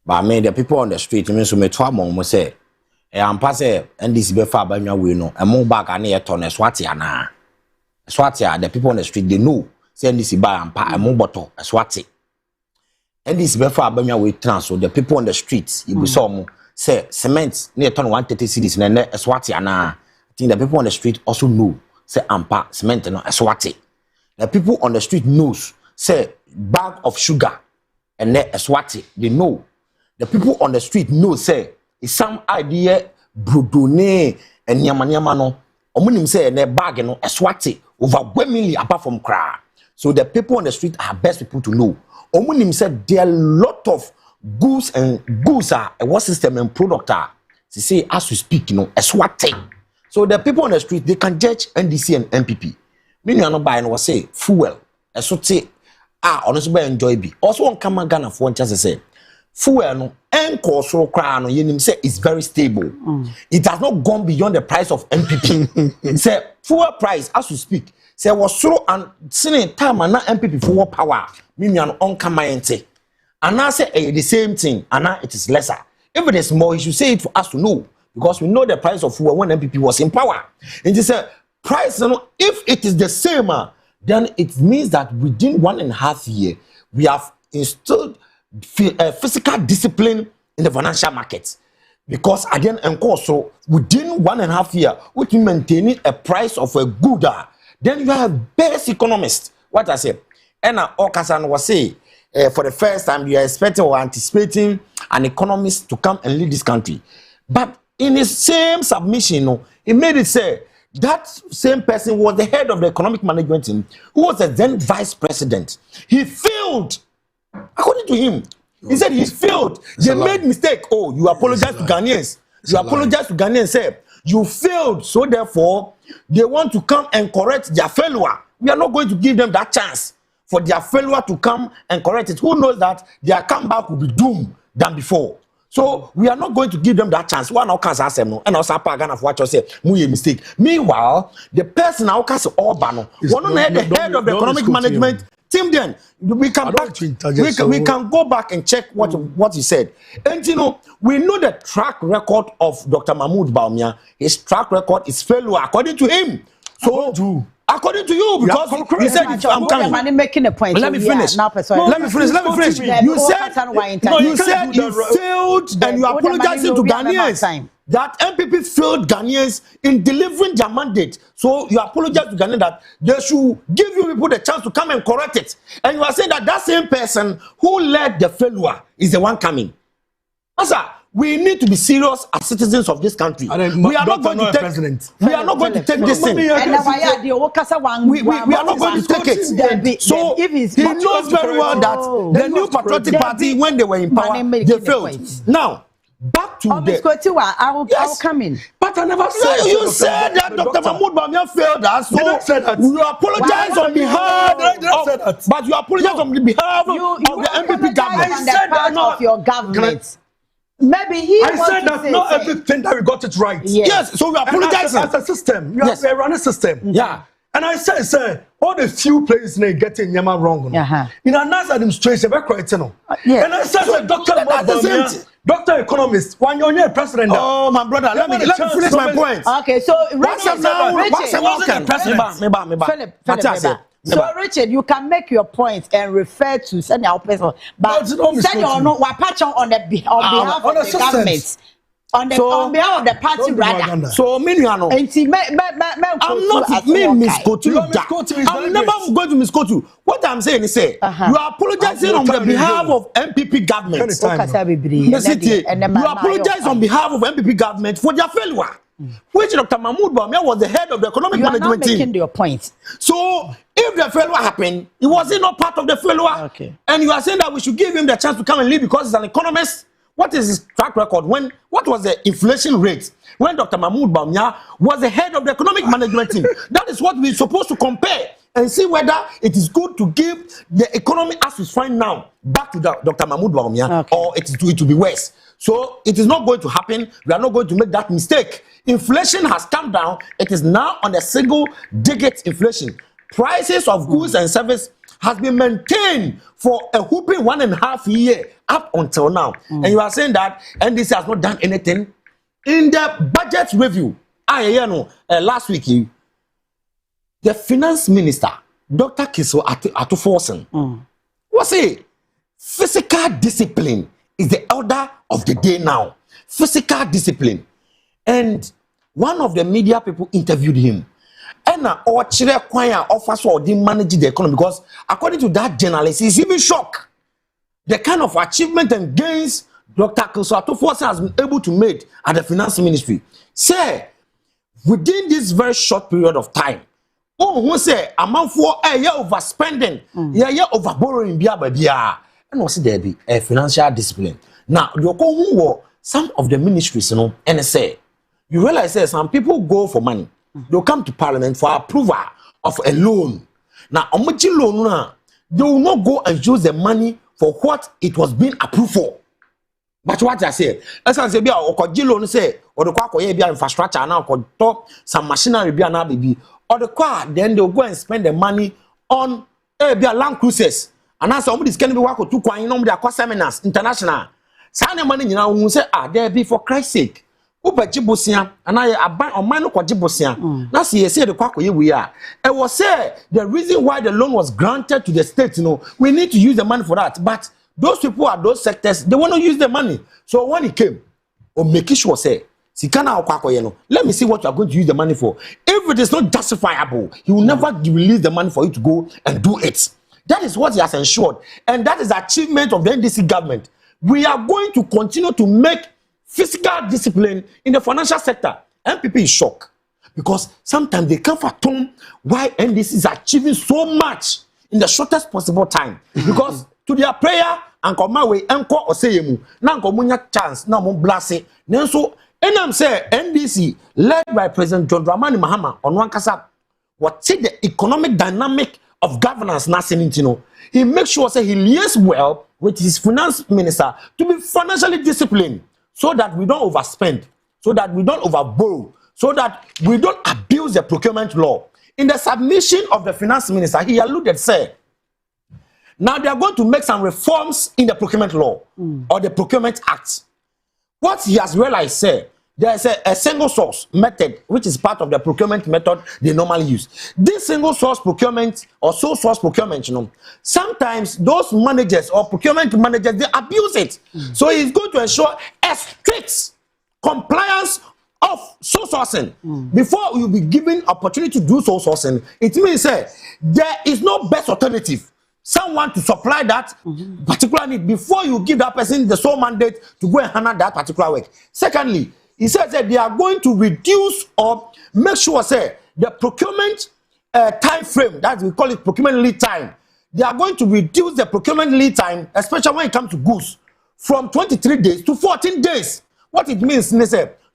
But I mean the people on the street, I mean so me twa mo say I'm pass NDC be far by me we no. E mo back and e turn swati ana. Swati the people on the street they know say NDC buy and pa e mo bottle swati. NDC be far by me we transfer the people on the streets you be some say cement near turn 130 cedis and then swati ana. I think the people on the street also know say ampa cement no swati. The people on the street knows say bag of sugar and then swati they know. The people on the street know say it's some idea brodone and nyama no omunim say na bag no swati over 1 million apart from cry. So the people on the street are best people to know. Omunim said there are a lot of goods are a what system and product are. They say as we speak, you know, a swati. So the people on the street they can judge NDC and MPP. Many are not buying what say fuel. A swati honestly by enjoy be. Also on come Ghana for one chance say fuel no enko so cry no yenim say it's very stable. It has not gone beyond the price of MPP. Say fuel price as we speak. Say was so and seen time and MPP fuel power. Mimi an on come ente. And now say the same thing and now it is lesser. If it is more, you should say it for us to know because we know the price of fuel when MPP was in power. And they say price, you know, if it is the same, then it means that within 1.5 years we have instilled physical discipline in the financial markets. Because again, and so within 1.5 years, we can maintain a price of a good. Then you have best economists. What I say, and Okasan was say, for the first time, you are expecting or anticipating an economist to come and lead this country. But in his same submission, he made it say that same person was the head of the economic management team, who was the then vice president. He failed, according to him. He said he failed. They made mistake. Oh, you apologize to Ghanaians. You apologize to Ghanaians. Say you failed. So therefore, they want to come and correct their failure. We are not going to give them that chance for their failure to come and correct it. Who knows that their comeback will be doomed than before? So we are not going to give them that chance. One of us has no, and also Pagana for what you say, a mistake. Meanwhile, the person now can say Orbano, one on the head of the economic management. Tim, then we can go back and check what he said. And you know, we know the track record of Dr. Mahmoud Bawumia. His track record is failure according to him. So according to you, because he said I'm coming. Making a point. Let me finish. Let me finish. You said you failed and you apologizing to Ghanaians. That MPP failed Ghanaians in delivering their mandate. So you apologize to Ghanaians that they should give you people the chance to come and correct it. And you are saying that same person who led the failure is the one coming. Sir, we need to be serious as citizens of this country. We are not going to take. We are not going to take this thing. We are not going to take it. So he knows very well that the New Patriotic Party, when they were in power, they failed. Now. Back to I will come in. But I never said you said that Dr. Mahmoud Bawumia failed us. So you apologize on behalf but you apologize on behalf of the MPP government. I said that of your government. Maybe I said that not everything that we got it right. Yes, so we apologize as a system. You have to run a system. Yeah. And I said, all the few players they getting Yama wrong. In a nice administration, we're correct. And I said, Doctor Economist, when you're president. Oh, my brother, let me finish my point. Okay, so Richard, you can make your point and refer to send our person, but send your no on behalf of the government. On behalf of the party, rather. So, I'm not misquoting you. I'm never going to misquote you. What I'm saying is, you are apologizing on the behalf of MPP government. You apologize on behalf of MPP government for their failure. Which Dr. Mahmoud Bawumia was the head of the economic management team. You are not making your point. So, if the failure happened, he wasn't not part of the failure. Okay. And you are saying that we should give him the chance to come and lead because he's an economist. What is his track record? What was the inflation rate when Dr. Mahmoud Bawumia was the head of the economic management team? That is what we're supposed to compare and see whether it is good to give the economy as it's fine now back to Dr. Mahmoud Bawumia, or it will be worse. So it is not going to happen. We are not going to make that mistake. Inflation has come down. It is now on a single-digit inflation. Prices of goods and services has been maintained for a whooping 1.5 years up until now. And you are saying that NDC has not done anything. In the budget review, last week, the finance minister, Dr. Kiso Atuforsen, was saying physical discipline is the order of the day now. Physical discipline. And one of the media people interviewed him. And Chile Kwaya offers or didn't manage the economy because according to that journalist, he's even shocked. The kind of achievement and gains Dr. Kiso Force has been able to make at the finance ministry. Say, within this very short period of time, who say a month for a year overspending, year over borrowing, and was there be a financial discipline. Now, some of the ministries, and say, you realize that some people go for money. They'll come to parliament for approval of a loan. Now, a much loan, they will not go and use the money for what it was being approved for. But what I say, as I say, loan say, or the infrastructure now, or some machinery, or the car, then they'll go and spend the money on land cruises. And as somebody's can be work or 2 coin, their seminars, international. Sign the money, who say, there be for Christ's sake. Ubeji bosia, and I aban or man kwa jibosia. That's ye say the kwakoye we are. It was say the reason why the loan was granted to the state, we need to use the money for that. But those people at those sectors, they want to use the money. So when he came, or make sure say, let me see what you are going to use the money for. If it is not justifiable, he will never release the money for you to go and do it. That is what he has ensured. And that is the achievement of the NDC government. We are going to continue to make fiscal discipline in the financial sector. MPP is shocked because sometimes they can't fathom why NDC is achieving so much in the shortest possible time. Because to their prayer, and come my way, encore or say you now come chance, now mon blase. So, and I'm saying NDC, led by President John Dramani Mahama on one kasa, what take the economic dynamic of governance now, he makes sure say he liaises well with his finance minister to be financially disciplined so that we don't overspend, so that we don't overborrow, so that we don't abuse the procurement law. In the submission of the finance minister, he alluded, say, now they are going to make some reforms in the procurement law or the procurement act. What he has realized, say, there is a single source method, which is part of the procurement method they normally use. This single source procurement or sole source procurement, sometimes those managers or procurement managers, they abuse it. So he's going to ensure a strict compliance of sole sourcing. Before you be given opportunity to do sole sourcing, it means there is no best alternative. Someone to supply that particular need before you give that person the sole mandate to go and handle that particular work. Secondly, he says that they are going to reduce or make sure, the procurement time frame, that we call it procurement lead time. They are going to reduce the procurement lead time, especially when it comes to goods, from 23 days to 14 days. What it means,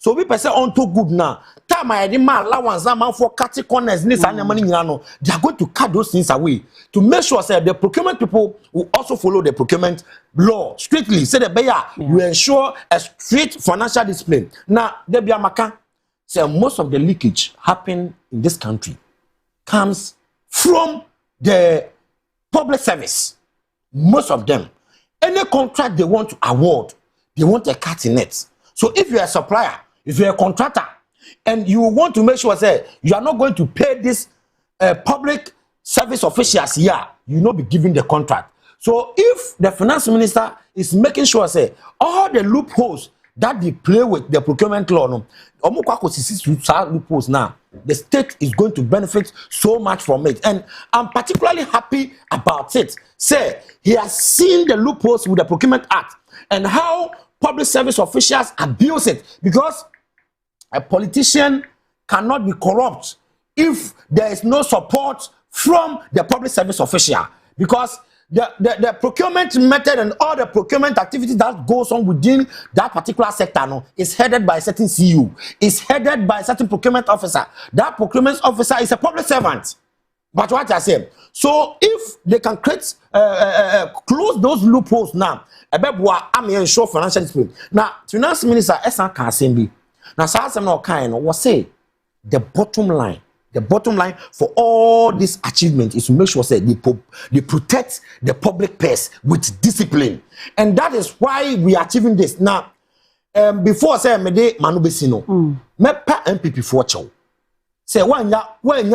so we say on to good now. Time I demand allowance for cutting corners, they are going to cut those things away to make sure the procurement people will also follow the procurement law strictly. Say the buyer will ensure a strict financial discipline. Now, most of the leakage happening in this country comes from the public service. Most of them, any contract they want to award, they want a cut in it. So if you're a supplier, if you're a contractor, and you want to make sure you are not going to pay this public service officials here, you not be given the contract. So if the finance minister is making sure all the loopholes that they play with the procurement law, loopholes now, the state is going to benefit so much from it. And I'm particularly happy about it. He has seen the loopholes with the Procurement Act and how public service officials abuse it, because a politician cannot be corrupt if there is no support from the public service official, because the procurement method and all the procurement activities that goes on within that particular sector is headed by a certain CEO, is headed by a certain procurement officer. That procurement officer is a public servant. But what I say, so if they can create close those loopholes now, I may ensure financial discipline. Now, finance minister Esan Kasembi. Now, Sasam no kind was say the bottom line for all this achievement is to make sure they protect the public purse with discipline, and that is why we are achieving this. Now, before me de manubesino, me pa MPP for chow. Say when ya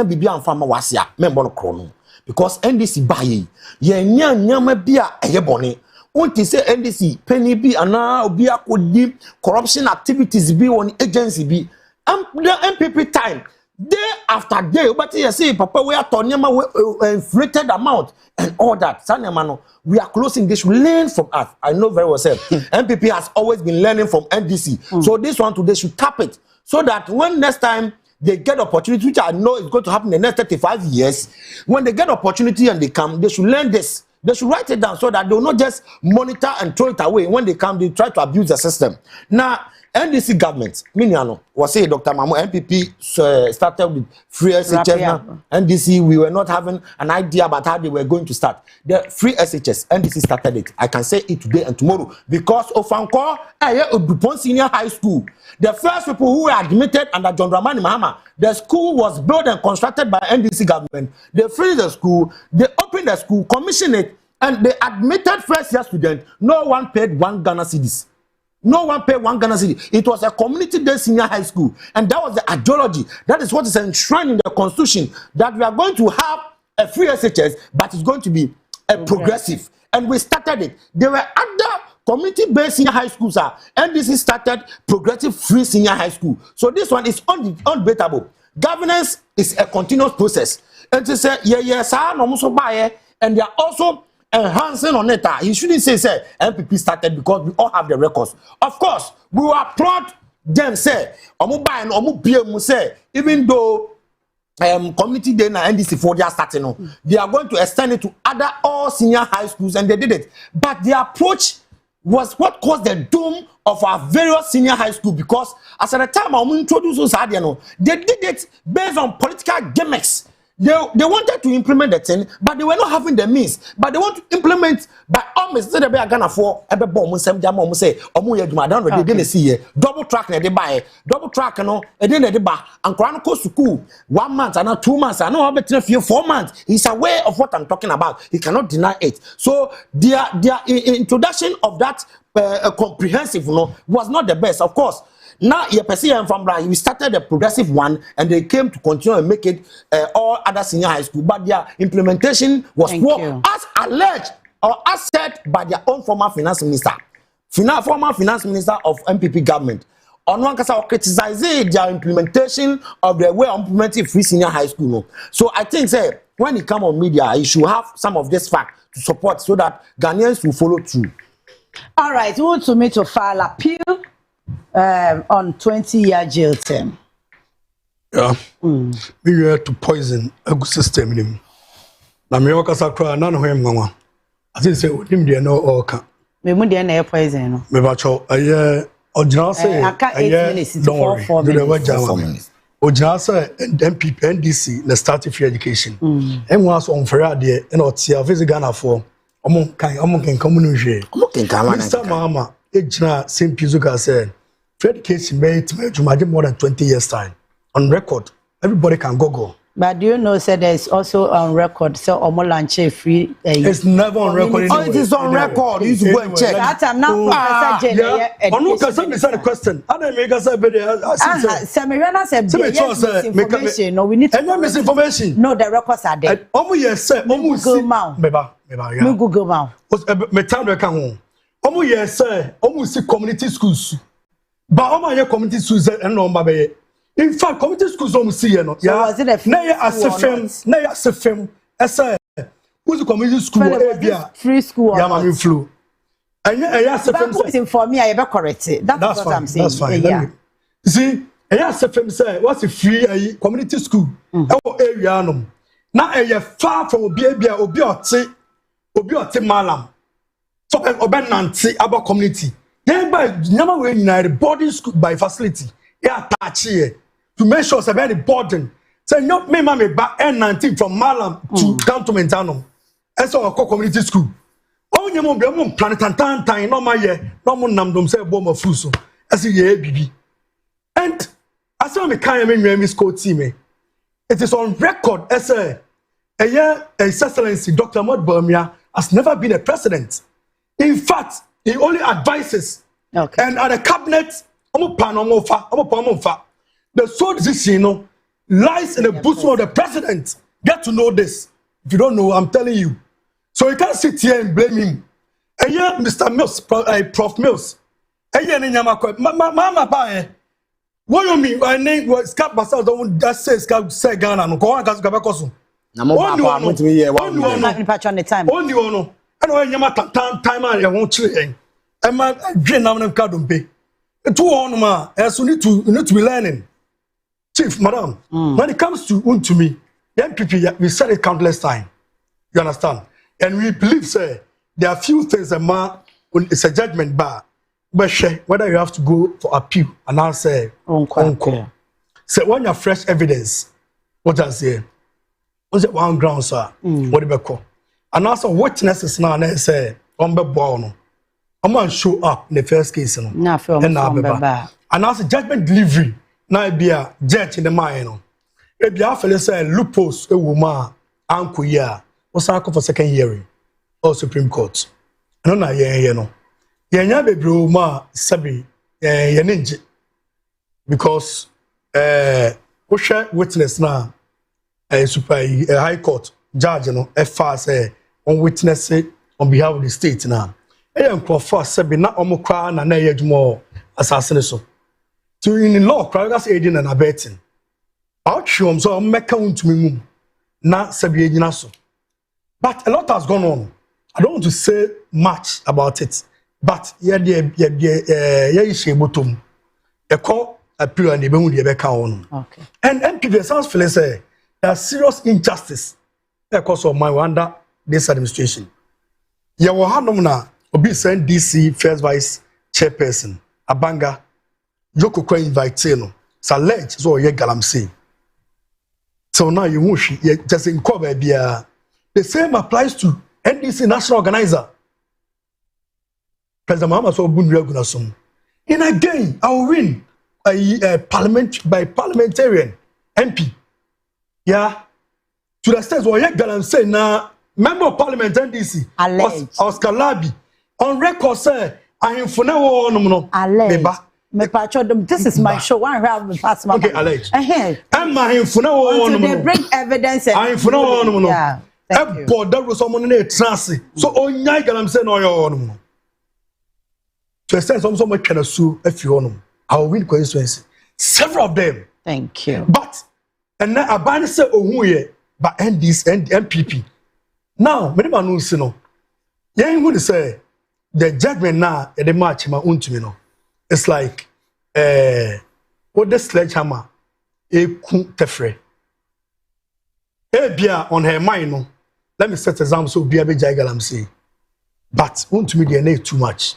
bibi amfama wasia me mbono krono, because NDC baye ye nyama bia eyebone. Unti say NDC penny bi ana obi akodi corruption activities bi on agency bi the MPP time day after day, but you see papa we are turning inflated amount and all that. Sanema, we are closing this. Learn from us. I know very well. MPP has always been learning from NDC, so this one today should tap it so that when next time they get opportunity, which I know is going to happen in the next 35 years, when they get opportunity and they come, they should learn this. They should write it down so that they will not just monitor and throw it away. When they come, they try to abuse the system. Now, NDC government, Miniano, was saying Dr. Mamu, MPP started with free SHS. Now, NDC, we were not having an idea about how they were going to start. The free SHS, NDC started it. I can say it today and tomorrow. Because of Anko, Dupont Senior High School, the first people who were admitted under John Dramani Mahama, the school was built and constructed by NDC government. They freed the school, they opened the school, commissioned it, and they admitted first year students. No one paid 1 Ghana cedis. No one paid 1 Ghana cedi. It was a community-based senior high school, and that was the ideology. That is what is enshrined in the constitution, that we are going to have a free SHS, but it's going to be a progressive. And we started it. There were other community-based senior high schools, NDC started progressive free senior high school. So this one is undebatable. Governance is a continuous process. And to say, and they are also enhancing on it. You shouldn't say MPP started because we all have the records. Of course, we will applaud them, say, even though community day na NDC for their starting, they are going to extend it to other all senior high schools, and they did it. But the approach was what caused the doom of our various senior high school, because as at the time we introduced those ideas, they did it based on political gimmicks. They wanted to implement the thing, but they were not having the means. But they want to implement by almost they be Ghana for every bomb say they didn't see double track they buy double track no e dey dey ba ankora no school 1 month and 2 months and no better 4 months. He's aware of what I'm talking about. He cannot deny it. So their introduction of that comprehensive was not the best, of course. Now, we started the progressive one, and they came to continue and make it all other senior high school. But their implementation was poor, as alleged or as said by their own former finance minister, former finance minister of MPP government. On one case, criticizing their implementation of the way of implementing free senior high school. So I think, when it comes on media, you should have some of this fact to support so that Ghanaians will follow through. All right, you want to me to file appeal on 20-year jail term. Yeah. We were to poison a good system in him. Na me wakasa kra na no hwem nwa. I think say onim de no oka. Me mu de na poison no. Me ba cho aye ojina say aka 8 minutes to 4 minutes. Ojina say MPP NDC na start free education. Enwa so onfere ade na otia physical na for omo kan kamu no hwe. Omo kan kan na. Mr. Mama ejina St. Pizuka said Fred case made more than 20 years time. On record, everybody can go. But do you know, sir, there's also on record, so Omolanche free. It's never on record. Oh, it is on record. You need to go and check. That I'm not Professor Jenny. No, because somebody said a question. I don't make us say, Samirana said, misinformation. No, we need to. And misinformation. No, the records are there. Omo yes, sir. Omo Google Mount. Me Google Mount. Me time we can. Omo yes, sir. Omo see community schools. But omo ye community schools and no mba. In fact, community schools don't see no. So was it a free school? Who's the community school? Free school. Yeah, man, flu. And for me, I ever correct it. That's what I'm saying. That's fine. Yeah. See, say what's a free community school? Area no. Now far from obi malam. So obenanti about community. Then by number we united boarding school by facility. Yeah, attach here. To make sure it's a very important. So not me back N19 from Malam to Cantonment. And so I call community school. Oh, you know, planet and time, no my year, no more nam say bomb of fuso. As a baby. And I saw me kind of Miss Coat team. It is on record as a year, His Excellency Dr. Ahmad Bawumia has never been a president. In fact, he only advises. Okay. And at the cabinet, the sole decision lies in the bosom of the president. Get to know this. If you don't know, I'm telling you. So you can't sit here and blame him. And yeah, Mr. Mills, Prof. Mills. And yeah, Mama Bae. What do you mean? I name was Scap Basal, that says say Ghana. No, go on, Gabacosu. Only one. I know Yamata time I won't train. And my dream of Kadumpe. 2 on ma, as you need to be learning. Chief, madam, when it comes to me, the MPP, we said it countless times. You understand? And we believe, sir, there are few things a man, it's a judgment bar. But whether you have to go for appeal, and I'll say, uncle. So when you have fresh evidence, what I say, what's it one ground, sir? What do you call? And also, witnesses now, they say, on the ball. I'm going to show up in the first case. And as a judgment delivery, now be a judge in the mind. If you have to say loopholes, a woman, uncle, yeah, what's for second hearing or Supreme Court. I don't know, yenya bebre ma sabi yenenje because wo witness na super high court judge no fast on witness on behalf of the state na nkrofo sabi na omukra na yedwuma assassin so to in law crowd aiding and abetting outshom so meka untumi mum na sabi egyina so but a lot has gone on. I don't want to say much about it, but yeah shebotum a call appeal and even with the on. Okay. And MPP sounds feeling say there's serious injustice because of my under this administration. Yeah, we have na obi send DC first vice chairperson Abanga Joko Kwa invite no. It's alleged so ye galamsey. So now you wish just in cover the same applies to NDC national organizer. President Mahama so bunregunasum. And again, I will win a parliamentarian MP. Yeah. To the extent where Galan say na member of parliament NDC Oscar Labi on record say I am for now no. This is my show. One round with fast. Okay, alleged. I'm my for now. They bring evidence. I am for now. Yeah. A border with someone in a trance. So, on I'm saying, no. To extend so much can sue if you want. I will win constituency. Several of them. Thank you. But, and now a ban say, oh, yeah, but NDC and MPP. Now, many man knows, no. Yeah, would say the judgment now at the match, my own to me, no. It's like, what the sledgehammer, a tefre. Bia on her mind, no. Let me set example so Bia be Jagalam say. But won't me the too much.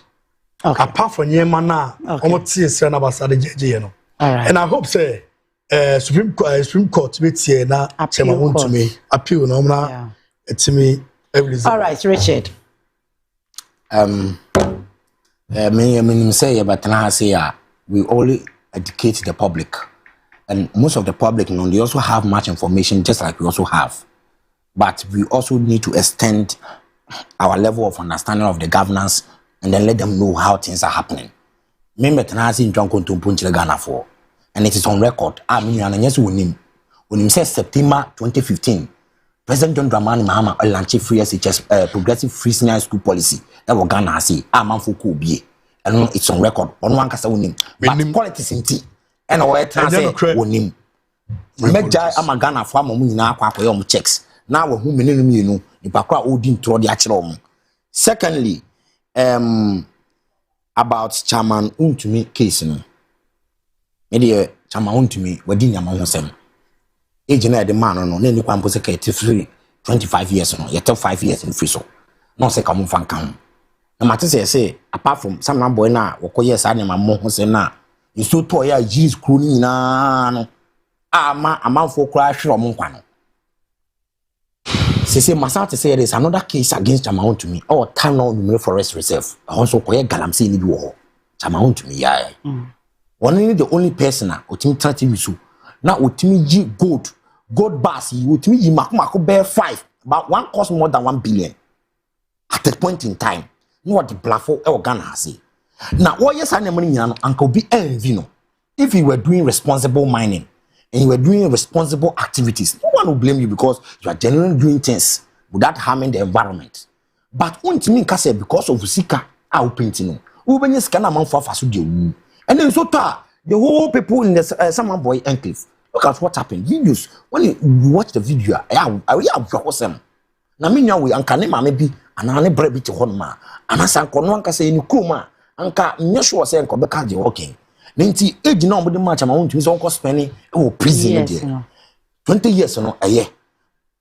Okay. Apart from Yema na, almost see a son of us at the JJ, no. And I hope say Supreme Court with here na Chema won't to me appeal no na to me every. All right, Richard. Me say but now say we only educate the public. And most of the public, they also have much information, just like we also have. But we also need to extend our level of understanding of the governance and then let them know how things are happening. Remember, Ghana and it is on record. I mean, when he says September 2015, President John Dramani Mahama launched free SHS, progressive free senior school policy. That was Ghana say, and it's on record. On one case, but politics in tea. And our transit wonim. Meja amagana for mo nyina akwa akoyom checks. Na wo hu menenu you know, nipa kwa odi ntro de akere omo. Secondly, about Chairman Untumi case no. Me de Chairman Untumi wadi nyama ho sem. Age na de man no na ni kwampo se ka 25 years no. Yet 5 years in free so. No se ka mo fan kan. Na mate say apart from some boy na wo koye sa nyama mo ho sem na so to ya Jesus kroni na no amanfo kra hwere om nkwa no say masate say there is another case against Chairman Untumi or Tano Numere Forest Reserve also koye galamsey ni bi wo Chairman Untumi ya one the only person na otimi trati bisu na otimi gi gold bars you otimi gi makoko bear 5 but one cost more than 1 billion at that point in time no what the plafo e Ghana say. Now, what yes, I am Uncle B. Vino. If you were doing responsible mining and you were doing responsible activities, no one will blame you because you are generally doing things without harming the environment. But when to me, because of Sika, I'll painting. When you scan a month for and then so the whole people in the Summer Boy enclave. Look at what happened. Videos when you watch the video, I awesome. Now, me now we uncanny maybe and I never be to Honma and I sank on one can say in Kuma. Anka nyesho say enko beka je working. Nti age na omode match am want to so enko spending e prison there. 20 years no aye.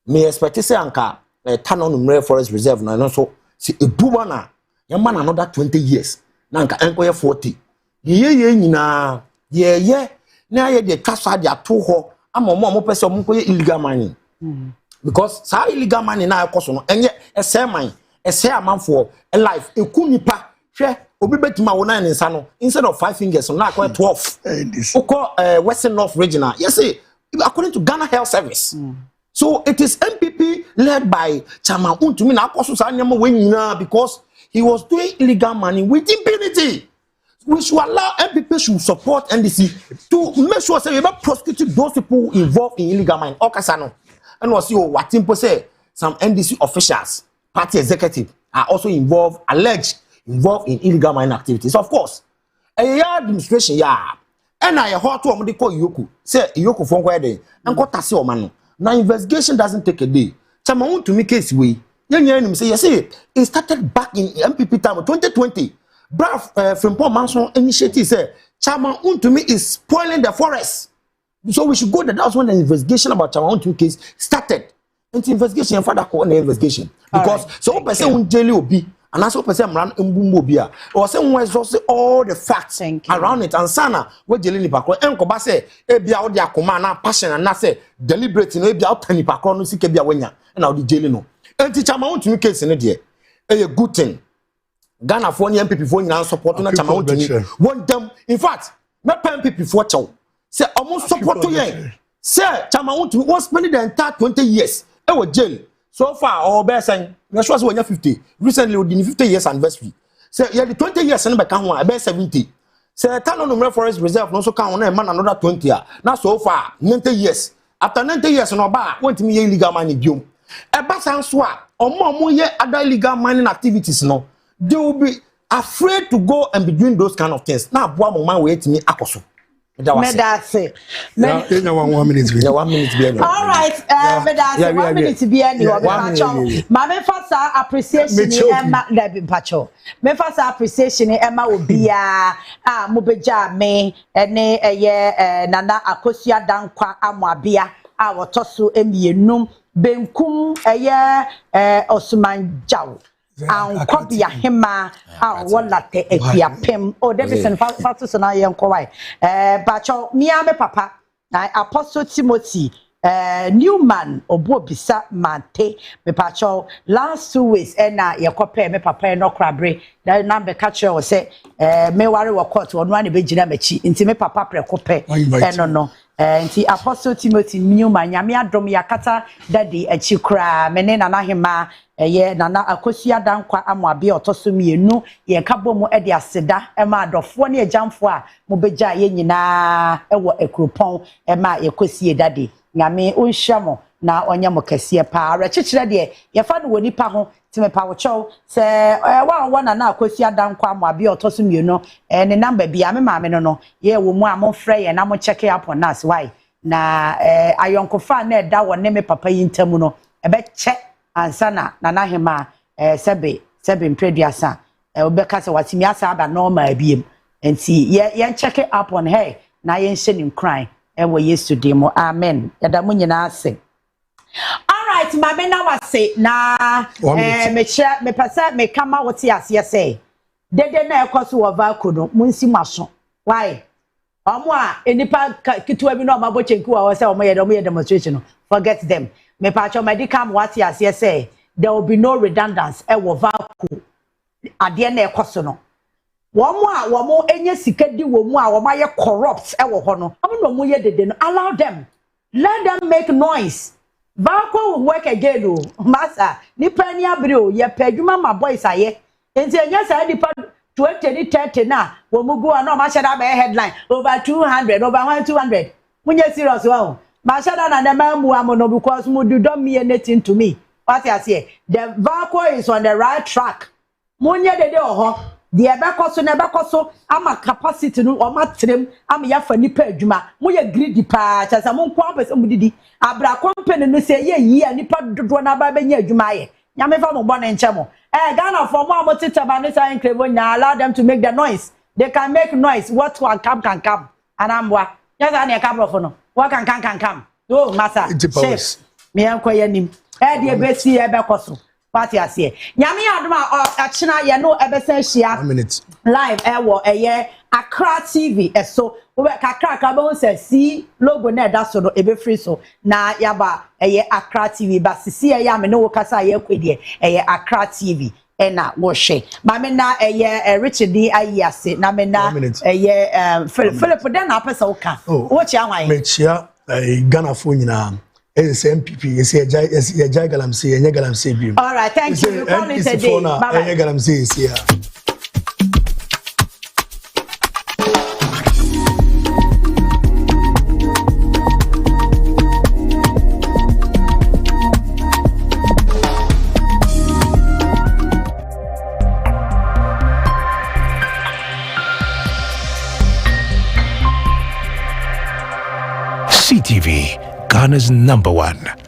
Me expect say anka Tano Numere Forest Reserve no so see eduba na yama na another 20 years. Na anka enko ye 40. Ye nyina ye na aye de twasa de ato ho ama mo pese mo koye illegal mining. Because sa illegal mining na akoso no enye ese man ese amanfo life ekunipa hwe obi betima wona ne nsa no instead of 5 fingers na akwa 12 oko Western North regional yes say according to Ghana Health Service so it is MPP led by Chairman Untumi na akoso sa nyama we nyina because he was doing illegal money with impunity. We should allow MPP should support NDC to make sure say we not prosecute those people involved in illegal mining. Okasano. And we see what Timpo say some NDC officials, party executive are also alleged involved in illegal mining activities. Of course, a year administration and I heard to omudi call Yoku. Say Yoku from where they and got tasi omano. Now investigation doesn't take a day. Chama want to make case we. Say you see it started back in MPP time 2020. Braf from Paul Manson initiative say Chama Untumi is spoiling the forest. So we should go there. That's when the investigation about Chama Untumi case started. And the investigation father call the investigation. Because right. So person un jail obi and also person ran mbumbo bia. Or say one exhaust all the facts around it and sana we jail ni pakro. Enko ba say e bia o di akoma na passion and na say deliberate no e bia o tani pakro no sike bia wanya na o di jail no. And the Chama Untumi case in there. A good thing. Ghana for any MPP for any support na Chama Untumi. Want them, in fact, not MPP for chow. Say almost support to you. Say Chama Untumi was spending the entire 20 years. It was jail. So far, all best saying, that's was when you're 50. Recently, we did 50 years anniversary. Say you had the 20 years and back on about 70. Say Tano no Forest Reserve no so count on man another 20 years. Now so far, 90 years. After 90 years, no bar went to me illegal mining biome. A bass and swap or more other illegal mining activities no. They will be afraid to go and be doing those kind of things. Now, one man wait me akoso. That's it. 1 minute. Yeah, 1 minute. All right, that's 1 minute to be anyway. Mama first appreciation Emma Lebin Pacho. Me first appreciation Emma Obia. Mubeja me ene Nana Akosia Dankwa Amwabia. Tosu emienum benkum Osman Jaw. And copy a hima, one latte, a pim, or Davidson Fatus and I am quite. But me, I'm a papa, Apostle Timothy, Newman, or Bobisa Mante, me pacho, last 2 weeks, and your copy, me papa, no crabbery, that number catcher or say, me worry or court or one beginamachi, into me papa precope, and no. And the Apostle Timothy Newman, Yamia Domiakata, Daddy, a chikra, Menena Nahima, Nana Akosia Dankwa Amwabi or Tosumi, no, ye Kabomo Edia Seda, Emma Dofoni, a jump for Mobeja Yenina, a coupon, Emma Ecosia Daddy, Yame Unshamo, now on Yamokasia Pa, Rachich Daddy, your father will nip home to me power chow, say, one and now Kosia Dankwa Mwabi or Tosumi, no, and the number be a mamma no, ye will more fray and I'm check up on us. Why? Na I uncle fan that one name papa in Temuno, a bet check. And sana nana hema sebe prediasa obeka se watimiasa aba normal biem enti ye check it up on her na ye hyenim cry e wo yesterday mo amen yada mo nyina ase. All right mama na wase na me pasa me kama wote ase say dede na ekoso wo vakono munsi maso why omo a enipa kitwa bi no mabo chenku wa say omo ye demonstration forget them. Me pacho medical what ya say there will be no redundancy e wo vacuum ade na ekoso no womo enye sika di womo a womo aye corrupt e wo ho no no mo ye dede no allow them, let them make noise. Vacuum will work again o massa ni pani abre o ye padwuma ma boys aye enti enya sa nipa 2030 na womo go na ma shada be headline over 200 over 200 munye serious wa Mashada na nemamu amono because mudu don't mean anything to me. What I say, the vacuum is on the right track. Munye de oho, the ebekoso ama capacity no o matrim ama ya fani pa adwuma. Moye greedy pa chasa mon kwa pese mudidi. Abra company no say ye yi anipa dodo na ba benya adwuma ye. Nyame fa mo bo na nche mo. Ghana for mo amotita ba no say enclave nya allow them to make the noise. They can make noise. What one can come. Anambwa. Nyasa na kabro for no. What can come? Oh, massa, chef. Me ankoye nim. De besi ebekoso. What you say? Nyame adoma achina ye no ebesen hia. 1 minute. Live wo Accra TV so we kakra ka be say see logo na da so no ebe free so na yaba Accra TV ba sisi ya me no wo kasa ye kwedie Accra TV na wo hwe ma me na Richard D ayase na me na Philip den na pesa wo ka wo chia hwan me chia Ghana fo nyina It's MPP. It's a galamsey. Any galamsey beam. All right, thank you. Call it a day. Bye bye. Any galamsey is here. CTV, Ghana's #1.